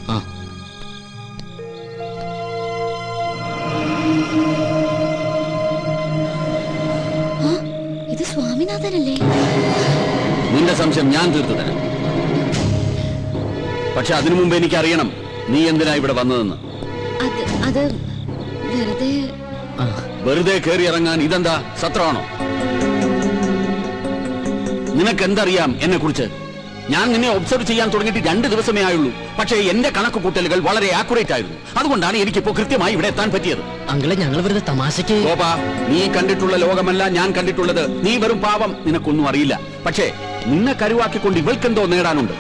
Speaker 4: ഇത് സ്വാമിനാഥനല്ലേ?
Speaker 9: നിന്റെ സംശയം ഞാൻ തീർത്തു തരാം. പക്ഷെ അതിനു മുമ്പ് എനിക്കറിയണം നീ എന്തിനാ ഇവിടെ വന്നതെന്ന്.
Speaker 4: അത് വെറുതെ
Speaker 9: വെറുതെ കയറി ഇറങ്ങാൻ ഇതെന്താ സത്രമാണോ? നിനക്കെന്തറിയാം എന്നെ കുറിച്ച്? ഞാൻ നിന്നെ ഒബ്സർവ് ചെയ്യാൻ തുടങ്ങിയിട്ട് 2 ദിവസമേ ആയുള്ളൂ. പക്ഷേ എന്റെ കണക്ക് കൂട്ടലുകൾ വളരെ ആക്യുറേറ്റ് ആയിരുന്നു. അതുകൊണ്ടാണ് എനിക്കിപ്പോ കൃത്യമായി ഇവിടെ എത്താൻ പറ്റിയത്.
Speaker 3: അങ്കിളെ, ഞങ്ങൾ വെറുതെ തമാശക്ക്.
Speaker 9: ഗോപാ, നീ കണ്ടിട്ടുള്ള ലോകമല്ല ഞാൻ കണ്ടിട്ടുള്ളത്. നീ വെറും പാവം, നിനക്കൊന്നും അറിയില്ല. പക്ഷേ നിന്നെ കരുവാക്കിക്കൊണ്ട് ഇവൾക്കെന്തോ നേടാനുണ്ട്.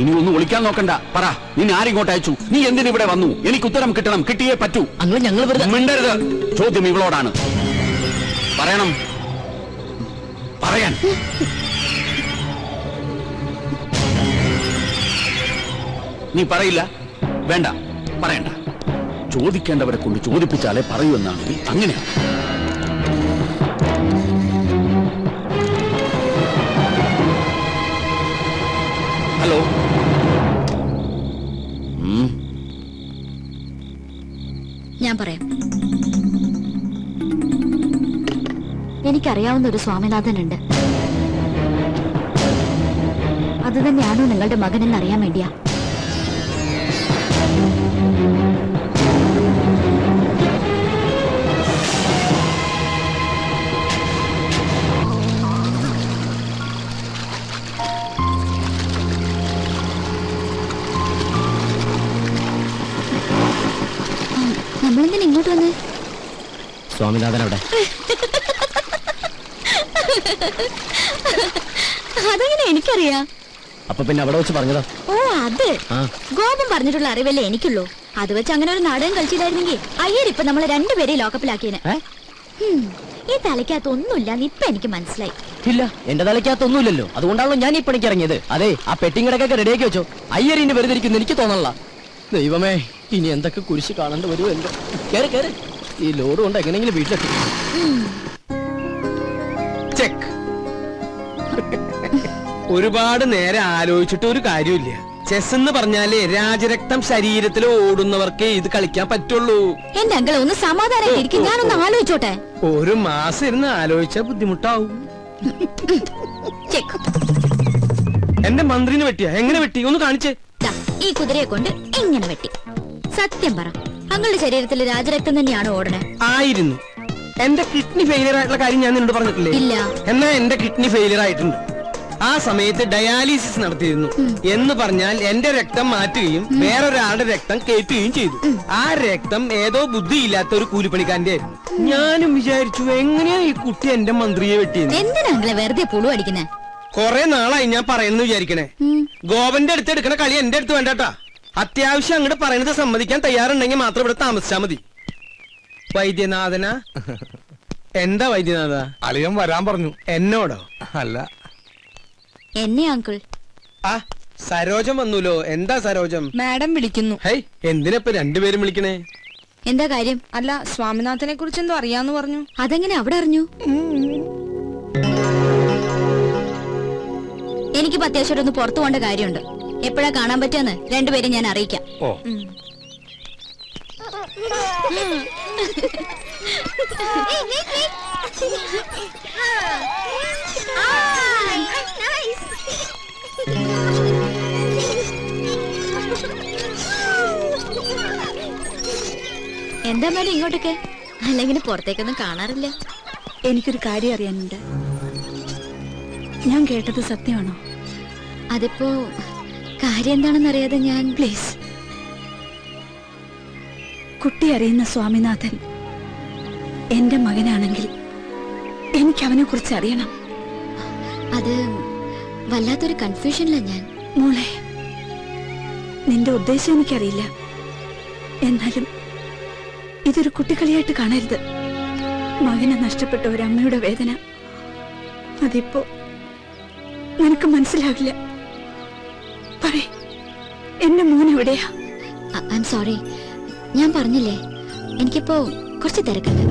Speaker 9: ഇനി ഒന്നും ഒളിക്കാൻ നോക്കണ്ട. പറ, നിന്നെ ആരിങ്ങോട്ട് അയച്ചു? നീ എന്തിനിവിടെ വന്നു? എനിക്ക് ഉത്തരം കിട്ടണം, കിട്ടിയേ പറ്റൂ.
Speaker 3: അങ്കിളെ, ഞങ്ങൾ വെറുതെ.
Speaker 9: മിണ്ടരുത്. ചോദ്യം ഇവളോടാണ്. പറയണം, പറയാൻ. നീ പറയില്ല? വേണ്ട, പറയണ്ട. ചോദിക്കേണ്ടവരെ കൊണ്ട് ചോദിപ്പിച്ചാലേ പറയൂ എന്നാണെങ്കിൽ അങ്ങനെയാണ്. ഹലോ.
Speaker 4: ഞാൻ പറയാം. എനിക്കറിയാവുന്ന ഒരു സ്വാമിനാഥനുണ്ട്. അത് തന്നെയാണോ നിങ്ങളുടെ മകനെന്ന് അറിയാൻ വേണ്ടിയാ. നമ്മളെന്തിനാ ഇങ്ങോട്ട് വന്ന്?
Speaker 3: സ്വാമിനാഥൻ അവിടെ.
Speaker 4: അതെങ്ങനെ എനിക്കറിയാം?
Speaker 3: അപ്പൊ പിന്നെ അവിടെ വെച്ച് പറഞ്ഞതാ.
Speaker 4: ഓ, അത് ഗോപം പറഞ്ഞിട്ടുള്ള അറിവല്ലേ എനിക്കുള്ളൂ. അത് വെച്ച് അങ്ങനെ ഒരു നാടകം കളിച്ചില്ലായിരുന്നെങ്കിൽ അയ്യരിപ്പൊ നമ്മളെ 2 പേരെയും ലോക്കപ്പിലാക്കിയേനെ. ഈ തലയ്ക്കകത്ത് ഒന്നുമില്ലാന്ന് ഇപ്പൊ എനിക്ക് മനസ്സിലായി.
Speaker 3: ഇല്ല, എന്റെ തലയ്ക്കകത്തൊന്നുമില്ലല്ലോ. അതുകൊണ്ടാണല്ലോ ഞാൻ ഈ പണിക്ക് ഇറങ്ങിയത്. അതെ, ആ പെട്ടിങ്ങടക്കൊക്കെ റെഡിയാക്കി വെച്ചോ. അയ്യറിന് വെറുതെ ഇരിക്കുന്നു എനിക്ക് തോന്നല്ല. ദൈവമേ, ഇനി എന്തൊക്കെ കുരിശ് കാണേണ്ടി വരുമോ എന്തോ. കേറ് കേറ്. ഈ ലോഡ് കൊണ്ട് എങ്ങനെയെങ്കിലും വീട്ടിലെത്തി.
Speaker 2: ചെക്ക്. ഒരുപാട് നേരം ആലോചിച്ചിട്ട് ഒരു കാര്യമില്ല. ചെസ് എന്ന് പറഞ്ഞാലേ രാജരക്തം ശരീരത്തിൽ ഓടുന്നവർക്കേ ഇത് കളിക്കാൻ പറ്റുള്ളൂ.
Speaker 4: എന്റെ അങ്കിളെ ഒന്ന് സമാധാനം, ഞാനൊന്ന് ആലോചിച്ചോട്ടെ.
Speaker 2: ഒരു മാസം ഇരുന്ന് ആലോചിച്ചാ ബുദ്ധിമുട്ടാവും. എന്റെ മന്ത്രിന് വെട്ടിയാ? എങ്ങനെ വെട്ടി? ഒന്ന് കാണിച്ചേ.
Speaker 4: ഈ കുതിരയെ കൊണ്ട് ഇങ്ങനെ വെട്ടി. സത്യം പറ, അങ്ങളുടെ ശരീരത്തിൽ രാജരക്തം തന്നെയാണ് ഓടണേ?
Speaker 2: ആയിരുന്നു. എന്റെ കിഡ്നി ഫെയിലിയർ ആയിട്ടുള്ള കാര്യം ഞാൻ നിന്നോട് പറഞ്ഞിട്ടില്ലേ?
Speaker 4: ഇല്ല.
Speaker 2: എന്നാ എന്റെ കിഡ്നി ഫെയിലിയർ ആയിട്ടുണ്ട്. ആ സമയത്ത് ഡയാലിസിസ് നടത്തിയിരുന്നു. എന്ന് പറഞ്ഞാൽ എന്റെ രക്തം മാറ്റുകയും വേറൊരാളുടെ രക്തം കയറ്റുകയും ചെയ്തു. ആ രക്തം ഏതോ ബുദ്ധിയില്ലാത്ത ഒരു കൂലിപ്പണിക്കാരന്റെ ആയിരുന്നു. ഞാനും വിചാരിച്ചു, എങ്ങനെയാ ഈ കുട്ടി എന്റെ മന്ത്രിയെ വെട്ടിയെന്ന്.
Speaker 4: എന്തിനാ വെറുതെ പുളു അടിക്കുന്നേ?
Speaker 2: കൊറേ നാളായി ഞാൻ പറയുന്നു വിചാരിക്കണേ. ഗോപന്റെ അടുത്ത് എടുക്കണ കളി എന്റെ അടുത്ത് വേണ്ടാട്ടാ. അത്യാവശ്യം അങ്ങോട്ട് പറയുന്നത് സമ്മതിക്കാൻ തയ്യാറുണ്ടെങ്കിൽ മാത്രം ഇവിടെ താമസിച്ചാ മതി. വൈദ്യനാഥന. എന്താ വൈദ്യനാഥ?
Speaker 8: അളിയൻ വരാൻ പറഞ്ഞു.
Speaker 2: എന്നോടോ?
Speaker 8: അല്ല,
Speaker 4: എന്നെ അങ്കിൾ.
Speaker 2: ആ, സരോജം വന്നൂലോ. എന്താ സരോജം?
Speaker 10: മാഡം വിളിക്കുന്നു.
Speaker 2: ഹൈ, എന്തിനപ്പൊ 2 പേരും വിളിക്കണേ?
Speaker 4: എന്താ കാര്യം?
Speaker 10: അല്ല, സ്വാമിനാഥനെ കുറിച്ച് എന്തോ അറിയാന്ന് പറഞ്ഞു.
Speaker 4: അതെങ്ങനെ അവിടെ അറിഞ്ഞു? എനിക്കിപ്പോ അത്യാവശ്യം ഒന്ന് പുറത്തു പോകേണ്ട കാര്യമുണ്ട്. എപ്പോഴാ കാണാൻ പറ്റുമെന്ന് 2 പേരും ഞാൻ അറിയിക്കാം. എന്താ മേഡം ഇങ്ങോട്ടൊക്കെ? അല്ലെങ്കിൽ പുറത്തേക്കൊന്നും കാണാറില്ല.
Speaker 7: എനിക്കൊരു കാര്യം അറിയാനുണ്ട്. ഞാൻ കേട്ടത് സത്യമാണോ?
Speaker 4: അതിപ്പോ കാര്യം എന്താണെന്ന് അറിയാതെ ഞാൻ.
Speaker 7: പ്ലീസ്, കുട്ടി അറിയുന്ന സ്വാമിനാഥൻ എന്റെ മകനാണെങ്കിൽ എനിക്ക് അവനെ കുറിച്ച് അറിയണം.
Speaker 4: അത് വല്ലാത്തൊരു കൺഫ്യൂഷനില്ല ഞാൻ.
Speaker 7: മോളെ, നിന്റെ ഉദ്ദേശം എനിക്കറിയില്ല. എന്നാലും ഇതൊരു കുട്ടിക്കളിയായിട്ട് കാണരുത്. മകനെ നഷ്ടപ്പെട്ട ഒരു അമ്മയുടെ വേദന അതിപ്പോ നിനക്ക് മനസ്സിലാവില്ല. പറയ്, എന്റെ മോൻ എവിടെയാ?
Speaker 4: I am sorry. ഞാൻ പറഞ്ഞില്ലേ, എനിക്കിപ്പോ കുറച്ച് തിരക്കുണ്ട്.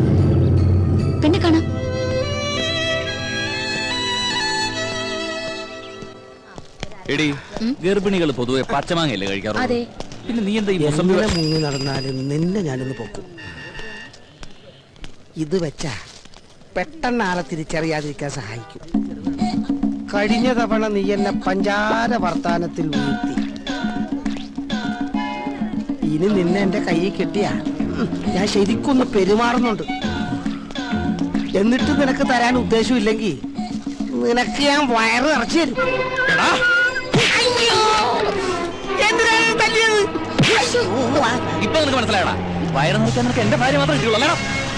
Speaker 4: പിന്നെ കാണാം.
Speaker 13: എടി ഗർഭിണികൾ പൊതുവെ പച്ചമാങ്ങയല്ലേ കഴിക്കാറുള്ളൂ?
Speaker 4: അതെ.
Speaker 13: പിന്നെ നീ എന്താ ഈ മുസംബി
Speaker 2: മുങ്ങി നടന്നാലും നിന്നെ ഞാനൊന്ന് പൊക്കും. ഇത് വെച്ചാ പെട്ടെന്ന് ആളെ തിരിച്ചറിയാതിരിക്കാൻ സഹായിക്കും. കഴിഞ്ഞ തവണ നീ എന്നെ പഞ്ചാര വർത്താനത്തിൽ വീഴ്ത്തി. ഇനി നിന്നെ എന്റെ കയ്യിൽ കിട്ടിയ ഞാൻ ശരിക്കൊന്ന് പെരുമാറുന്നുണ്ട്. എന്നിട്ട് നിനക്ക് തരാൻ ഉദ്ദേശമില്ലെങ്കിൽ നിനക്ക് ഞാൻ വയറ് നിറച്ചു തരും.
Speaker 13: ഇപ്പൊ നിനക്ക് മനസ്സിലായടാ? വയറ് നിറയ്ക്കാൻ നിനക്ക് എന്റെ ഭാര്യ മാത്രമേ കിട്ടുള്ളൂ അല്ലേടാ?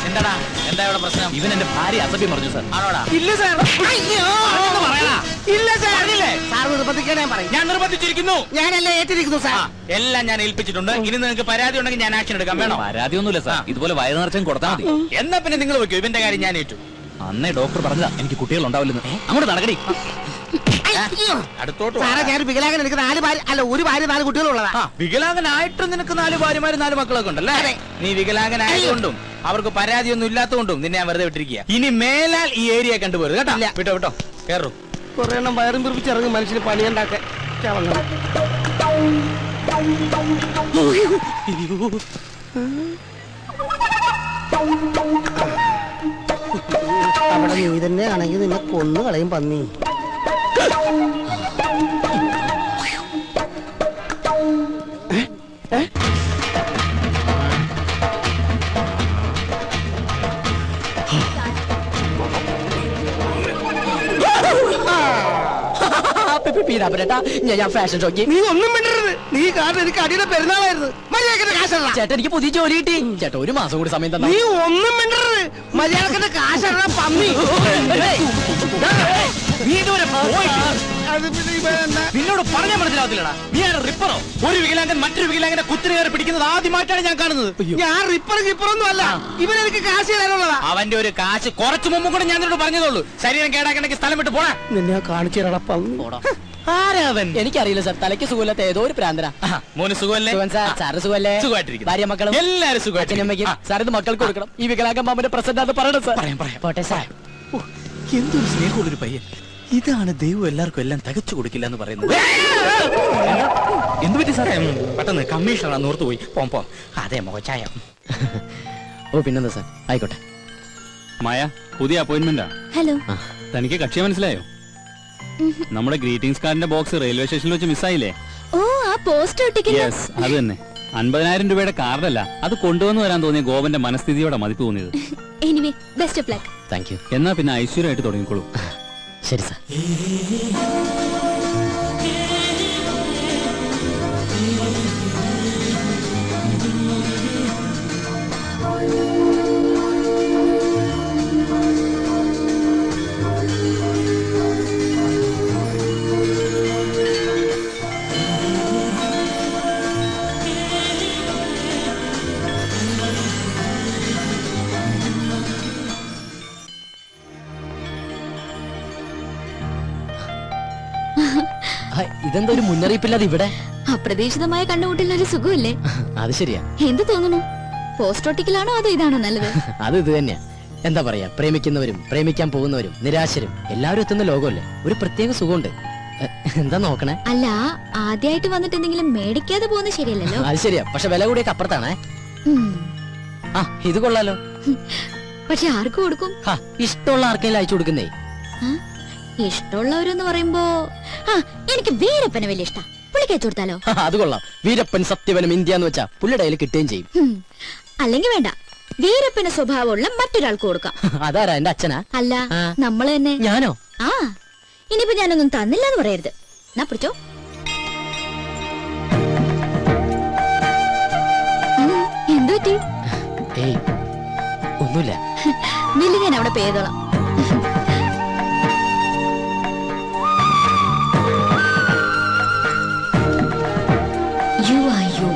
Speaker 13: എന്താടാ എന്താ ഇവിടെ പ്രശ്നം? ഇവൻ എന്റെ ഭാര്യ അസഭ്യം പറഞ്ഞു സാർ. ആണോടാ?
Speaker 2: ഇല്ല സാർ.
Speaker 13: പറയടാ.
Speaker 2: ഇല്ല സാർ. സാർ നിർബന്ധിക്കാൻ ഞാൻ പറയും.
Speaker 1: ഞാൻ നിർബന്ധിച്ചിരിക്കുന്നു.
Speaker 2: ഞാനല്ലേ ഏറ്റിരിക്കുന്നു സാർ.
Speaker 1: എല്ലാം ഞാൻ ഏൽപ്പിച്ചിട്ടുണ്ട്. ഇനി നിങ്ങൾക്ക് പരാതി ഉണ്ടെങ്കിൽ ഞാൻ ആക്ഷൻ എടുക്കാം. വേണോ?
Speaker 13: പരാതിയൊന്നുമില്ല സാർ. ഇതുപോലെ വയറ് നിറച്ചും കൊടുത്താൽ മതി.
Speaker 1: എന്നാ പിന്നെ നിങ്ങൾ വെക്കൂ. ഇവന്റെ കാര്യം ഞാൻ ഏറ്റു.
Speaker 13: അന്നേ ഡോക്ടർ പറഞ്ഞതാ എനിക്ക് കുട്ടികൾ ഉണ്ടാവില്ലെന്ന്. അങ്ങോട്ട് നടക്കടി.
Speaker 1: അടുത്തോട്ട്
Speaker 2: സാറേ ഞാൻ വികലാംഗൻ. എനിക്ക് 4 ഭാര്യ അല്ല 1 ഭാര്യ 4 കുട്ടികളുള്ളതാ.
Speaker 1: വികലാംഗനായിട്ടും നിനക്ക് 4 ഭാര്യമാരും 4 മക്കളൊക്കെ ഉണ്ടല്ലേ? നീ വികലാംഗനായതുകൊണ്ടും അവർക്ക് പരാതിയൊന്നും ഇല്ലാത്തതുകൊണ്ടും നിന്നെ ഞാൻ വെറുതെ വിട്ടിരിക്കുക. ഇനി മേലാൽ ഈ ഏരിയ കണ്ടുപോരുത് കേട്ടോ. വിട്ടോ വിട്ടോ കേറൂ.
Speaker 2: കുറെ എണ്ണം വയറും പിറിപ്പിച്ചിറങ്ങി മനുഷ്യന് പണിയുണ്ടാക്കാൻ. അവിടെ നീ തന്നെ ആണെങ്കിൽ നിന്നെ കൊന്നു കളയും പന്നി.
Speaker 3: ഞാൻ ഫാഷൻ ഷോക്ക്.
Speaker 2: നീ ഒന്നും മിണ്ടരുത്. നീ കാരണം എനിക്ക് അടിയുടെ പെരുന്നാളായിരുന്നു. മര്യാദക്കിന്റെ കാശല്ല.
Speaker 3: ചേട്ടാ എനിക്ക് പുതിയ ജോലി കിട്ടി. ചേട്ടാ 1 മാസം കൂടി സമയം തന്നെ.
Speaker 2: നീ ഒന്നും മിണ്ടരുത്. മര്യാദക്കിന്റെ കാശല്ല പന്നി.
Speaker 1: നീ ഇതുവരെ നിന്നോട് പറഞ്ഞാൽ മനസ്സിലാവത്തില്ലടാ. നീ ആണ് റിപ്പറോ? ഒരു വികലാംഗൻ മറ്റൊരു വികലാംഗന്റെ കുത്തിരി കയറി പിടിക്കുന്നത് ആദ്യമായിട്ടാണ് ഞാൻ കാണുന്നത്.
Speaker 2: ഞാൻ റിപ്പറൊന്നും അല്ല. ഇവനെനിക്ക് കാശ് തരാനുള്ളതാ.
Speaker 1: അവന്റെ ഒരു കാശ് കുറച്ചു മുമ്പ് കൂടെ ഞാൻ നിന്നോട് പറഞ്ഞതോളൂ. ശരീരം കേടാക്കണ്ടെങ്കിൽ സ്ഥലം വിട്ട് പോടാ.
Speaker 2: നിന്നെ കാണിച്ചു തരാടാ പന്നി.
Speaker 1: ആരാവൻ?
Speaker 3: എനിക്കറിയില്ല സാർ. തലയ്ക്ക് സുഖമില്ലാത്ത ഏതോ ഒരു പ്രാന്തന.
Speaker 1: മോന് സുഖമല്ലേ?
Speaker 3: സാറ് സുഖമല്ലേ?
Speaker 1: സുഖമായിട്ടിരിക്കുന്നു.
Speaker 3: ഭാര്യ മക്കളും
Speaker 1: എല്ലാരും സുഖമായിട്ടിരിക്കുന്നു.
Speaker 3: സാർ ഇത് മക്കൾക്ക് കൊടുക്കണം. ഈ വികലാംഗൻ മാമന്റെ പ്രസന്റ് അത് പറയണം സാർ. പോട്ടെ സാർ.
Speaker 1: എന്തൊരു സ്നേഹമുള്ളൊരു പയ്യൻ. ഇതാണ് ദൈവം എല്ലാവർക്കും എല്ലാം തികച്ചു കൊടുക്കില്ല എന്ന് പറയുന്നത്. എന്ത് പറ്റി സാറേ? പെട്ടെന്ന് കമ്മീഷണറാണ് ഓർത്തു പോയി. പോ. അതെ മോച്ചായ.
Speaker 3: ഓ പിന്നെന്താ സാർ. ആയിക്കോട്ടെ.
Speaker 13: മായ പുതിയ അപ്പോയിന്റ്മെന്റാ.
Speaker 4: ഹലോ.
Speaker 13: തനിക്ക് കക്ഷിയെ മനസ്സിലായോ? നമ്മുടെ ഗ്രീറ്റിംഗ്സ് കാർഡിന്റെ ബോക്സ് റെയിൽവേ സ്റ്റേഷനിൽ വെച്ച് മിസ്സായില്ലേ?
Speaker 4: ഓ ആ പോസ്റ്റർ ഒട്ടിക്കുന്ന.
Speaker 13: യെസ് അത് തന്നെ. 50,000 രൂപയുടെ കാർഡല്ല, അത് കൊണ്ടുവന്ന് വരാൻ തോന്നിയ ഗോപന്റെ മനസ്ഥിതിയോടെ മതിപ്പ് തോന്നിയത്.
Speaker 4: Anyway best of luck.
Speaker 3: Thank you.
Speaker 13: എന്നാ പിന്നെ ഐശ്വര്യമായിട്ട് തുടങ്ങിക്കോളൂ.
Speaker 3: ശരി സാർ. ഇതെന്താ ഒരു മുന്നറിയിപ്പില്ലാതെ ഇവിടെ?
Speaker 4: അപ്രതീക്ഷിതമായ കണ്ടുമുട്ടലിന് ഒരു സുഖമില്ലേ?
Speaker 3: അത് ശരിയാ.
Speaker 4: എന്ത് തോന്നുന്നു? പോസ്റ്റ് ഒട്ടിക്കലാണോ അതോ ഇതാണോ നല്ലത്?
Speaker 3: അത് ഇത് തന്നെയാ. എന്താ പറയാ, പ്രേമിക്കുന്നവരും പ്രേമിക്കാൻ പോകുന്നവരും നിരാശരും എല്ലാവരും എത്തുന്ന ലോകമല്ലേ. ഒരു പ്രത്യേക സുഖമുണ്ട്. എന്താ നോക്കണേ?
Speaker 4: അല്ല, ആദ്യമായിട്ട് വന്നിട്ട് എന്തെങ്കിലും മേടിക്കാതെ പോകുന്നത് ശരിയല്ലല്ലോ.
Speaker 3: അത് ശരിയാ, പക്ഷെ വില കൂടിയൊക്കെ അപ്പുറത്താണേ. ആ ഇത് കൊള്ളാലോ.
Speaker 4: പക്ഷെ ആർക്ക് കൊടുക്കും?
Speaker 3: ഇഷ്ടമുള്ള ആർക്കെങ്കിലും അയച്ചു കൊടുക്കുന്നേ.
Speaker 4: ഇഷ്ടമുള്ളവരെന്ന് പറയുമ്പോ എനിക്ക് വീരപ്പനെ വലിയ ഇഷ്ടം. പുള്ളിക്ക് അയച്ചു കൊടുത്താലോ?
Speaker 3: അത് കൊള്ളാം. വീരപ്പൻ സത്യവനും ഇന്ത്യ എന്ന് വെച്ചാ പുള്ളിയുടെ കയ്യിൽ കിട്ടുകയും ചെയ്യും.
Speaker 4: അല്ലെങ്കിൽ വേണ്ട, വീരപ്പന് സ്വഭാവമുള്ള മറ്റൊരാൾക്ക് കൊടുക്കാം.
Speaker 3: അതാരാ? എന്റെ അച്ഛനാ?
Speaker 4: അല്ല, നമ്മള് തന്നെ.
Speaker 3: ഞാനോ?
Speaker 4: ആ ഇനിയിപ്പോ ഞാനൊന്നും തന്നില്ല എന്ന് പറയരുത്. എന്നാ പിടിച്ചോ. എന്തു പറ്റി?
Speaker 3: ഏയ് ഒന്നുമില്ല.
Speaker 4: നില്ല, ഞാൻ അവിടെ പേതോളാം. You are you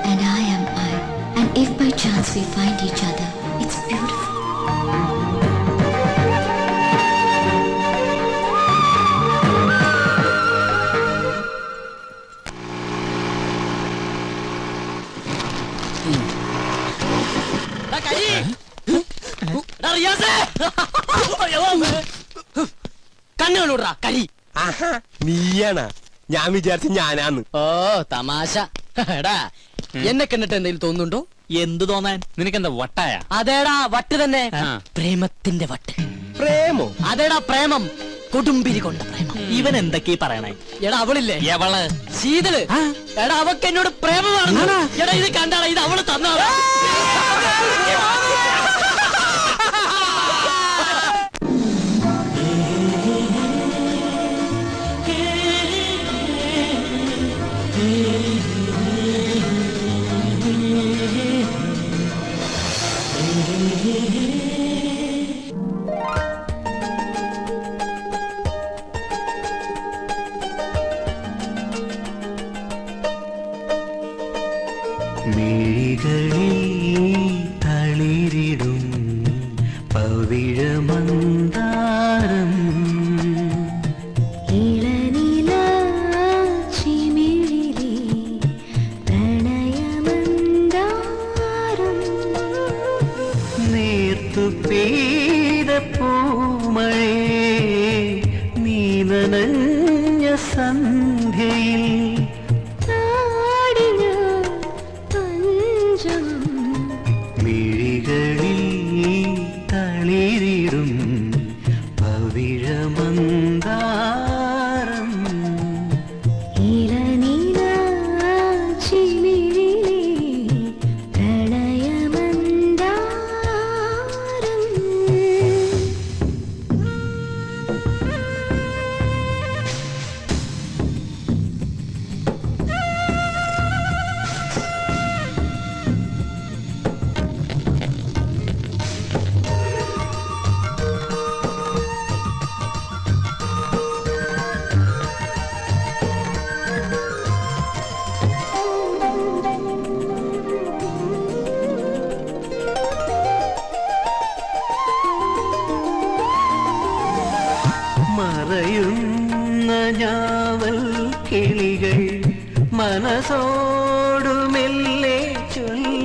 Speaker 4: and I am I, and if by chance we find each other, it's beautiful.
Speaker 2: കണ്ണുകളൂടാ കരി. നീയാണ
Speaker 11: ഞാൻ വിചാരിച്ച ഞാനാന്ന്.
Speaker 3: ഓ തമാശ. എടാ എന്നെ കണ്ടിട്ട് എന്തെങ്കിലും തോന്നുന്നുണ്ടോ?
Speaker 13: എന്ത് തോന്നാൻ? നിനക്കെന്താ വട്ടായ?
Speaker 3: അതേടാ വട്ട് തന്നെ. പ്രേമത്തിന്റെ വട്ട്.
Speaker 11: പ്രേമോ?
Speaker 3: അതേടാ പ്രേമം. കൊടുമ്പിരി കൊണ്ട പ്രേമം.
Speaker 13: ഇവൻ എന്തൊക്കെയാ പറയണേ?
Speaker 3: എടാ അവളില്ലേ?
Speaker 13: എവള്?
Speaker 3: ശീതള്. എടാ അവക്ക് എന്നോട് പ്രേമമാണ്. എടാ ഇത് കണ്ടാടാ, ഇത് അവള് തന്നാടാ.
Speaker 12: മിഴികളിൽ തളിരിടും പവിഴമന്ദാരം നേർത്തു പെയ്ത പൂമഴേ നീ നനഞ്ഞ സന്ധ്യയിൽ മിഴികളിൽ തളിരിടും പവിഴമന്ദാരം മറയുന്ന ഞാവൽ കിളികൾ മനസ്സോടു മെല്ലെ ചൊല്ലി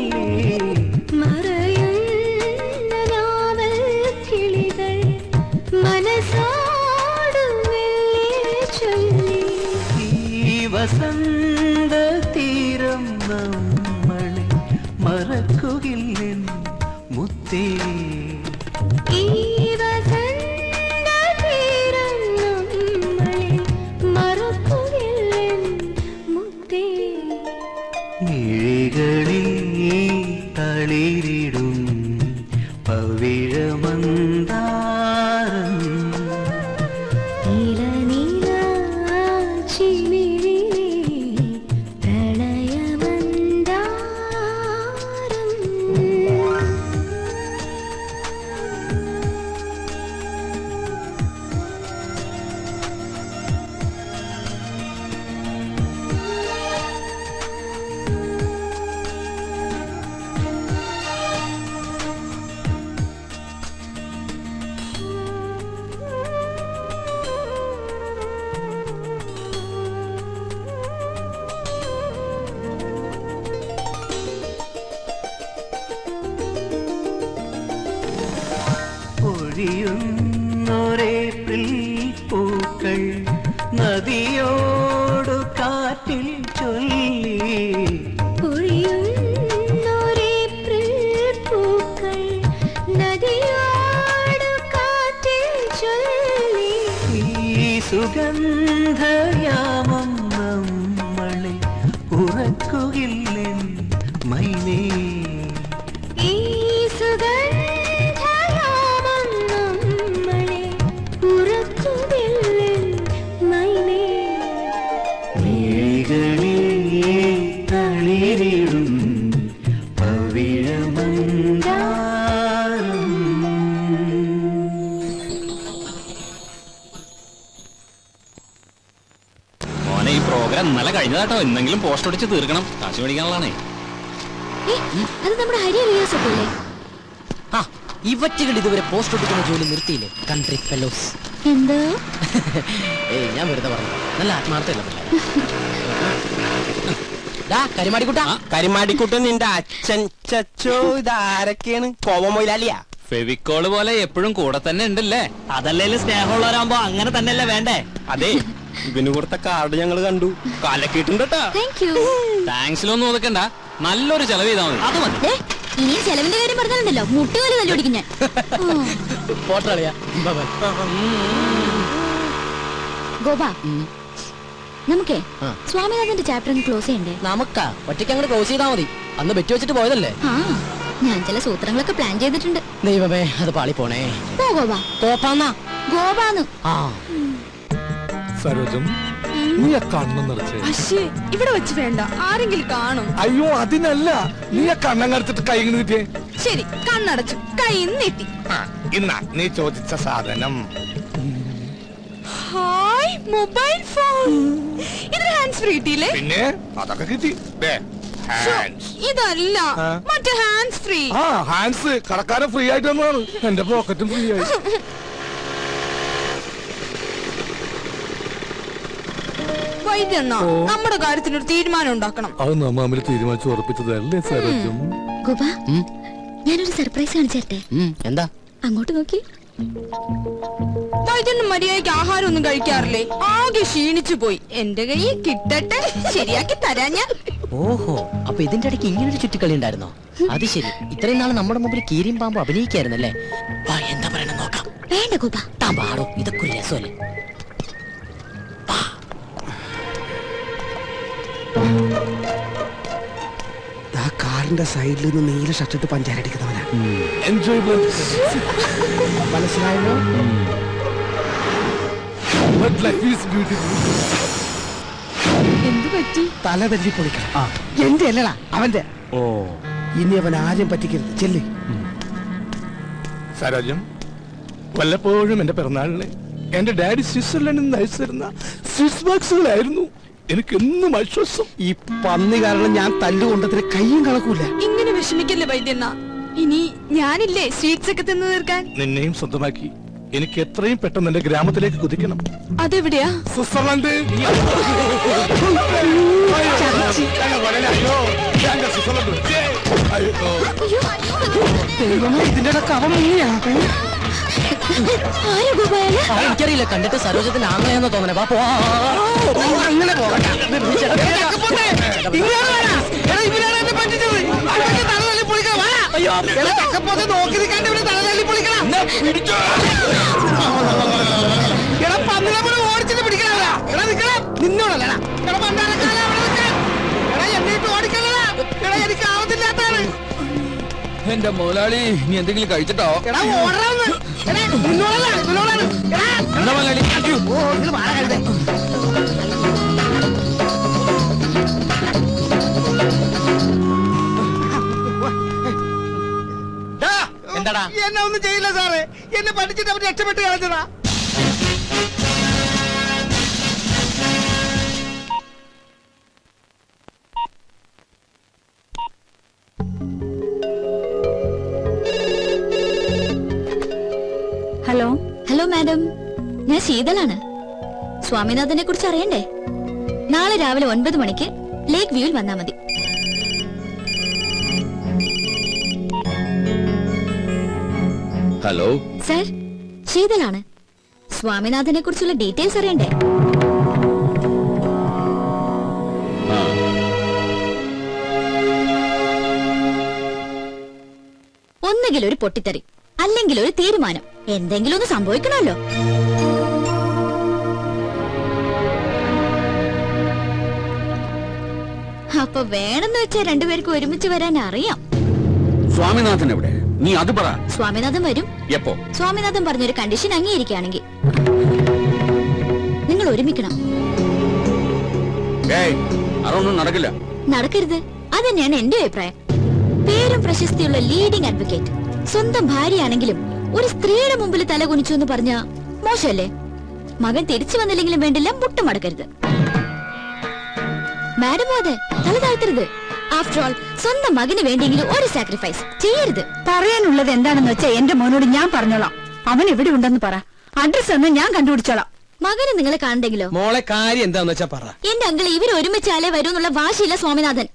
Speaker 12: ഈ വസന്ത തീരം നമ്മളെ മറക്കുകില്ലെൻ മുത്തേ മിഴികളിൽ തളിരിടും പവിഴമന്ദാരം ഒഴിയുന്നൊരേപ്രിൽ പൂക്കൾ നദിയോടു കാറ്റിൽ ചൊല്ലി ഈ സുഗന്ധയാമം നമ്മളെ ഉറക്കുകില്ലെൻ മൈനേ തളിരിടും പവിഴമന്ദാരം
Speaker 13: മോനെ ഈ പ്രോഗ്രാം ഇന്നലെ കഴിഞ്ഞതാട്ടോ. ഇന്നെങ്കിലും പോസ്റ്റ് ഒടിച്ച് തീർക്കണം. കാശ് മേടിക്കാനുള്ളതാണേ.
Speaker 4: അത് നമ്മുടെ ഹരി റിയാസല്ലേ?
Speaker 3: ഇവറ്റുകൾ ഇതുവരെ പോസ്റ്റ് ഒട്ടിക്കുന്ന ജോലി നിർത്തിയില്ലേ? Country fellows.
Speaker 4: എന്തോ
Speaker 3: ഏയ് ഞാൻ വെറുതെ പറഞ്ഞു. നല്ല ആത്മാർത്ഥമല്ല. കരിമാടിക്കുട്ട.
Speaker 11: കരിമാടിക്കുട്ടൻ നിന്റെ അച്ഛൻ ചച്ചോ. ഇതാരൊക്കെയാണ്? കോവമൊയിലാലിയാ?
Speaker 13: ഫെവിക്കോള് പോലെ എപ്പോഴും കൂടെ തന്നെ ഉണ്ടല്ലേ?
Speaker 3: അതല്ലേലും സ്നേഹമുള്ളവരാകുമ്പോ അങ്ങനെ തന്നെയല്ലേ വേണ്ടേ?
Speaker 11: അതെ, ഇവന് കൊടുത്ത കാർഡ് ഞങ്ങൾ കണ്ടു. കാലക്കിട്ടുണ്ട്.
Speaker 4: Thank you.
Speaker 13: താങ്ക്സിലൊന്നും ഒതുക്കണ്ട, നല്ലൊരു ചെലവ് ചെയ്താൽ മതി. അത് മതി.
Speaker 4: ഇനി ചെലവിന്റെ കാര്യം പറഞ്ഞാലുണ്ടല്ലോ മുട്ടുകാല് തല്ലുപിടിക്കും ഞാൻ.
Speaker 3: പോട്ടളിയാ.
Speaker 4: ഗോപ, നമുക്കേ സ്വാമിനാഥന്റെ ചാപ്റ്റർ ഒന്ന് ക്ലോസ് ചെയ്യണ്ടേ?
Speaker 3: നമുക്കാ ഒറ്റയ്ക്ക് അങ്ങോട്ട് ക്ലോസ് ചെയ്താൽ മതി. അന്ന് ബെറ്റ് വെച്ചിട്ട് പോയതല്ലേ?
Speaker 4: ആ, ഞാൻ ചില സൂത്രങ്ങളൊക്കെ പ്ലാൻ ചെയ്തിട്ടുണ്ട്.
Speaker 3: ദൈവമേ, അത് പാളി പോണേ.
Speaker 4: പോ ഗോപ.
Speaker 3: തോപ്പാന്നാ
Speaker 4: ഗോപാന്ന്.
Speaker 8: സരോജം, നീ ആ കണ്ണം നിറച്ചേ.
Speaker 10: പക്ഷേ ഇവിടെ വെച്ച് വേണ്ട, ആരെങ്കിലും കാണും.
Speaker 8: അയ്യോ അതിനല്ല, നീ ആ കണ്ണം കടച്ചിട്ട് കൈ കിട്ടിയേ.
Speaker 10: ശരി, കണ്ണടച്ചു, കൈ നീട്ടി.
Speaker 8: ഇന്നാ നീ ചോദിച്ച സാധനം.
Speaker 10: Hi, mobile phone. ഇത് ഹാൻഡ്സ് ഫ്രീ കിട്ടിയില്ലേ?
Speaker 8: പിന്നെ അതൊക്കെ കിട്ടി.
Speaker 10: ഇതല്ല, മറ്റേ ഹാൻഡ്സ് ഫ്രീ.
Speaker 8: ആ ഹാൻഡ്സ് കടക്കാരൻ ഫ്രീ ആയിട്ട് തന്നതാണ്. എന്റെ പോക്കറ്റും ഫ്രീ ആയി.
Speaker 10: വൈദ്യണ്ണ, നമ്മുടെ കാര്യത്തിനൊരു തീരുമാനം ഉണ്ടാക്കണം.
Speaker 8: അത് നമ്മ തീരുമാനിച്ചു ഉറപ്പിച്ചതല്ലേ സരോജം?
Speaker 4: ഗോപ, ഞാനൊരു സർപ്രൈസ് കാണിച്ചേരട്ടെ.
Speaker 3: എന്താ?
Speaker 4: അങ്ങോട്ട് നോക്കി.
Speaker 10: വൈദ്യണ്ണ മര്യാദയ്ക്ക് ആഹാരം ഒന്നും കഴിക്കാറില്ലേ? ആകെ ക്ഷീണിച്ചു പോയി. എന്റെ കയ്യിൽ കിട്ടട്ടെ, ശരിയാക്കി തരാ ഞാൻ.
Speaker 3: ഓഹോ, അപ്പൊ ഇതിന്റെ ഇടയ്ക്ക് ഇങ്ങനൊരു ചുറ്റിക്കളി ഉണ്ടായിരുന്നോ? അത് ശരി. ഇത്രയും നാൾ നമ്മുടെ മുമ്പിൽ കീരിയും പാമ്പും അഭിനയിക്കായിരുന്നല്ലേ? എന്താ പറയണെന്ന് നോക്കാം.
Speaker 4: വേണ്ട ഗോപ,
Speaker 3: താൻ പാടോ, ഇതൊക്കെ ഒരു രസമല്ലേ?
Speaker 2: കാറിന്റെ സൈഡിൽ നിന്ന് നീല ഷർട്ടിട്ട് പഞ്ചാരടിക്കുന്നവനാ.
Speaker 8: മനസ്സിലായല്ലോ?
Speaker 10: എന്ത് പറ്റി?
Speaker 2: തല തല്ലി പൊളിക്കണം. എന്റെ അല്ലടാ, അവന്റെ. ഓ, ഇനി അവൻ ആരും പറ്റിക്കരുത്. ചെല്ലി.
Speaker 8: സരോജം, വല്ലപ്പോഴും എന്റെ പിറന്നാളിന് എന്റെ ഡാഡി സ്വിറ്റ്സർലൻഡിൽ നിന്ന് അയച്ചു തരുന്ന സ്വിസ് ബോക്സുകളായിരുന്നു എനിക്കെന്നും ആശ്വാസം.
Speaker 2: ഈ പന്നി കാരണം ഞാൻ തല്ലുകൊണ്ടതിന് കയ്യും കണക്കൂല.
Speaker 10: ഇങ്ങനെ വിഷമിക്കല്ലേ വൈദ്യണ്ണ. ഇനി ഞാനില്ലേ സ്വീറ്റ്സ് ഒക്കെ തിന്നു തീർക്കാൻ.
Speaker 8: നിന്നെയും സ്വന്തമാക്കി എനിക്ക് എത്രയും പെട്ടെന്ന് എന്റെ ഗ്രാമത്തിലേക്ക് കുതിക്കണം.
Speaker 10: അതെവിടെയാ?
Speaker 8: സ്വിറ്റ്സർലൻഡ്.
Speaker 2: ഇതിന്റെ കവം
Speaker 3: എനിക്കറിയില്ല, കണ്ടിട്ട് സരോജത്തിന്റെ ആങ്ങളെയെന്ന് തോന്നണേ.
Speaker 2: അങ്ങനെ പോകട്ടെ. നോക്കി നിൽക്കാണ്ട് ഇവിടെ തല തല്ലി പൊളിക്കണം. എടാ പന്നിനെ ഓടിച്ചിട്ട് പിടിക്കണ. എടാ നിക്കണം, നിന്നോടല്ലടാ. എടാ പണ്ടാരക്കാല എടാ എന്നിട്ട് ഓടിക്കണടാ. എടാ എനിക്ക് ആവത്തില്ലാത്താണ്.
Speaker 13: എന്റെ മുതലാളി, നീ എന്തെങ്കിലും കഴിച്ചിട്ടോ?
Speaker 2: എടാ ഓടറാന്ന്. എടാ നിന്നോടല്ല, നിന്നോടാണ്. എടാ
Speaker 13: എന്താ മുതലാളി?
Speaker 2: ഓ, ഇതിന് വാഴ കഴുതേ.
Speaker 13: എന്താടാ?
Speaker 2: എന്നെ ഒന്നും ചെയ്യില്ല സാറേ. എന്നെ പഠിച്ചിട്ട് അവർ രക്ഷപ്പെട്ട് കളഞ്ഞതാ.
Speaker 4: ഹലോ. ഹലോ മാഡം, ഞാൻ ശീതളാണ്. സ്വാമിനാഥനെ കുറിച്ച് അറിയണ്ടേ? നാളെ രാവിലെ 9 മണിക്ക് ലേക്ക് വ്യൂവിൽ വന്നാ മതി.
Speaker 9: Hello
Speaker 4: sir, ശീതളാണ്. സ്വാമിനാഥനെ കുറിച്ചുള്ള ഡീറ്റെയിൽസ് അറിയണ്ടേ? ഒന്നുകിൽ ഒരു പൊട്ടിത്തെറി, അല്ലെങ്കിൽ ഒരു തീരുമാനം. എന്തെങ്കിലും ഒന്ന് സംഭവിക്കണമല്ലോ. അപ്പൊ വേണമെന്ന് വെച്ചാൽ രണ്ടുപേർക്കും ഒരുമിച്ച് വരാൻ അറിയാം.
Speaker 9: സ്വാമിനാഥൻ എവിടെ? നീ അത് പറ.
Speaker 4: സ്വാമിനാഥൻ വരും.
Speaker 9: എപ്പോ?
Speaker 4: സ്വാമിനാഥൻ പറഞ്ഞൊരു കണ്ടീഷൻ അംഗീകരിക്കുകയാണെങ്കിൽ നിങ്ങൾ ഒരുമിക്കണം.
Speaker 9: അതൊന്നും നടക്കില്ല.
Speaker 4: നടക്കരുത്, അതന്നെയാണ് എന്റെ അഭിപ്രായം. പേരും പ്രശസ്തിയുള്ള ലീഡിംഗ് അഡ്വക്കേറ്റ്, സ്വന്തം ഭാര്യയാണെങ്കിലും ഒരു സ്ത്രീയുടെ മുമ്പിൽ തല കുനിച്ചു എന്ന് പറഞ്ഞ മോശമല്ലേ? മകൻ തിരിച്ചു വന്നില്ലെങ്കിലും വേണ്ടില്ല, മുട്ടുമടക്കരുത്. മാഡം അതെ, തല താഴ്ത്തരുത്. ആഫ്റ്റർ ഓൾ സ്വന്തം മകന് വേണ്ടിയെങ്കിലും ഒരു സാക്രിഫൈസ് ചെയ്യരുത്.
Speaker 7: പറയാനുള്ളത് എന്താണെന്ന് വെച്ചാൽ എന്റെ മോനോട് ഞാൻ പറഞ്ഞോളാം. അവൻ എവിടെ ഉണ്ടെന്ന് പറ. അഡ്രസ് ഒന്ന് ഞാൻ കണ്ടുപിടിച്ചോളാം.
Speaker 4: മകന് നിങ്ങളെ കാണണ്ടെങ്കിലോ?
Speaker 2: മോളെ കാര്യം എന്താന്ന് വെച്ചാ പറ.
Speaker 4: എന്റെ അങ്കിൾ ഇവർ ഒരുമിച്ചാലേ വരൂ എന്നുള്ള വാശിയില്ല സ്വാമിനാഥൻ.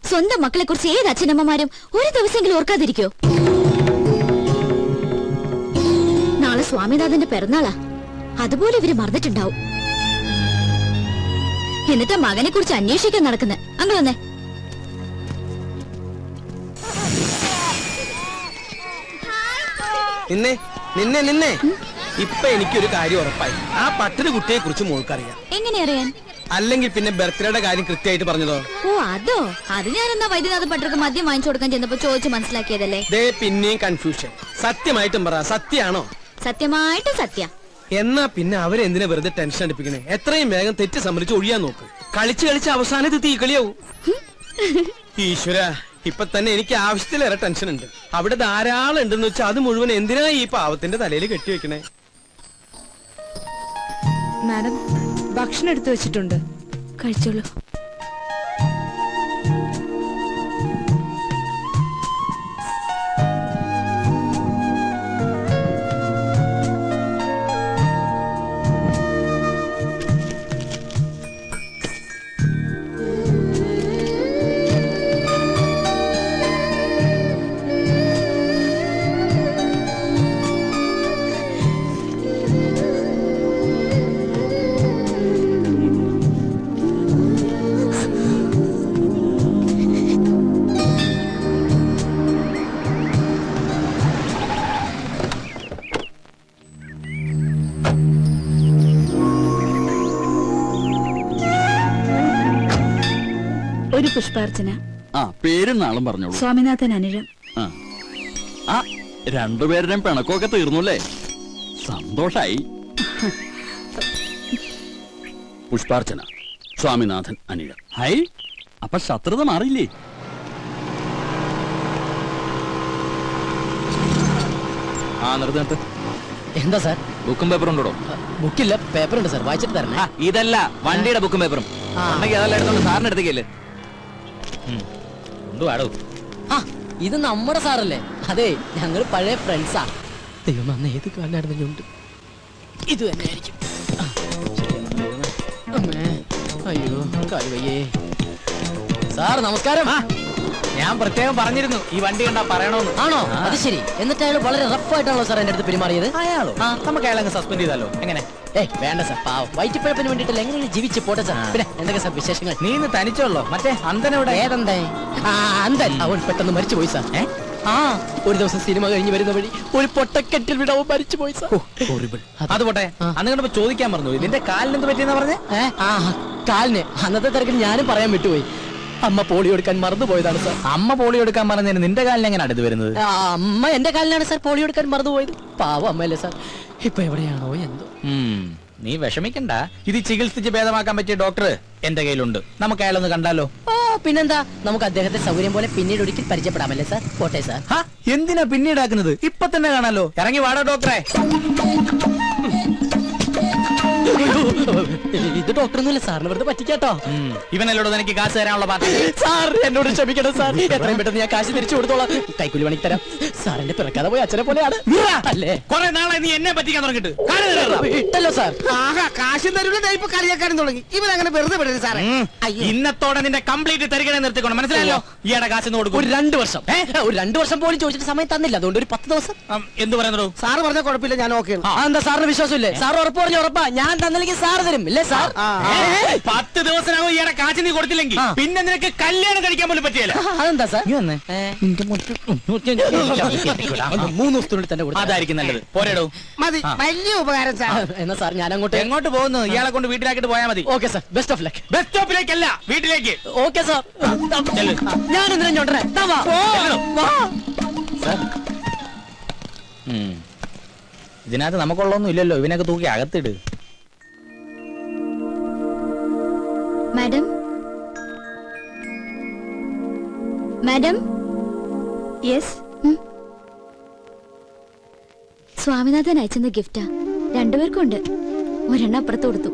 Speaker 4: സ്വന്തം മക്കളെ കുറിച്ച് ഏത് അച്ഛനമ്മമാരും ഒരു ദിവസമെങ്കിലും ഓർക്കാതിരിക്കോ? നാളെ സ്വാമിനാഥന്റെ പിറന്നാളാ, അതുപോലെ ഇവര് മറന്നിട്ടുണ്ടാവും. എന്നിട്ട് മകനെ കുറിച്ച് അന്വേഷിക്കാൻ നടക്കുന്നത്. അങ്ങനെ വന്നേ.
Speaker 2: നിന്നെ നിന്നെ നിന്നെ ഇപ്പൊ എനിക്കൊരു കാര്യം ഉറപ്പായി. ആ പട്ടൊരു കുട്ടിയെ കുറിച്ച് മോൾക്കറിയാം.
Speaker 4: എങ്ങനെ അറിയാൻ?
Speaker 2: അല്ലെങ്കിൽ പിന്നെ ബർത്ത്ഡേയുടെ കാര്യം കൃത്യമായിട്ട് പറഞ്ഞതോ?
Speaker 4: ഓ അതോ, അത് ഞാനെന്നാ വൈദ്യനാഥ പട്ടർക്ക് മദ്യം വാങ്ങിച്ചു കൊടുക്കാൻ ചെന്നപ്പോ ചോദിച്ചു മനസ്സിലാക്കിയതല്ലേ.
Speaker 2: ദേ പിന്നെയും കൺഫ്യൂഷൻ. സത്യമായിട്ടും പറ, സത്യാണോ?
Speaker 4: സത്യമായിട്ടും സത്യ.
Speaker 2: എന്നാ പിന്നെ അവരെന്തിനാ വെറുതെ ടെൻഷൻ അടിപ്പിക്കണേ? എത്രയും വേഗം തെറ്റ് സമ്മതിച്ച് ഒഴിയാൻ നോക്ക്. കളിച്ച് കളിച്ച് അവസാനത്ത് തീക്കളിയാവും. ഈശ്വര, ഇപ്പൊ തന്നെ എനിക്ക് ആവശ്യത്തിലേറെ ടെൻഷൻ ഉണ്ട്. അവിടെ ധാരാളം ഉണ്ടെന്ന് വെച്ചാൽ അത് മുഴുവൻ എന്തിനാ ഈ പാവത്തിന്റെ തലയിൽ കെട്ടിവെക്കണേ?
Speaker 10: മാഡം, ഭക്ഷണം എടുത്തു വെച്ചിട്ടുണ്ട്,
Speaker 4: കഴിച്ചോളൂ.
Speaker 7: ഒരു പുഷ്പാർച്ചന.
Speaker 9: ആ പേരും നാളും പറഞ്ഞോളൂ.
Speaker 7: സ്വാമിനാഥൻ അനിഴം.
Speaker 9: ആ രണ്ടുപേരുടെയും പിണക്കമൊക്കെ തീർന്നുല്ലേ? സന്തോഷായി. പുഷ്പാർച്ചന, സ്വാമിനാഥൻ അനിഴം. ഹൈ, അപ്പൊ ശത്രുത മാറിയില്ലേ?
Speaker 1: ആ നിർത്തി.
Speaker 3: എന്താ സാർ?
Speaker 1: ബുക്കും പേപ്പറും ഉണ്ടോ?
Speaker 3: ബുക്കില്ല, പേപ്പർ ഉണ്ട് സാർ, വായിച്ചിട്ട് തരണേ.
Speaker 1: ഇതല്ല, വണ്ടിയുടെ ബുക്കും പേപ്പറും ഉണ്ടെങ്കിൽ അതെല്ലാം എടുത്തോണ്ട് സാറിന് എടുത്തേക്കല്ലേ. കൊണ്ടുവാടോ.
Speaker 3: ആ ഇത് നമ്മുടെ സാറല്ലേ? അതെ, ഞങ്ങൾ പഴയ ഫ്രണ്ട്സാ. ദൈവം അന്ന് ഏത് കാലമായിരുന്നു ഞുണ്ട്? ഇത് തന്നെയായിരിക്കും. അമ്മേ, അയ്യോ കാലുവയ്യേ. സാർ നമസ്കാരം.
Speaker 1: ഞാൻ പ്രത്യേകം പറഞ്ഞിരുന്നു ഈ വണ്ടി കണ്ടാ പറയണോന്ന്.
Speaker 3: ആണോ? അത് ശരി. എന്നിട്ട് അയാൾ വളരെ റഫ് ആയിട്ടാണല്ലോ സാർ എന്റെ അടുത്ത് പെരുമാറിയത്?
Speaker 1: അയാളോ? നമുക്ക് അയാളങ്ങ് സസ്പെൻഡ് ചെയ്താലോ? എങ്ങനെ?
Speaker 3: വേണ്ട സാർ, പാവം വയറ്റിപ്പഴപ്പിന് വേണ്ടിയിട്ടല്ല, എങ്ങനെയാണ് ജീവിച്ച് പോട്ടെ സാർ. പിന്നെ എന്തൊക്കെ സാർ വിശേഷങ്ങൾ?
Speaker 1: നീ ഇന്ന് തനിച്ചോളോ? മറ്റേ അന്തനോടെ
Speaker 3: ഏതെന്തേ? അന്തൻ അവൻ പെട്ടെന്ന് മരിച്ചു പോയി സാർ. ഒരു ദിവസം സിനിമ കഴിഞ്ഞ് വരുന്ന വഴി ഒരു പൊട്ടക്കെട്ടിൽ വിടവ് മരിച്ചു പോയി സാർ.
Speaker 1: അത് പോട്ടെ, അന്ന് കണ്ടപ്പോ ചോദിക്കാൻ പറഞ്ഞു, നിന്റെ കാലിന് എന്ത് പറ്റിയെന്നാ പറഞ്ഞേ?
Speaker 3: കാലിന് അന്നത്തെ തിരക്കിൽ ഞാനും പറയാൻ വിട്ടുപോയി. അമ്മ പോളിയോ എടുക്കാൻ മറന്നുപോയതാണ് സാർ.
Speaker 1: അമ്മ പോളിയോ എടുക്കാൻ പറഞ്ഞതിന് നിന്റെ കാലിന് എങ്ങനെ അടുത്ത് വരുന്നത്?
Speaker 3: അമ്മ എന്റെ കാലിനാണ് സാർ പോളിയോ എടുക്കാൻ മറന്നുപോയത്. പാവം അമ്മയല്ലേ സാർ. ഇപ്പൊ എവിടെയാണോ എന്തോ.
Speaker 1: നീ വിഷമിക്കണ്ട, ഇത് ചികിത്സിച്ച് ഭേദമാക്കാൻ പറ്റിയ ഡോക്ടർ എന്റെ കയ്യിലുണ്ട്. നമുക്ക് അയാളൊന്ന് കണ്ടാലോ?
Speaker 3: പിന്നെന്താ, നമുക്ക് അദ്ദേഹത്തെ സൗകര്യം പോലെ പിന്നീട് ഒരിക്കൽ പരിചയപ്പെടാമല്ലേ സാർ? പോട്ടെ സാർ.
Speaker 1: എന്തിനാ പിന്നീടാക്കുന്നത്? ഇപ്പൊ തന്നെ കാണാലോ. ഇറങ്ങി വാടോ ഡോക്ടറെ.
Speaker 3: ഇത് ഡോക്ടറൊന്നുമില്ല സാറിന് വെറുതെ പറ്റിക്കാട്ടോ.
Speaker 1: ഇവനല്ലോട് എനിക്ക് കാശ് തരാനുള്ള പാർട്ടി.
Speaker 3: സാർ എന്നോട് ക്ഷമിക്കണം സാർ, എത്രയും പെട്ടെന്ന് ഞാൻ കാശ് തിരിച്ചു കൊടുത്തോളാം. കൈക്കൂലി പണിക്ക് തരാം. സാർ എന്റെ പിറക്കാതെ പോയി അച്ഛനെ പോലെയാണ് അല്ലേ?
Speaker 1: കുറെ നാളെ നീ എന്നെ പറ്റിക്കാൻ തുടങ്ങിട്ട്
Speaker 3: ഇട്ടല്ലോ സാർ.
Speaker 2: കാശും തരൂല, ഇപ്പൊ കളിയാക്കാനും തുടങ്ങി. ഇവനങ്ങനെ വെറുതെ വിടരുത് സാറേ.
Speaker 1: ഇന്നത്തോടെ നിന്റെ കംപ്ലീറ്റ് തരികണേ നിർത്തിക്കൊണ്ട് മനസ്സിലായല്ലോ. ഈയുടെ കാശ് കൊടുക്കും.
Speaker 3: ഒരു 2 വർഷം ഒരു 2 വർഷം പോലും ചോദിച്ചിട്ട് സമയം തന്നില്ല. അതുകൊണ്ട് ഒരു 10 ദിവസം.
Speaker 1: എന്ത് പറയുന്നു?
Speaker 2: സാറ് പറഞ്ഞ കുഴപ്പമില്ല, ഞാൻ ഓക്കെ.
Speaker 3: എന്താ സാറിന് വിശ്വാസമില്ലേ? സാർ ഉറപ്പ് പറഞ്ഞ ഉറപ്പാ. ഞാൻ തന്നില്ലെങ്കിൽ സാറ് തരും ഇല്ലേ സാർ?
Speaker 1: 10 ദിവസത്തിനകം ഈയുടെ കാശ് നീ കൊടുത്തില്ലെങ്കിൽ പിന്നെ നിനക്ക് കല്യാണം കഴിക്കാൻ പോലും പറ്റിയല്ല.
Speaker 3: അതെന്താ സാർ? 3 ദിവസത്തിനുള്ളിൽ തന്നെ കൊടുത്തു.
Speaker 1: അതായിരിക്കും നല്ലത്. പോരേടോ.
Speaker 2: മതി, വലിയ ഉപകാരം സാർ.
Speaker 3: എന്നാ സാർ ഞാൻ
Speaker 1: എങ്ങോട്ട് പോകുന്നു? ഇയാളെ കൊണ്ട് വീട്ടിലാക്കിട്ട് പോയാൽ മതി.
Speaker 3: Okay sir, best of luck.
Speaker 1: Bus സ്റ്റോപ്പിലേക്കല്ല, വീട്ടിലേക്ക്.
Speaker 3: Okay sir. ഞാൻ എന്തിനാ ചോട്ടനെ?
Speaker 1: ഇതിനകത്ത് നമുക്കുള്ളൊന്നും ഇല്ലല്ലോ. ഇവനൊക്കെ തൂക്കി അകത്തിട്.
Speaker 4: Madam, madam.
Speaker 7: യെസ്.
Speaker 4: സ്വാമിനാഥൻ അയച്ചെന്ന ഗിഫ്റ്റാ. 2 പേർക്കും ഉണ്ട്. ഒരെണ്ണം അപ്പുറത്ത് കൊടുത്തു.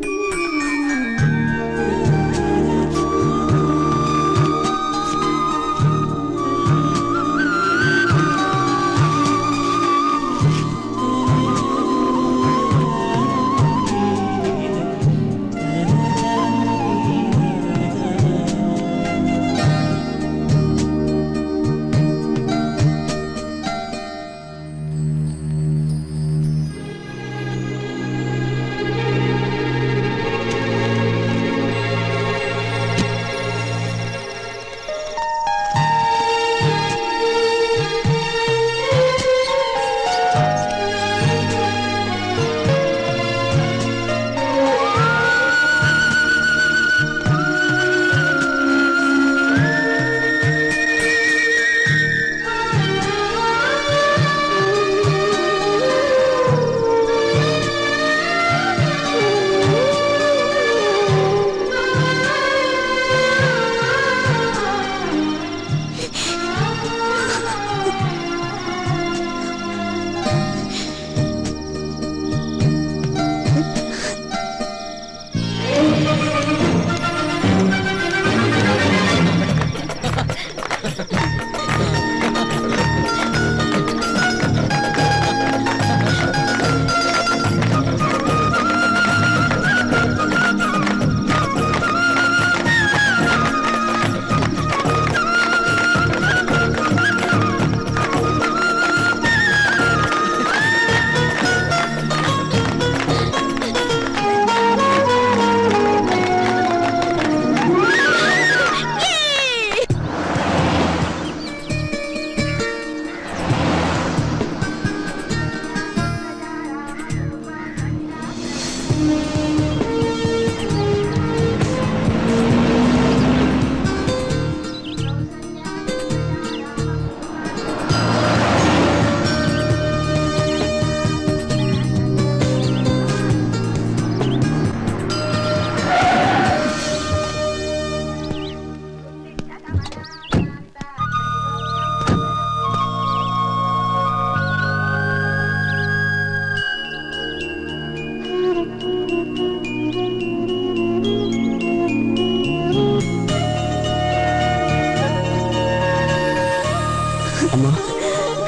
Speaker 2: അമ്മ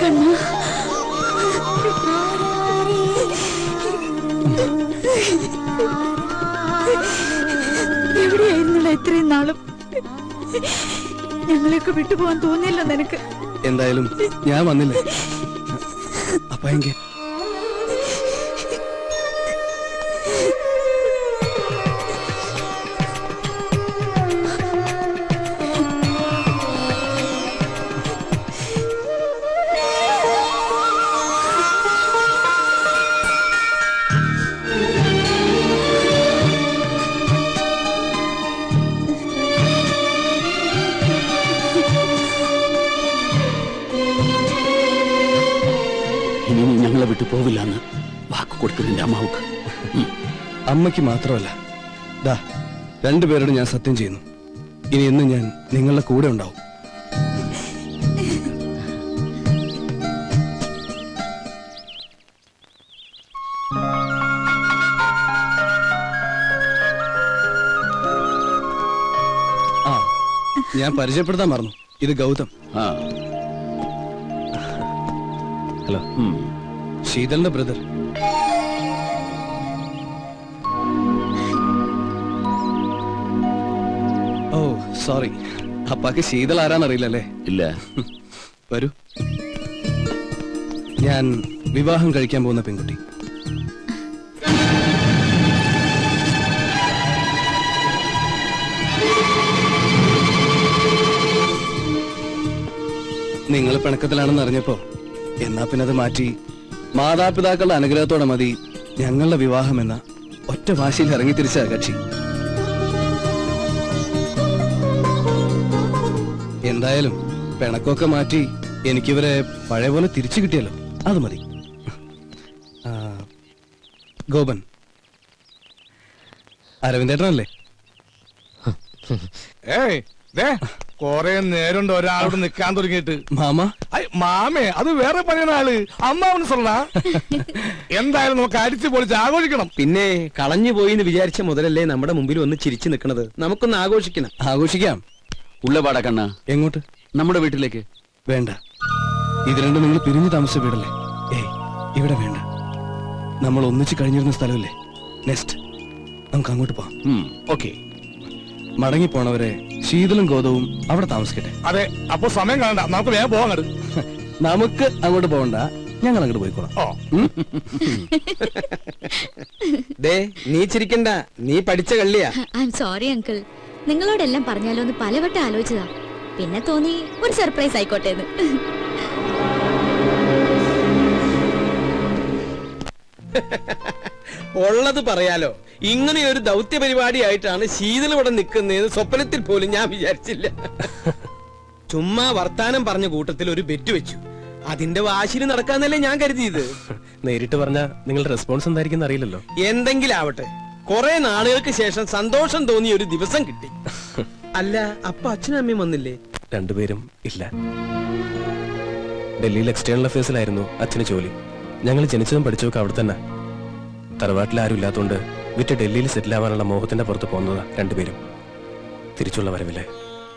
Speaker 7: കണ്ണ എവിടെയായിരുന്നുള്ള ഇത്രയും നാളും ഞങ്ങളെയൊക്കെ വിട്ടുപോകാൻ തോന്നിയില്ല നിനക്ക്.
Speaker 2: എന്തായാലും ഞാൻ വന്നില്ലേ അപ്പ എങ്കിൽ
Speaker 9: ഇനി നീ ഞങ്ങളെ വിട്ടു പോവില്ലെന്ന് വാക്ക് കൊടുത്തു നിന്റെ അമ്മാവുക്ക്.
Speaker 2: അമ്മയ്ക്ക് മാത്രമല്ല, ദാ രണ്ടുപേരോട് ഞാൻ സത്യം ചെയ്യുന്നു, ഇനി എന്നും ഞാൻ നിങ്ങളുടെ കൂടെ ഉണ്ടാവും. ആ, ഞാൻ പരിചയപ്പെടുത്താൻ മറന്നു. ഇത് ഗൗതം. ഹലോ, ശീതലിന്റെ ബ്രദർ. ഓ സോറി, അപ്പാക്ക് ശീതൾ ആരാന്നറിയില്ലല്ലേ?
Speaker 9: ഇല്ല.
Speaker 2: വരൂ. ഞാൻ വിവാഹം കഴിക്കാൻ പോകുന്ന പെൺകുട്ടി. നിങ്ങൾ പിണക്കത്തിലാണെന്ന് അറിഞ്ഞപ്പോ എന്നാ പിന്നെ അത് മാറ്റി മാതാപിതാക്കളുടെ അനുഗ്രഹത്തോടെ മതി ഞങ്ങളുടെ വിവാഹം എന്ന ഒറ്റ വാശിയിൽ ഇറങ്ങി തിരിച്ച കക്ഷി. എന്തായാലും പിണക്കൊക്കെ മാറ്റി എനിക്കിവരെ പഴയ പോലെ തിരിച്ചു കിട്ടിയല്ലോ, അത് മതി. ഗോപൻ, അരവിന്ദേട്ടനല്ലേ?
Speaker 8: ഏയ് കൊറേ നേരം ഒരാളോട് നിക്കാൻ തുടങ്ങിയിട്ട്.
Speaker 2: മാമ?
Speaker 8: മാമേ, അത് വേറെ പണിയാണ് ആള്. അമ്മാവന് സൊല്ല. എന്തായാലും നമുക്ക് അടിച്ചു പൊളിച്ച് ആഘോഷിക്കണം.
Speaker 2: പിന്നെ കളഞ്ഞു പോയി എന്ന് വിചാരിച്ച മുതലല്ലേ നമ്മുടെ മുമ്പിൽ ഒന്ന് ചിരിച്ചു നിൽക്കുന്നത്. നമുക്കൊന്ന് ആഘോഷിക്കണം. ആഘോഷിക്കാം.
Speaker 9: ഉള്ളപാടാ കണ്ണ.
Speaker 2: എങ്ങോട്ട്?
Speaker 9: നമ്മുടെ വീട്ടിലേക്ക്.
Speaker 2: വേണ്ട, ഇത് രണ്ടും നിങ്ങൾ പിരിഞ്ഞു താമസിച്ച വീടല്ലേ? ഏയ്, ഇവിടെ വേണ്ട. നമ്മൾ ഒന്നിച്ച് കഴിഞ്ഞിരുന്ന സ്ഥലമല്ലേ? നെക്സ്റ്റ് നമുക്ക് അങ്ങോട്ട് പോവാം.
Speaker 9: ഓക്കെ.
Speaker 2: മടങ്ങിപ്പോണവരെ ശീതളും ഗോതവും അവിടെ താമസിക്കട്ടെ.
Speaker 8: അതെ, അപ്പൊ സമയം കാണണ്ട, നമുക്ക് വേഗം പോവാൻ.
Speaker 2: നമുക്ക് അങ്ങോട്ട് പോകണ്ട, ഞങ്ങൾ അങ്ങോട്ട് പോയിക്കോളാം. നീ ചിരിക്കണ്ട, നീ പഠിച്ച കള്ളിയാ.
Speaker 4: ഐ എം സോറി അങ്കിൾ, നിങ്ങളോടെല്ലാം പറഞ്ഞാലോ എന്ന് പലവട്ടം ആലോചിച്ചതാ. പിന്നെ തോന്നി ഒരു സർപ്രൈസ് ആയിക്കോട്ടെ എന്ന്.
Speaker 2: ഉള്ളത് പറയാലോ, ഇങ്ങനെ ഒരു ദൗത്യ പരിപാടിയായിട്ടാണ് ശീതൾ ഇവിടെ നിൽക്കുന്നതെന്ന് സ്വപ്നത്തിൽ പോലും ഞാൻ വിചാരിച്ചില്ല. ചുമ്മാ വർത്താനം പറഞ്ഞ കൂട്ടത്തിൽ ഒരു ബെറ്റ് വെച്ചു. അതിന്റെ വാശിയിൽ നടക്കാന്നല്ലേ ഞാൻ കരുതിയത്.
Speaker 11: നേരിട്ട് പറഞ്ഞ നിങ്ങളുടെ റെസ്പോൺസ് എന്തായിരിക്കും അറിയില്ലല്ലോ.
Speaker 2: എന്തെങ്കിലും ആവട്ടെ, കുറെ നാളുകൾക്ക് ശേഷം സന്തോഷം തോന്നിയ ഒരു ദിവസം കിട്ടി. അല്ല, അപ്പൊ അച്ഛനും അമ്മയും വന്നില്ലേ?
Speaker 11: രണ്ടുപേരും ഇല്ല. ഡൽഹിയിൽ എക്സ്റ്റേണൽ അഫയേഴ്സിലായിരുന്നു അച്ഛന് ജോലി. ഞങ്ങൾ ജനിച്ചതും പഠിച്ചതൊക്കെ അവിടെ തന്നെ. തറവാട്ടിൽ ആരും ഇല്ലാത്തതുകൊണ്ട് വിറ്റ് ഡൽഹിയിൽ സെറ്റിൽ ആവാനുള്ള മോഹത്തിന്റെ പുറത്ത് പോകുന്നതാ രണ്ടുപേരും. തിരിച്ചുള്ള വരവില്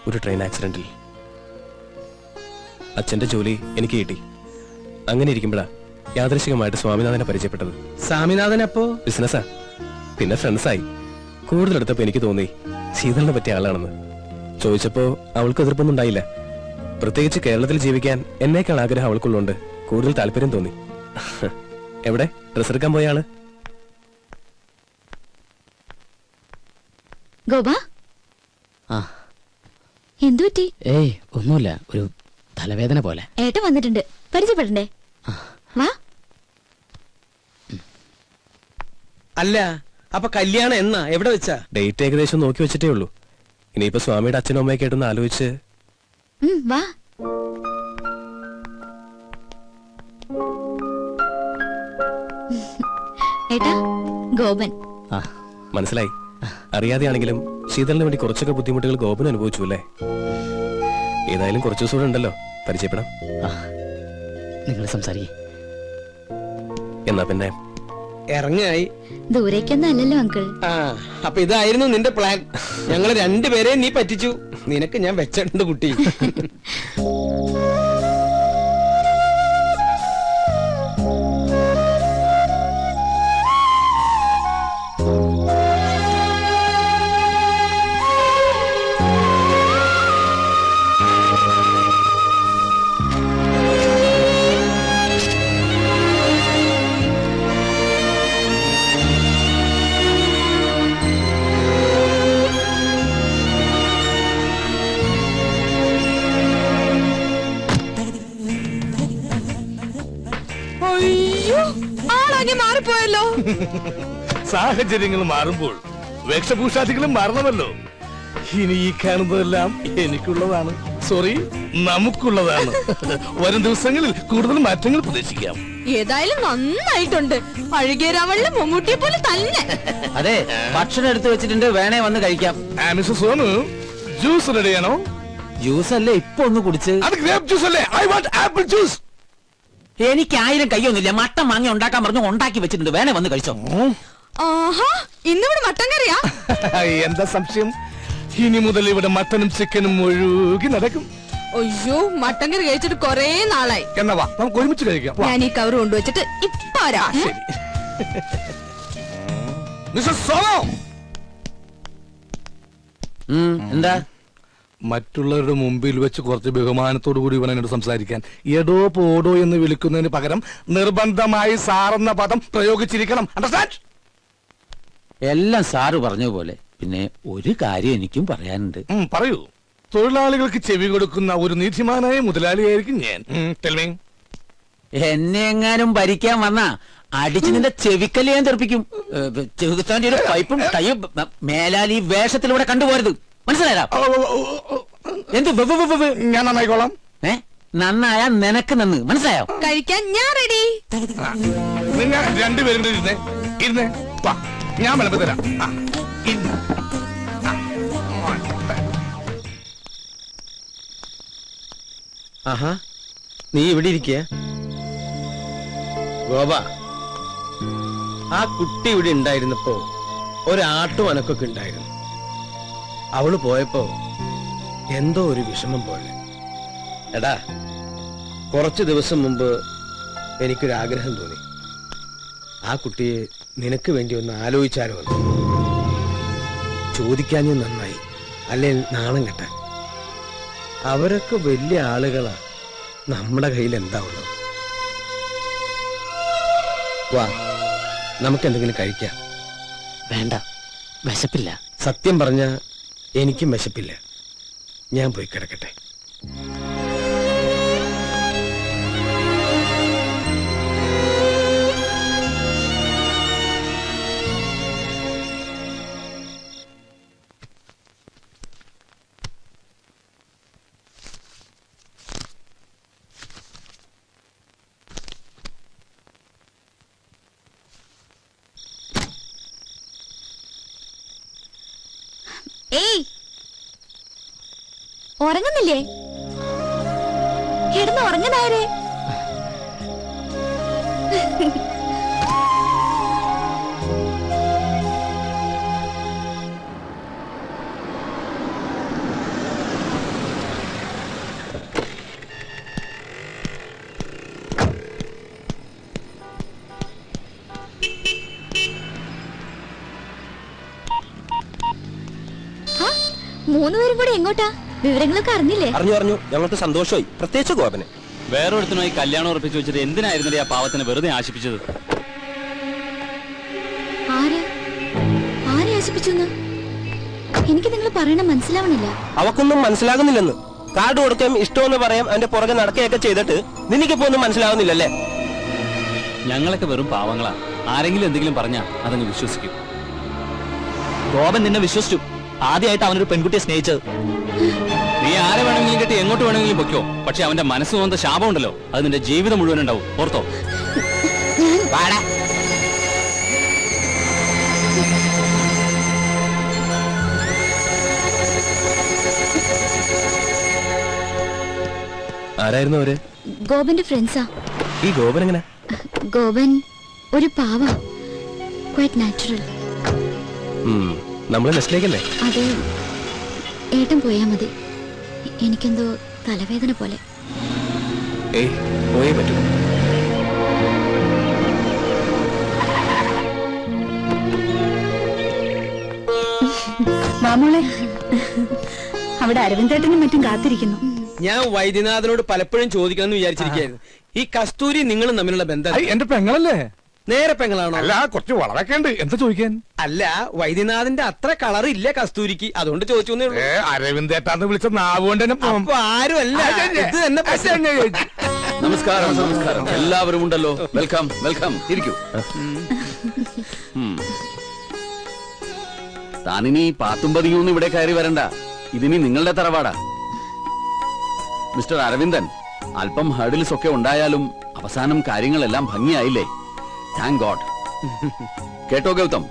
Speaker 11: ഒരു ട്രെയിൻ ആക്സിഡന്റിൽ അച്ഛന്റെ ജോലി എനിക്ക് കിട്ടി. അങ്ങനെ ഇരിക്കുമ്പോഴാ യാദൃശികമായിട്ട് സ്വാമിനാഥനെ പരിചയപ്പെട്ടത്.
Speaker 2: സ്വാമിനാഥൻ അപ്പോ
Speaker 11: ബിസിനസ്സാ, പിന്നെ ഫ്രണ്ട്സായി. കൂടുതലെടുത്തപ്പോ എനിക്ക് തോന്നി ശീതളിനെ പറ്റിയ ആളാണെന്ന്. ചോദിച്ചപ്പോ അവൾക്ക് എതിർപ്പൊന്നും ഉണ്ടായില്ല. പ്രത്യേകിച്ച് കേരളത്തിൽ ജീവിക്കാൻ എന്നേക്കാൾ ആഗ്രഹം അവൾക്കുള്ളതുകൊണ്ട് കൂടുതൽ താല്പര്യം തോന്നി. എവിടെ ഡ്രസ് എടുക്കാൻ പോയ ആള്?
Speaker 4: ഗോപ, എന്തു പറ്റി?
Speaker 3: ഏയ് ഒന്നുമില്ല, ഒരു തലവേദന പോലെ.
Speaker 4: ഏട്ടൻ വന്നിട്ടുണ്ട്, പരിചയപ്പെടണ്ടേ? വാ.
Speaker 2: അല്ല, അപ്പൊ കല്യാണം എന്നാ, എവിടെ വെച്ചാ?
Speaker 11: ഡേറ്റ് ഏകദേശം നോക്കി വെച്ചിട്ടേ ഉള്ളൂ. ഇനിയിപ്പോ സ്വാമിയുടെ അച്ഛനും അമ്മയൊക്കെ ആയിട്ടൊന്ന് ആലോചിച്ച്.
Speaker 4: വാ. ഏട്ടാ, ഗോപൻ.
Speaker 11: മനസ്സിലായി. അറിയാതെയാണെങ്കിലും ശീതളിന് വേണ്ടി കുറച്ചൊക്കെ ബുദ്ധിമുട്ടുകൾ ഗോപൻ അനുഭവിച്ചു അല്ലേ? ഏതായാലും കുറച്ചു ദിവസം കൂടെ ഉണ്ടല്ലോ, പരിചയപ്പെടാം.
Speaker 3: നിങ്ങൾ സംസാരിക്കേ.
Speaker 11: എന്നാ പിന്നെ
Speaker 2: ഇറങ്ങായി.
Speaker 4: ദൂരേക്കൊന്നും അല്ലല്ലോ അങ്കിൾ.
Speaker 2: അപ്പൊ ഇതായിരുന്നു നിന്റെ പ്ലാൻ. ഞങ്ങള് രണ്ടുപേരെ നീ പറ്റിച്ചു. നിനക്ക് ഞാൻ വെച്ചിട്ടുണ്ട് കുട്ടി.
Speaker 10: മാറിപ്പോയല്ലോ.
Speaker 8: സാഹചര്യങ്ങൾ മാറുമ്പോൾ വേഷഭൂഷാദികളും മാറണമല്ലോ. ഇനി ഈ കാണുന്നതെല്ലാം എനിക്കുള്ളതാണ്, സോറി നമുക്കുള്ളതാണ്. വരും ദിവസങ്ങളിൽ കൂടുതൽ മാറ്റങ്ങൾ പ്രതീക്ഷിക്കാം.
Speaker 10: ഏതായാലും നന്നായിട്ടുണ്ട്. അഴുകിയ രാവളിലെ മമ്മൂട്ടിയെ പോലെ തന്നെ.
Speaker 6: അതെ, ഭക്ഷണം എടുത്തു വെച്ചിട്ടുണ്ട്, വേണേ വന്ന് കഴിക്കാം.
Speaker 8: മിസ്റ്റർ സോനു, ജ്യൂസ് റെഡിയാണോ?
Speaker 6: ജ്യൂസ് അല്ലേ ഇപ്പൊ ഒന്ന് കുടിച്ച്?
Speaker 8: അത് ഗ്രേപ്പ് ജ്യൂസ് അല്ലേ? I want apple juice.
Speaker 6: എനിക്ക് 1000 കയ്യൊന്നുമില്ല. മട്ടൻ വാങ്ങി ഉണ്ടാക്കാൻ പറഞ്ഞു, ഉണ്ടാക്കി വെച്ചിട്ടുണ്ട്, വേണേ വന്ന് കഴിച്ചോ.
Speaker 10: ആഹാ, ഇന്നിവിടെ മട്ടൻ കറിയാ?
Speaker 8: എന്താ സംശയം? ഇനി മുതൽ ഇവിടെ മട്ടനും ചിക്കനും ഒഴുകി നടക്കും.
Speaker 10: അയ്യോ, മട്ടൻ കറി കഴിച്ചിട്ട് കൊറേ നാളായി.
Speaker 8: എന്നാ വാ, നമുക്ക് ഒരുമിച്ച് കഴിക്കാം.
Speaker 10: ഞാൻ ഈ കവർ കൊണ്ടുവച്ചിട്ട് ഇപ്പൊ വരാം.
Speaker 8: ശരി. മിസ്റ്റർ സോനു,
Speaker 6: എന്താ?
Speaker 8: മറ്റുള്ളവരുടെ മുമ്പിൽ വെച്ച് കുറച്ച് ബഹുമാനത്തോടു കൂടി ഇവൻ എന്നോട് സംസാരിക്കാൻ എടോ പോടോ എന്ന് വിളിക്കുന്നതിന് പകരം നിർബന്ധമായി സാറെന്ന പദം പ്രയോഗിച്ചിരിക്കണം. അണ്ടർസ്റ്റാൻഡ്?
Speaker 6: എല്ലാം സാറ് പറഞ്ഞ പോലെ. പിന്നെ ഒരു കാര്യം എനിക്കും പറയാനുണ്ട്.
Speaker 8: പറയൂ. തൊഴിലാളികൾക്ക് ചെവി കൊടുക്കുന്ന ഒരു നീതിമാനായ മുതലാളിയായിരിക്കും ഞാൻ.
Speaker 6: എന്നെ എങ്ങാനും ഭരിക്കാൻ വന്നാ അടിച്ച് നിന്റെ ചെവിക്കല് ഞാൻ തെറിപ്പിക്കും. ചെവിത്താന്റെ ഒരു പൈപ്പും ടൈയും മേലാൽ ഈ വേഷത്തിലൂടെ കണ്ടുപോരുത്. മനസ്സിലായാ? എന്ത്
Speaker 8: ഞാൻ നന്നായിക്കോളാം.
Speaker 6: നന്നായ നിനക്ക് നന്ന്. മനസ്സിലായോ?
Speaker 10: കഴിക്കാൻ ഞാൻ റെഡി.
Speaker 8: നിങ്ങൾ രണ്ടുപേരും ഇരുന്നേ, ഇരുന്നേ. വാ, ഞാൻ വിളമ്പി തരാം.
Speaker 2: ആഹാ, നീ ഇവിടെ ഇരിക്കുക. ഗോപ, ആ കുട്ടി ഇവിടെ ഉണ്ടായിരുന്നപ്പോ ഒരാട്ടും അനക്കൊക്കെ ഉണ്ടായിരുന്നു. അവള് പോയപ്പോ എന്തോ ഒരു വിഷമം പോലെ. എടാ, കുറച്ചു ദിവസം മുമ്പ് എനിക്കൊരാഗ്രഹം തോന്നി. ആ കുട്ടിയെ നിനക്ക് വേണ്ടി ഒന്ന് ആലോചിച്ചാലോ എന്ന്. ചോദിക്കാഞ്ഞു നന്നായി, അല്ലേ നാണം കെട്ടാൻ. അവരൊക്കെ വലിയ ആളുകളാ, നമ്മുടെ കയ്യിൽ എന്താ ഉള്ളത്? വാ, നമുക്കെന്തെങ്കിലും കഴിക്കാം.
Speaker 3: വേണ്ട, വിശപ്പില്ല.
Speaker 2: സത്യം പറഞ്ഞ എനിക്കും വിശപ്പില്ല. ഞാൻ പോയി കിടക്കട്ടെ.
Speaker 4: ഏയ്, ഉറങ്ങുന്നില്ലേ? കിടന്ന് ഉറങ്ങനായരെ. മൂന്നുപേരും കൂടെ എങ്ങോട്ടാ? വിവരങ്ങളൊക്കെ അറിഞ്ഞില്ലേ?
Speaker 2: അറിഞ്ഞു. ഞങ്ങൾക്ക് സന്തോഷമായി, പ്രത്യേകിച്ച് ഗോപന്.
Speaker 13: വേറൊരുത്തനുമായി കല്യാണം ഉറപ്പിച്ചു വെച്ചിട്ട് എന്തിനായിരുന്നില്ലേ ആ പാവത്തിനെ വെറുതെ ആശിപ്പിച്ചത്?
Speaker 4: ആരെ ആശിപ്പിച്ചു? എനിക്ക് നിങ്ങൾ പറയണ മനസ്സിലാവണില്ല.
Speaker 2: അവക്കൊന്നും മനസ്സിലാകുന്നില്ലെന്ന്. കാർഡ് കൊടുക്കാൻ ഇഷ്ടമെന്ന് പറയാം, അതിന്റെ പുറകെ നടക്കുകയൊക്കെ ചെയ്തിട്ട് നിനക്കിപ്പോ ഒന്നും മനസ്സിലാകുന്നില്ലല്ലേ?
Speaker 13: ഞങ്ങളൊക്കെ വെറും പാവങ്ങളാ. ആരെങ്കിലും എന്തെങ്കിലും പറഞ്ഞാ അതങ്ങ് വിശ്വസിക്കും. ഗോപൻ നിന്നെ വിശ്വസിച്ചു. ആദ്യമായിട്ട് അവനൊരു പെൺകുട്ടിയെ സ്നേഹിച്ചത്. നീ ആരെ വേണമെങ്കിലും കേട്ട് എങ്ങോട്ട് വേണമെങ്കിലും പൊയ്ക്കോ, പക്ഷെ അവന്റെ മനസ്സ് തോന്നുന്ന ശാപം ഉണ്ടല്ലോ, അത് നിന്റെ ജീവിതം മുഴുവൻ ഉണ്ടാവും. ഓർത്തോ?
Speaker 11: ആരായിരുന്നു അവര്?
Speaker 4: ഗോപന്റെ ഫ്രണ്ട്സാ.
Speaker 11: ഈ ഗോപൻ എങ്ങനെ?
Speaker 4: ഗോപൻ ഒരു പാവ, ക്വൈറ്റ് നാച്ചുറൽ.
Speaker 11: നമ്മളെ നെസ്റ്റിലേക്കല്ലേ?
Speaker 4: അത് ഏട്ടൻ പോയാ മതി. എനിക്കെന്തോ തലവേദന പോലെ.
Speaker 11: ഏയ്, പോയേ പറ്റൂ.
Speaker 7: മാമോളെ, അവിടെ അരവിന്ദേട്ടനും മറ്റും കാത്തിരിക്കുന്നു.
Speaker 2: ഞാൻ വൈദ്യനാഥനോട് പലപ്പോഴും ചോദിക്കണമെന്ന് വിചാരിച്ചിരിക്കുകയായിരുന്നു. ഈ കസ്തൂരി നിങ്ങളും തമ്മിലുള്ള ബന്ധം
Speaker 8: എന്റെ പെങ്ങളല്ലേ?
Speaker 2: നേരെ പെങ്ങളാണോ?
Speaker 8: അല്ല, കുറച്ച് വളരൊക്കെ ഉണ്ട്. എന്താ ചോദിക്കാൻ?
Speaker 2: അല്ല, വൈദ്യനാഥന്റെ അത്ര കളർ ഇല്ല കസ്തൂരിക്ക്, അതുകൊണ്ട് ചോദിച്ചു.
Speaker 8: അരവിന്ദേട്ടാന്ന് വിളിച്ച നാവുകൊണ്ട് തന്നെ
Speaker 2: ആരും അല്ല, ഇത് തന്നെ
Speaker 9: നമസ്കാരം നമസ്കാരം. എല്ലാവരും ഉണ്ടല്ലോ. Welcome welcome. ഇരിക്കൂ. താനിനി പാത്തും പതിയൊന്നും ഇവിടെ കയറി വരണ്ട. ഇതിനി നിങ്ങളുടെ തറവാടാ. മിസ്റ്റർ അരവിന്ദൻ, അല്പം ഹർഡിൽസ് ഒക്കെ ഉണ്ടായാലും അവസാനം കാര്യങ്ങളെല്ലാം ഭംഗിയായില്ലേ? Thank God. കേട്ടോ ഗൗതം,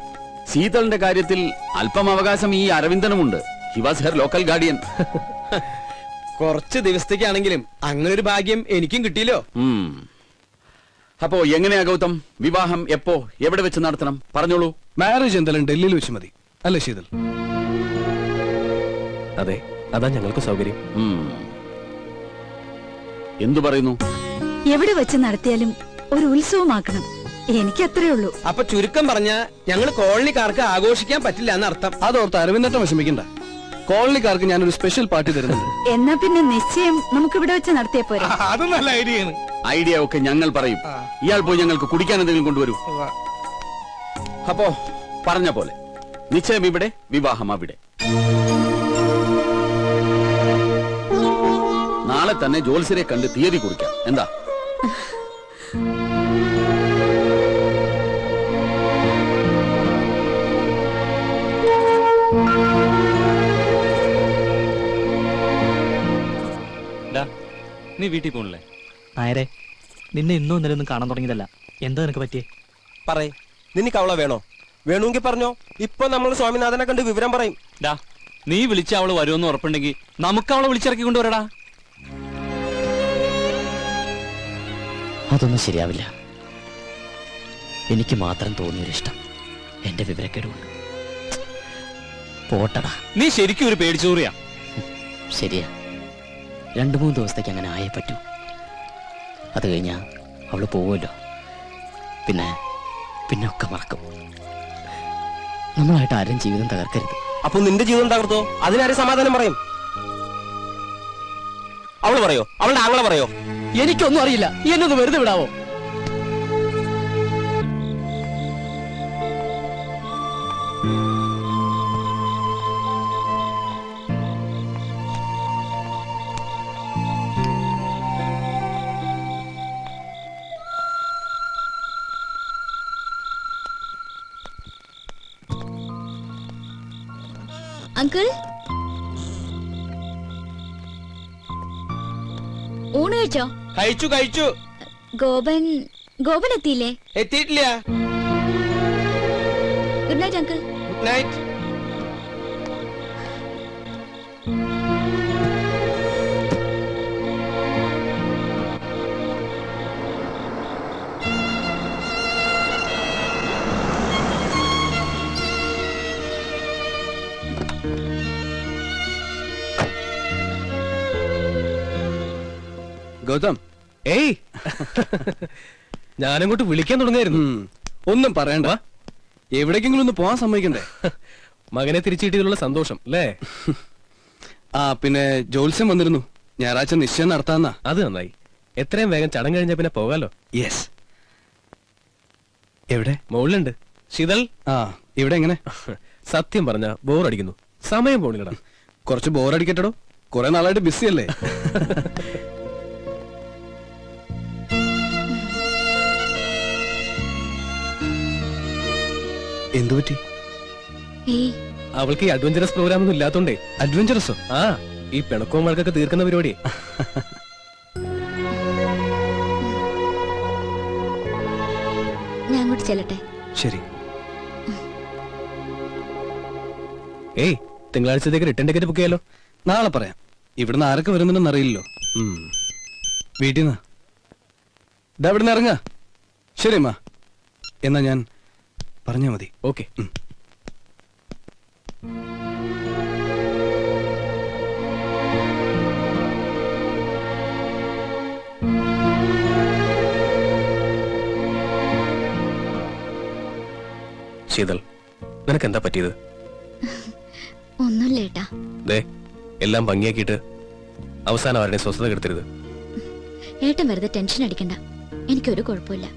Speaker 9: ശീതളിന്റെ കാര്യത്തിൽ അല്പം അവകാശം ഈ അരവിന്ദനുമുണ്ട്. He was her local guardian.
Speaker 2: കുറച്ച് ദിവസത്തേക്കാണെങ്കിലും അങ്ങനെ ഒരു ഭാഗ്യം എനിക്കും കിട്ടിയല്ലോ.
Speaker 9: അപ്പോ എങ്ങനെയാ ഗൗതം, വിവാഹം എപ്പോ എവിടെ വെച്ച് നടത്തണം? പറഞ്ഞോളൂ.
Speaker 11: മാരേജ് എന്തായാലും ഡൽഹിയിൽ വെച്ച് മതി അല്ലേ ശീതൽ? അതെ, അതാ ഞങ്ങൾക്ക് സൗകര്യം.
Speaker 9: എന്തു പറയുന്നു?
Speaker 7: എവിടെ വെച്ച് നടത്തിയാലും ഒരു ഉത്സവമാക്കണം. എനിക്ക് അത്രേ ഉള്ളൂ.
Speaker 2: അപ്പൊ ചുരുക്കം പറഞ്ഞ ഞങ്ങൾ കോളനിക്കാർക്ക് ആഘോഷിക്കാൻ പറ്റില്ല എന്നർത്ഥം.
Speaker 11: അതോർത്ത് അരവിന്ദട്ടം വിഷമിക്കണ്ട. കോളനിക്കാർക്ക് ഞാനൊരു സ്പെഷ്യൽ പാർട്ടി തരുന്നുണ്ട്.
Speaker 7: എന്നാ പിന്നെ നിശ്ചയം നമുക്ക് ഇവിടെ വെച്ച് നടത്തിയ പോരെ?
Speaker 8: അത് നല്ല ഐഡിയ ആണ്.
Speaker 9: ഐഡിയ ഒക്കെ ഞങ്ങൾ പറയും. ഇയാൾ പോയി ഞങ്ങൾക്ക് കുടിക്കാൻ എന്തെങ്കിലും കൊണ്ടുവരൂ. അപ്പോ പറഞ്ഞ പോലെ നിശ്ചയം ഇവിടെ, വിവാഹം അവിടെ. നാളെ തന്നെ ജോത്സ്യരെ കണ്ട് തീയതി കുറിക്കാം. എന്താ?
Speaker 13: നീ വീട്ടിൽ പോണില്ലേ? നായരെ, നിന്നെ ഇന്നും ഇന്നലെ ഒന്നും കാണാൻ തുടങ്ങിയതല്ല. എന്താ നിനക്ക് പറ്റിയേ?
Speaker 2: പറയേ, നിനക്ക് അവളെ വേണോ? വേണമെങ്കിൽ പറഞ്ഞോ. ഇപ്പൊ നമ്മൾ സ്വാമിനാഥനെ കണ്ട് വിവരം പറയും.
Speaker 13: നീ വിളിച്ച അവള് വരുമെന്ന് ഉറപ്പുണ്ടെങ്കിൽ നമുക്ക് അവളെ വിളിച്ചിറക്കി കൊണ്ടുവരടാ.
Speaker 3: അതൊന്നും ശരിയാവില്ല. എനിക്ക് മാത്രം തോന്നിയൊരിഷ്ടം എന്റെ വിവരക്കേടുകൊണ്ട്. പോട്ടടാ.
Speaker 13: നീ ശരിക്കും ഒരു പേടിച്ചൂറിയാ.
Speaker 3: ശരിയാ, 2-3 ദിവസത്തേക്ക് അങ്ങനെ ആയേ പറ്റൂ. അത് കഴിഞ്ഞാ അവള് പോവുമല്ലോ. പിന്നെ ഒക്കെ മറക്കും. നമ്മളായിട്ട് ആരും ജീവിതം തകർക്കരുത്.
Speaker 2: അപ്പൊ നിന്റെ ജീവിതം തകർത്തോ? അതിനാരും സമാധാനം പറയും? അവള് പറയോ? അവളുടെ ആങ്ങളെ പറയോ?
Speaker 3: എനിക്കൊന്നും അറിയില്ല. എന്നൊന്ന് വെറുതെ വിടാവോ?
Speaker 4: അങ്കിൾ, ഊണ് കഴിച്ചോ?
Speaker 2: കഴിച്ചു.
Speaker 4: ഗോപൻ എത്തിയില്ലേ?
Speaker 2: എത്തിയിട്ടില്ല.
Speaker 4: Good night uncle.
Speaker 2: Good night.
Speaker 11: Gautam, ഏയ് ഞാനങ്ങോട്ട് വിളിക്കാൻ തുടങ്ങായിരുന്നു. ഒന്നും പറയണ്ട. എവിടേക്കെങ്കിലും ഒന്ന് പോവാൻ സമ്മതിക്കണ്ടേ? മകനെ തിരിച്ചു കിട്ടിയതിലുള്ള സന്തോഷം അല്ലേ? ആ, പിന്നെ ജോത്സ്യം വന്നിരുന്നു. ഞായറാഴ്ച നിശ്ചയം നടത്താന്നാ. അത് നന്നായി. എത്രയും വേഗം ചടങ്ങ് കഴിഞ്ഞാ പിന്നെ പോകാലോ. യെസ്. എവിടെ? മുകളിലുണ്ട്. ശീതൾ. ആ, ഇവിടെ എങ്ങനെ? സത്യം പറഞ്ഞ ബോറടിക്കുന്നു. സമയം പോണില്ലടാ. കുറച്ച് ബോറടിക്കട്ടോ. കുറെ നാളായിട്ട് ബിസി അല്ലേ? എന്തുപറ്റി? അവൾക്ക് ഈ അഡ്വഞ്ചറസ് പ്രോഗ്രാം ഒന്നും ഇല്ലാത്തോണ്ടേ. അഡ്വഞ്ചറസോ? ആ, ഈ പിണക്കവും വഴക്കൊക്കെ തീർക്കുന്ന പരിപാടി.
Speaker 4: ഞാൻ അങ്ങോട്ട് ചെല്ലട്ടെ?
Speaker 11: ശരി. ഏയ്, തിങ്കളാഴ്ചത്തേക്ക് റിട്ടേൺ ടിക്കറ്റ് ബുക്ക് ചെയ്യാലോ. നാളെ പറയാം. ഇവിടുന്ന് ആരൊക്കെ വരുന്നുണ്ടെന്ന് അറിയില്ലല്ലോ. വീട്ടിൽ നിന്ന് ഇവിടുന്ന് ഇറങ്ങാ. ശരി അമ്മ, എന്നാ ഞാൻ പറഞ്ഞാ മതി. ഓക്കെ. ശീതൾ, നിനക്ക് എന്താ പറ്റിയത്?
Speaker 4: ഒന്നുമില്ല ഏട്ടാ.
Speaker 11: ദേ, എല്ലാം ഭംഗിയാക്കിയിട്ട് അവസാനം ആരുടെ സ്വസ്ഥത കെടുത്തരുത്.
Speaker 4: ഏട്ടൻ വെറുതെ ടെൻഷൻ അടിക്കണ്ട. എനിക്കൊരു കുഴപ്പമില്ല.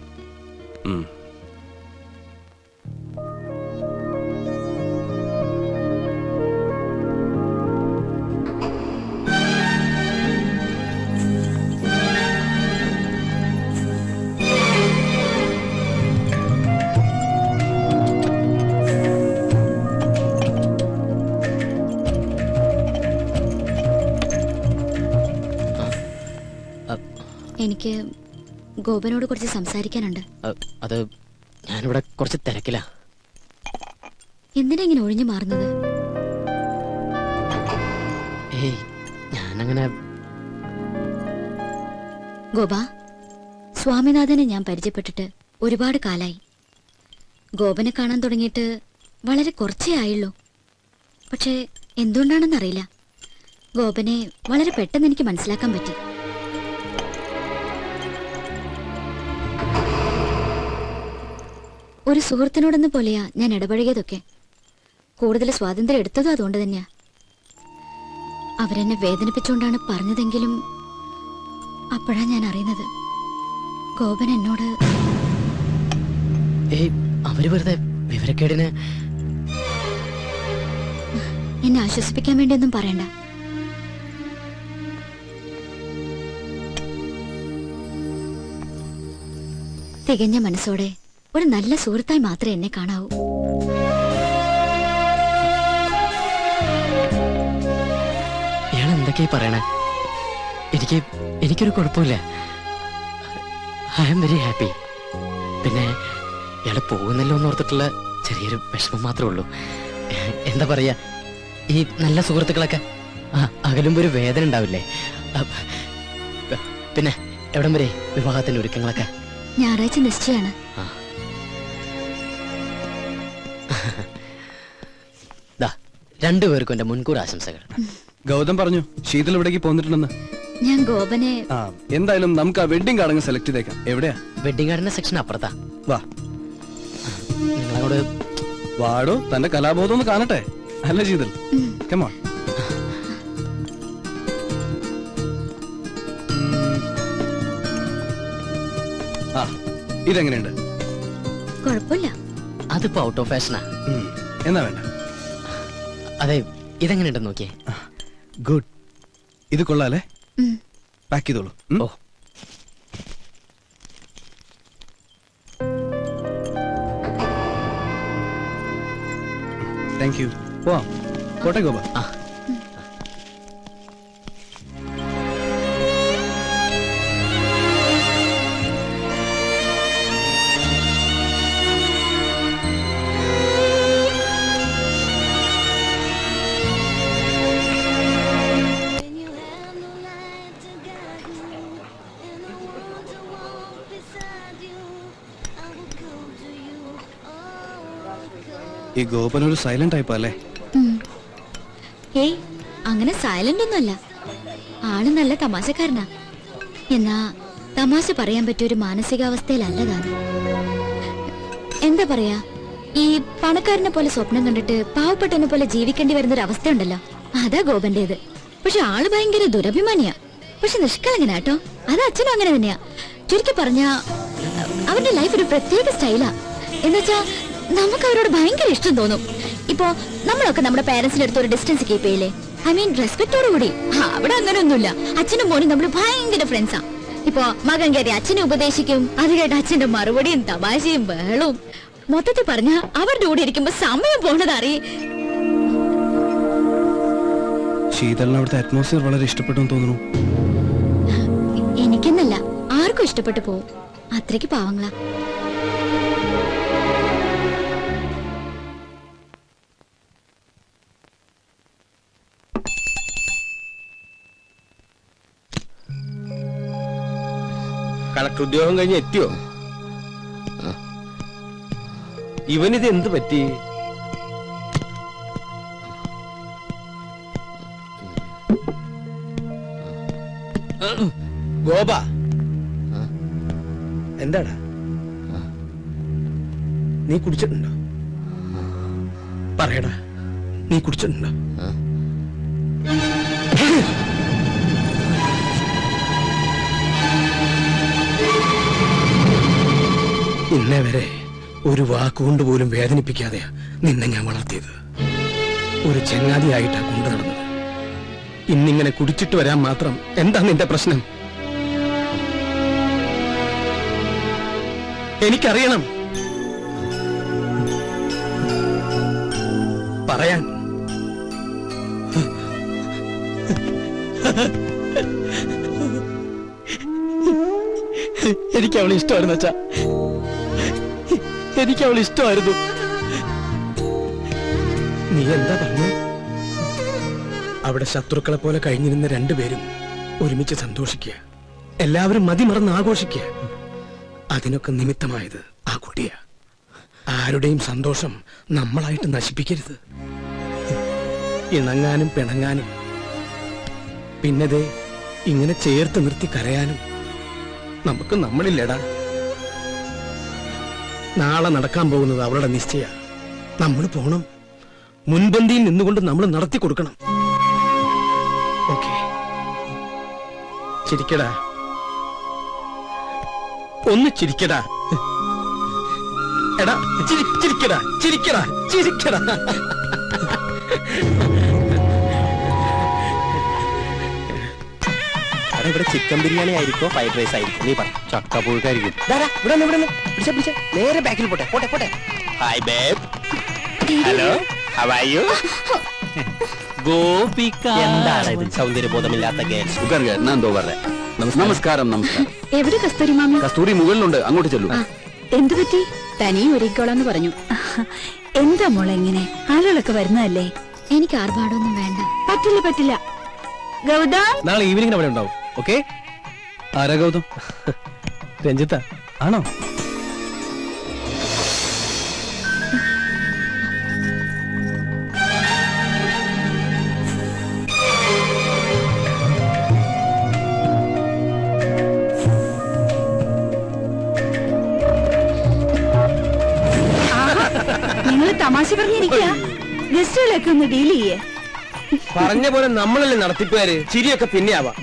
Speaker 4: എനിക്ക് ഗോപനോട് കുറച്ച് സംസാരിക്കാനുണ്ട്.
Speaker 3: അത് ഞാനിവിടെ കുറച്ച് തിരക്കില്ല.
Speaker 4: എന്തിനാ ഇങ്ങനെ ഒഴിഞ്ഞു മാറുന്നത്?
Speaker 3: ഏയ് ഞാനങ്ങനെ.
Speaker 4: ഗോപ, സ്വാമിനാഥനെ ഞാൻ പരിചയപ്പെട്ടിട്ട് ഒരുപാട് കാലായി. ഗോപനെ കാണാൻ തുടങ്ങിയിട്ട് വളരെ കുറച്ചേ ആയുള്ളൂ. പക്ഷേ എന്തുകൊണ്ടാണെന്നറിയില്ല, ഗോപനെ വളരെ പെട്ടെന്ന് എനിക്ക് മനസ്സിലാക്കാൻ പറ്റി. ഒരു സുഹൃത്തിനോടെന്ന പോലെയാ ഞാൻ ഇടപഴകിയതൊക്കെ. കൂടുതൽ സ്വാതന്ത്ര്യം എടുത്തതും അതുകൊണ്ട് തന്നെയാ. അവരെന്നെ വേദനിപ്പിച്ചുകൊണ്ടാണ് പറഞ്ഞതെങ്കിലും അപ്പോഴാ ഞാൻ അറിയുന്നത് ഗോപൻ എന്നോട്.
Speaker 3: ഏയ് അവര് വെറുതെ വിവരക്കേടിന്.
Speaker 4: എന്നെ ആശ്വസിപ്പിക്കാൻ വേണ്ടിയൊന്നും പറയണ്ട. തികഞ്ഞ മനസ്സോടെ ഒരു നല്ല സുഹൃത്തായി മാത്രമേ എന്നെ കാണാവൂ.
Speaker 3: ഇയാൾ എന്തൊക്കെയാ പറയണേ? എനിക്കൊരു കുഴപ്പമില്ല. I am very happy. പിന്നെ ഇയാള് പോകുന്നല്ലോ എന്ന് ഓർത്തിട്ടുള്ള ചെറിയൊരു വിഷമം മാത്രമേ ഉള്ളൂ. എന്താ പറയാ, ഈ നല്ല സുഹൃത്തുക്കളൊക്കെ അകലുമ്പോ ഒരു വേദന ഉണ്ടാവില്ലേ? പിന്നെ എവിടം വരെ വിവാഹത്തിന്റെ ഒരുക്കങ്ങളൊക്കെ?
Speaker 4: ഞായറാഴ്ച നിശ്ചയാണ്.
Speaker 3: രണ്ടുപേർക്കും എന്റെ മുൻകൂർ ആശംസകൾ.
Speaker 11: ഗൗതം പറഞ്ഞു ശീതൾ ഇവിടേക്ക് പോന്നിട്ടുണ്ടെന്ന്.
Speaker 4: ഞാൻ ഗോപനെ.
Speaker 11: എന്തായാലും നമുക്ക് ആ വെഡിങ് കാർഡ് സെലക്ട് ചെയ്തേക്കാം. എവിടെയാ?
Speaker 3: വെഡിങ് കാർഡിന്റെ സെക്ഷൻ അപ്പുറത്താ.
Speaker 11: വാ,
Speaker 3: നിങ്ങളോട്
Speaker 11: വാടോ, തന്റെ കലാബോധം ഒന്ന് കാണട്ടെ. അല്ല ശീതൾ, come on. ആ, ഇതെങ്ങനെയുണ്ട്?
Speaker 4: കുഴപ്പമില്ല.
Speaker 3: അതിപ്പോ ഔട്ട് ഓഫ് ഫാഷനാ.
Speaker 11: എന്നാ വേണ്ട.
Speaker 3: അതെ, ഇതെങ്ങനെയുണ്ടെന്ന് നോക്കിയേ.
Speaker 11: ഗുഡ്, ഇത് കൊള്ളാലേ? പാക്ക് ചെയ്തോളൂ.
Speaker 3: ഓ,
Speaker 11: താങ്ക് യു. പോവാം. കോട്ടെ ഗോപ. ഈ ഗോപനൊരു സൈലന്റ് ടൈപ്പ് അല്ലേ?
Speaker 4: ഏയ്, അങ്ങനെ സൈലന്റ് ഒന്നുമല്ല. ആള് നല്ല തമാശക്കാരനാ. എന്നാ തമാശ പറയാൻ പറ്റിയ ഒരു മാനസികാവസ്ഥയിലല്ല താൻ. എന്താ പറയാ, ഈ പണക്കാരനെ പോലെ സ്വപ്നം കണ്ടിട്ട് പാവപ്പെട്ടവനെ പോലെ ജീവിക്കേണ്ടി വരുന്ന ഒരു അവസ്ഥ ഉണ്ടല്ലോ, അതാ ഗോപന്റേത്. പക്ഷെ ആള് ഭയങ്കര ദുരഭിമാനിയാ. പക്ഷെ നിഷ്കളങ്കനാട്ടോ. അത് അച്ഛനും അങ്ങനെ തന്നെയാ. ചുരുക്കി പറഞ്ഞ അവന്റെ ലൈഫ് ഒരു പ്രത്യേക സ്റ്റൈലാ. എന്നുവെച്ചാ നമുക്ക് അവരോട് ഭയങ്കര ഇഷ്ടം തോന്നും. ഇപ്പോ നമ്മളൊക്കെ നമ്മുടെ പേരൻസിന്റെ അടുത്ത് ഒരു ഡിസ്റ്റൻസ് കീപ്പ് ചെയ്യില്ലേ? ഐ മീൻ റെസ്പെക്ടോട് കൂടി. അവിടെ അങ്ങനെ ഒന്നുമില്ല. അച്ഛനും മോനും നമ്മൾ ഭയങ്കര ഫ്രണ്ട്സാ. ഇപ്പോ മകൻ കയറി അച്ഛനെ ഉപദേശിക്കും, അത് കേട്ട് അച്ഛന്റെ മറുപടിയും തമാശയും ബഹളവും. മൊത്തത്തിൽ പറഞ്ഞ അവരുടെ കൂടെ ഇരിക്കുമ്പോ സമയം പോണതറി.
Speaker 11: ശീതളിന് അവിടുത്തെ അറ്റ്മോസ്ഫിയർ വളരെ ഇഷ്ടപ്പെട്ടു തോന്നുന്നു.
Speaker 4: എനിക്കെന്നല്ല, ആർക്കും ഇഷ്ടപ്പെട്ടു പോവും. അത്രയ്ക്ക് പാവങ്ങളാ.
Speaker 2: കളക്ടർ ഉദ്യോഗം കഴിഞ്ഞ് എത്തിയോ? ഇവനിത് എന്ത് പറ്റി? ഗോപ, എന്താടാ നീ കുടിച്ചിട്ടുണ്ടോ? പറയടാ, നീ കുടിച്ചിട്ടുണ്ടോ? ഇന്നേ വരെ ഒരു വാക്കുകൊണ്ട് പോലും വേദനിപ്പിക്കാതെയാ നിന്നെ ഞാൻ വളർത്തിയത്. ഒരു ചങ്ങാതിയായിട്ടാ കൊണ്ടു നടന്നത്. ഇന്നിങ്ങനെ കുടിച്ചിട്ട് വരാൻ മാത്രം എന്താ നിന്റെ പ്രശ്നം? എനിക്കറിയണം. പറയാൻ
Speaker 3: എനിക്ക് അവളെ ഇഷ്ടമായിരുന്നു അച്ഛാ, എനിക്ക് അവളെ ഇഷ്ടമായിരുന്നു.
Speaker 11: നീ എന്താ പറഞ്ഞു? അവിടെ ശത്രുക്കളെ പോലെ കഴിഞ്ഞിരുന്ന രണ്ടുപേരും ഒരുമിച്ച് സന്തോഷിക്കുക, എല്ലാവരും മതിമറന്ന് ആഘോഷിക്കുക. അതിനൊക്കെ നിമിത്തമായത് ആ കുട്ടിയാ. ആരുടെയും സന്തോഷം നമ്മളായിട്ട് നശിപ്പിക്കരുത്. ഇണങ്ങാനും പിണങ്ങാനും പിന്നതേ ഇങ്ങനെ ചേർത്ത് നിർത്തി കരയാനും നമുക്ക് നമ്മളില്ലടാ. നാളെ നടക്കാൻ പോകുന്നത് അവളുടെ നിശ്ചയ. നമ്മൾ പോണം, മുൻപന്തിയിൽ നിന്നുകൊണ്ട് നമ്മൾ നടത്തി കൊടുക്കണം. ഓക്കെ, ചിരിക്കടാ, ഒന്ന് ചിരിക്കടാ. എടാ ചിരിക്കടാ, ചിരിക്കടാ, ചിരിക്കടാ. ഇവിടെ ചിക്കൻ ബിരിയാണി ആയിരിക്കോ ഫ്രൈഡ് റൈസ് ആയിരിക്കും? നീ പറ.
Speaker 13: ചക്ക പുഴുക്കായിരിക്കും.
Speaker 11: നേരെ ബാക്കിൽ പോട്ടെ പോട്ടെ പോട്ടെ.
Speaker 5: Hi babe. Hello, how are you?
Speaker 13: Gopika.
Speaker 3: എന്താണ് ഇത് സൗന്ദര്യബോധമില്ലാത്ത ഗേൾസ്?
Speaker 9: ഉഗർഗ, ഞാൻ എന്തോ പറഞ്ഞേ. നമസ്കാരം. നമസ്കാരം.
Speaker 7: എവിടെ കസ്തൂരി മാമി?
Speaker 9: കസ്തൂരി മുകളിലുണ്ട്, അങ്ങോട്ട് ചെല്ലൂ.
Speaker 7: എന്തു പറ്റി? തനി ഒരുക്കോളാന്ന് പറഞ്ഞു. എന്താ മോളെ ഇങ്ങനെ? ആളുകളൊക്കെ വരുന്നതല്ലേ.
Speaker 4: എനിക്ക് ആർഭാടൊന്നും വേണ്ട.
Speaker 7: പറ്റില്ല പറ്റില്ല. ഗൗതം,
Speaker 11: നാളെ ഈവനിംഗ് അവിടെ ഉണ്ടാവും. ഓക്കെ?
Speaker 13: ആരാ ഗൗതം?
Speaker 11: രഞ്ജിത്ത ആണോ?
Speaker 7: നിങ്ങൾ തമാശ പറഞ്ഞിരിക്കുക. ഗസ്റ്റുകളൊക്കെ ഒന്ന് ഡീൽ ചെയ്യേ.
Speaker 2: പറഞ്ഞ പോലെ നമ്മളല്ലേ നടത്തിപ്പുകാര്. ചിരിയൊക്കെ പിന്നെ ആവാം.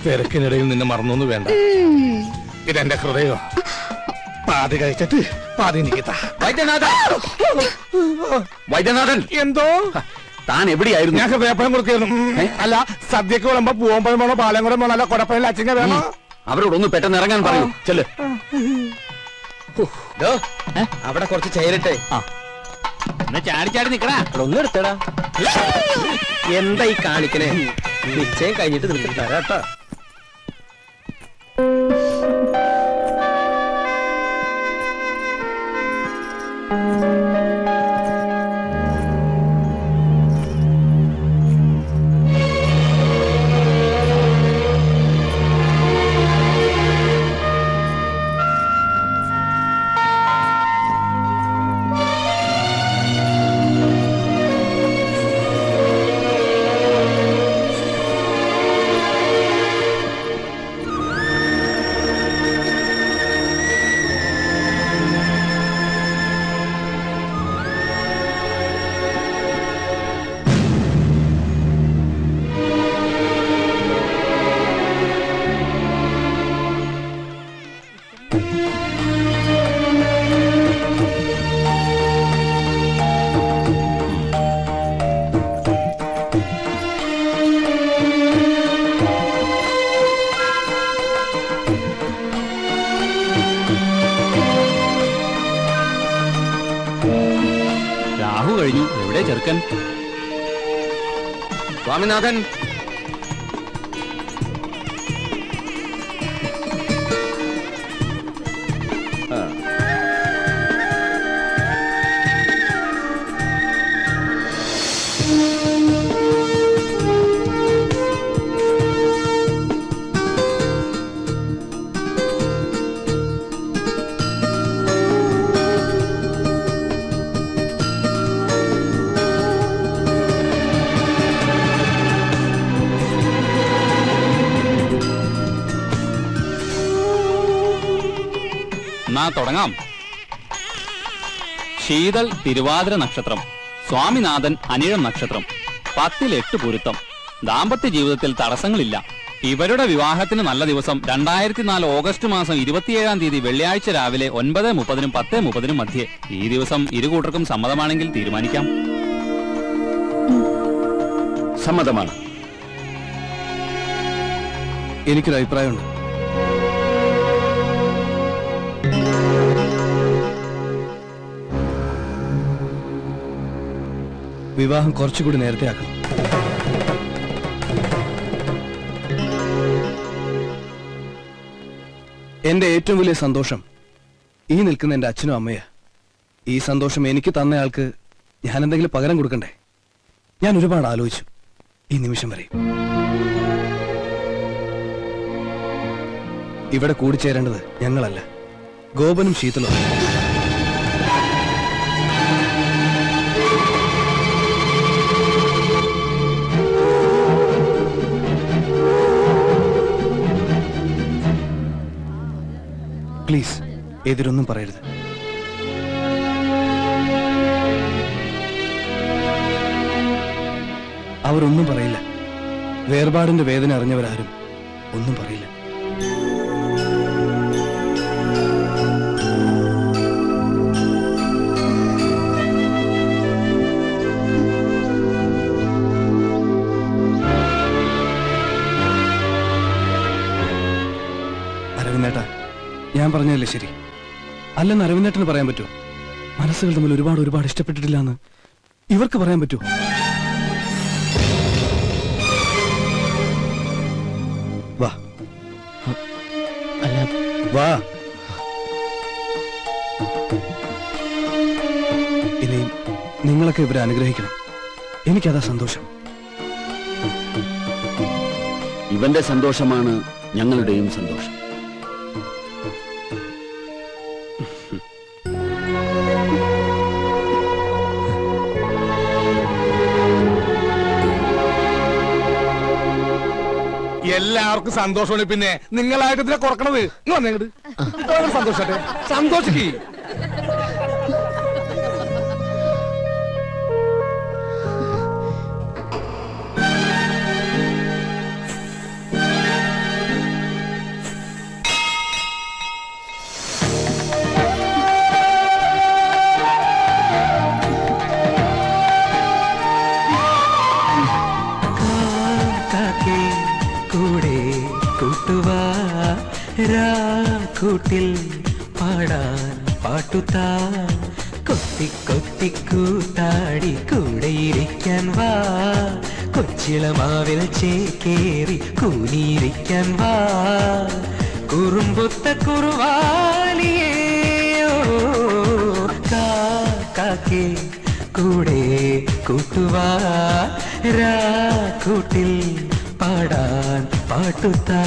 Speaker 8: തിരക്കിനിടയിൽ നിന്നെ മറന്നൊന്നും വേണ്ട. ഇതെന്റെ ഹൃദയോ. പാതി കഴിച്ചിട്ട് പാതി നിൽക്കത്ത.
Speaker 9: വൈദ്യനാഥൻ,
Speaker 8: എന്തോ
Speaker 9: താൻ എവിടെയായിരുന്നു?
Speaker 8: ഞാൻ വേപ്പനം കൊടുക്കുന്നു. അല്ല, സദ്യക്ക് വിളമ്പോ പൂവമ്പഴം വേണോ പാലങ്കുളം വേണോ, അല്ല കൊടപ്പഴം അച്ചിങ്ങ വേണോ?
Speaker 9: അവരോടൊന്ന് പെട്ടെന്ന് ഇറങ്ങാൻ പറയൂ. ചെല്ല്.
Speaker 2: അവിടെ കുറച്ച് ചേരട്ടെ.
Speaker 13: ചാടി ചാടി നിക്കടാ.
Speaker 2: ഒന്ന് എടുത്തടാ. എന്താ ഈ കാണിക്കണേ? നിശ്ചയം കഴിഞ്ഞിട്ട് നിർത്തി തരാട്ടോ.
Speaker 13: രാഹു കഴിഞ്ഞു. എവിടെ ചെറുക്കൻ?
Speaker 9: സ്വാമിനാഥൻ,
Speaker 13: തുടങ്ങാം. ശീതൾ തിരുവാതിര നക്ഷത്രം, സ്വാമിനാഥൻ അനിഴം നക്ഷത്രം, 10 8 പൊരുത്തം. ദാമ്പത്യ ജീവിതത്തിൽ തടസ്സങ്ങളില്ല. ഇവരുടെ വിവാഹത്തിന് നല്ല ദിവസം 2004 ഓഗസ്റ്റ് മാസം 27-ാം തീയതി വെള്ളിയാഴ്ച രാവിലെ 9:30-നും 10:30-നും മധ്യേ. ഈ ദിവസം ഇരുകൂട്ടർക്കും സമ്മതമാണെങ്കിൽ തീരുമാനിക്കാം.
Speaker 9: സമ്മതമാണ്.
Speaker 11: എനിക്കൊരു അഭിപ്രായമുണ്ട്. വിവാഹം കുറച്ചുകൂടി നേരത്തെ ആക്കണം. എന്റെ ഏറ്റവും വലിയ സന്തോഷം ഈ നിൽക്കുന്ന എന്റെ അച്ഛനും അമ്മയാ. ഈ സന്തോഷം എനിക്ക് തന്നയാൾക്ക് ഞാൻ എന്തെങ്കിലും പകരം കൊടുക്കണ്ടേ? ഞാൻ ഒരുപാട് ആലോചിച്ചു ഈ നിമിഷം വരെ. ഇവിടെ കൂടിച്ചേരേണ്ടത് ഞങ്ങളല്ല, ഗോപനും ശീതളും. പ്ലീസ് എതിരൊന്നും പറയരുത്. അവരൊന്നും പറയില്ല. വേർപാടിന്റെ വേദന അറിഞ്ഞവരാരും ഒന്നും പറയില്ല. അരവിന്ദേട്ടാ, ഞാൻ പറഞ്ഞതല്ലേ ശരി? അല്ലെന്ന് അരവിന്ദേട്ടന് പറയാൻ പറ്റുമോ? മനസ്സുകൾ തമ്മിൽ ഒരുപാട് ഇഷ്ടപ്പെട്ടിട്ടില്ല എന്ന് ഇവർക്ക് പറയാൻ പറ്റുമോ? വാ വാ. ഇനി നിങ്ങളൊക്കെ ഇവരെ അനുഗ്രഹിക്കണം. എനിക്കതാ സന്തോഷം.
Speaker 9: ഇവന്റെ സന്തോഷമാണ് ഞങ്ങളുടെയും സന്തോഷം.
Speaker 8: എല്ലാവർക്കും സന്തോഷമാണ്. പിന്നെ നിങ്ങളായിട്ട് ഇതിനെ കുറക്കണത് വന്നേങ്ങട് സന്തോഷട്ടെ, സന്തോഷിക്ക്.
Speaker 12: കൂടെ കൂട്ടുവാ കൂട്ടിൽ പാടാൻ പാട്ടുത്താ കൊത്തി കൊത്തി കൂത്താടി കൂടെ ഇരിക്കാൻ വാ കൊച്ചിളമാവിൽ ചേക്കേറി കൂനിയിരിക്കാൻ വാ കുറുമ്പൊത്ത കുറുവാലിയോ കാക്കേ കൂടെ കൂട്ടുവാ കൂട്ടിൽ പാടാൻ പാട്ടുത്താ.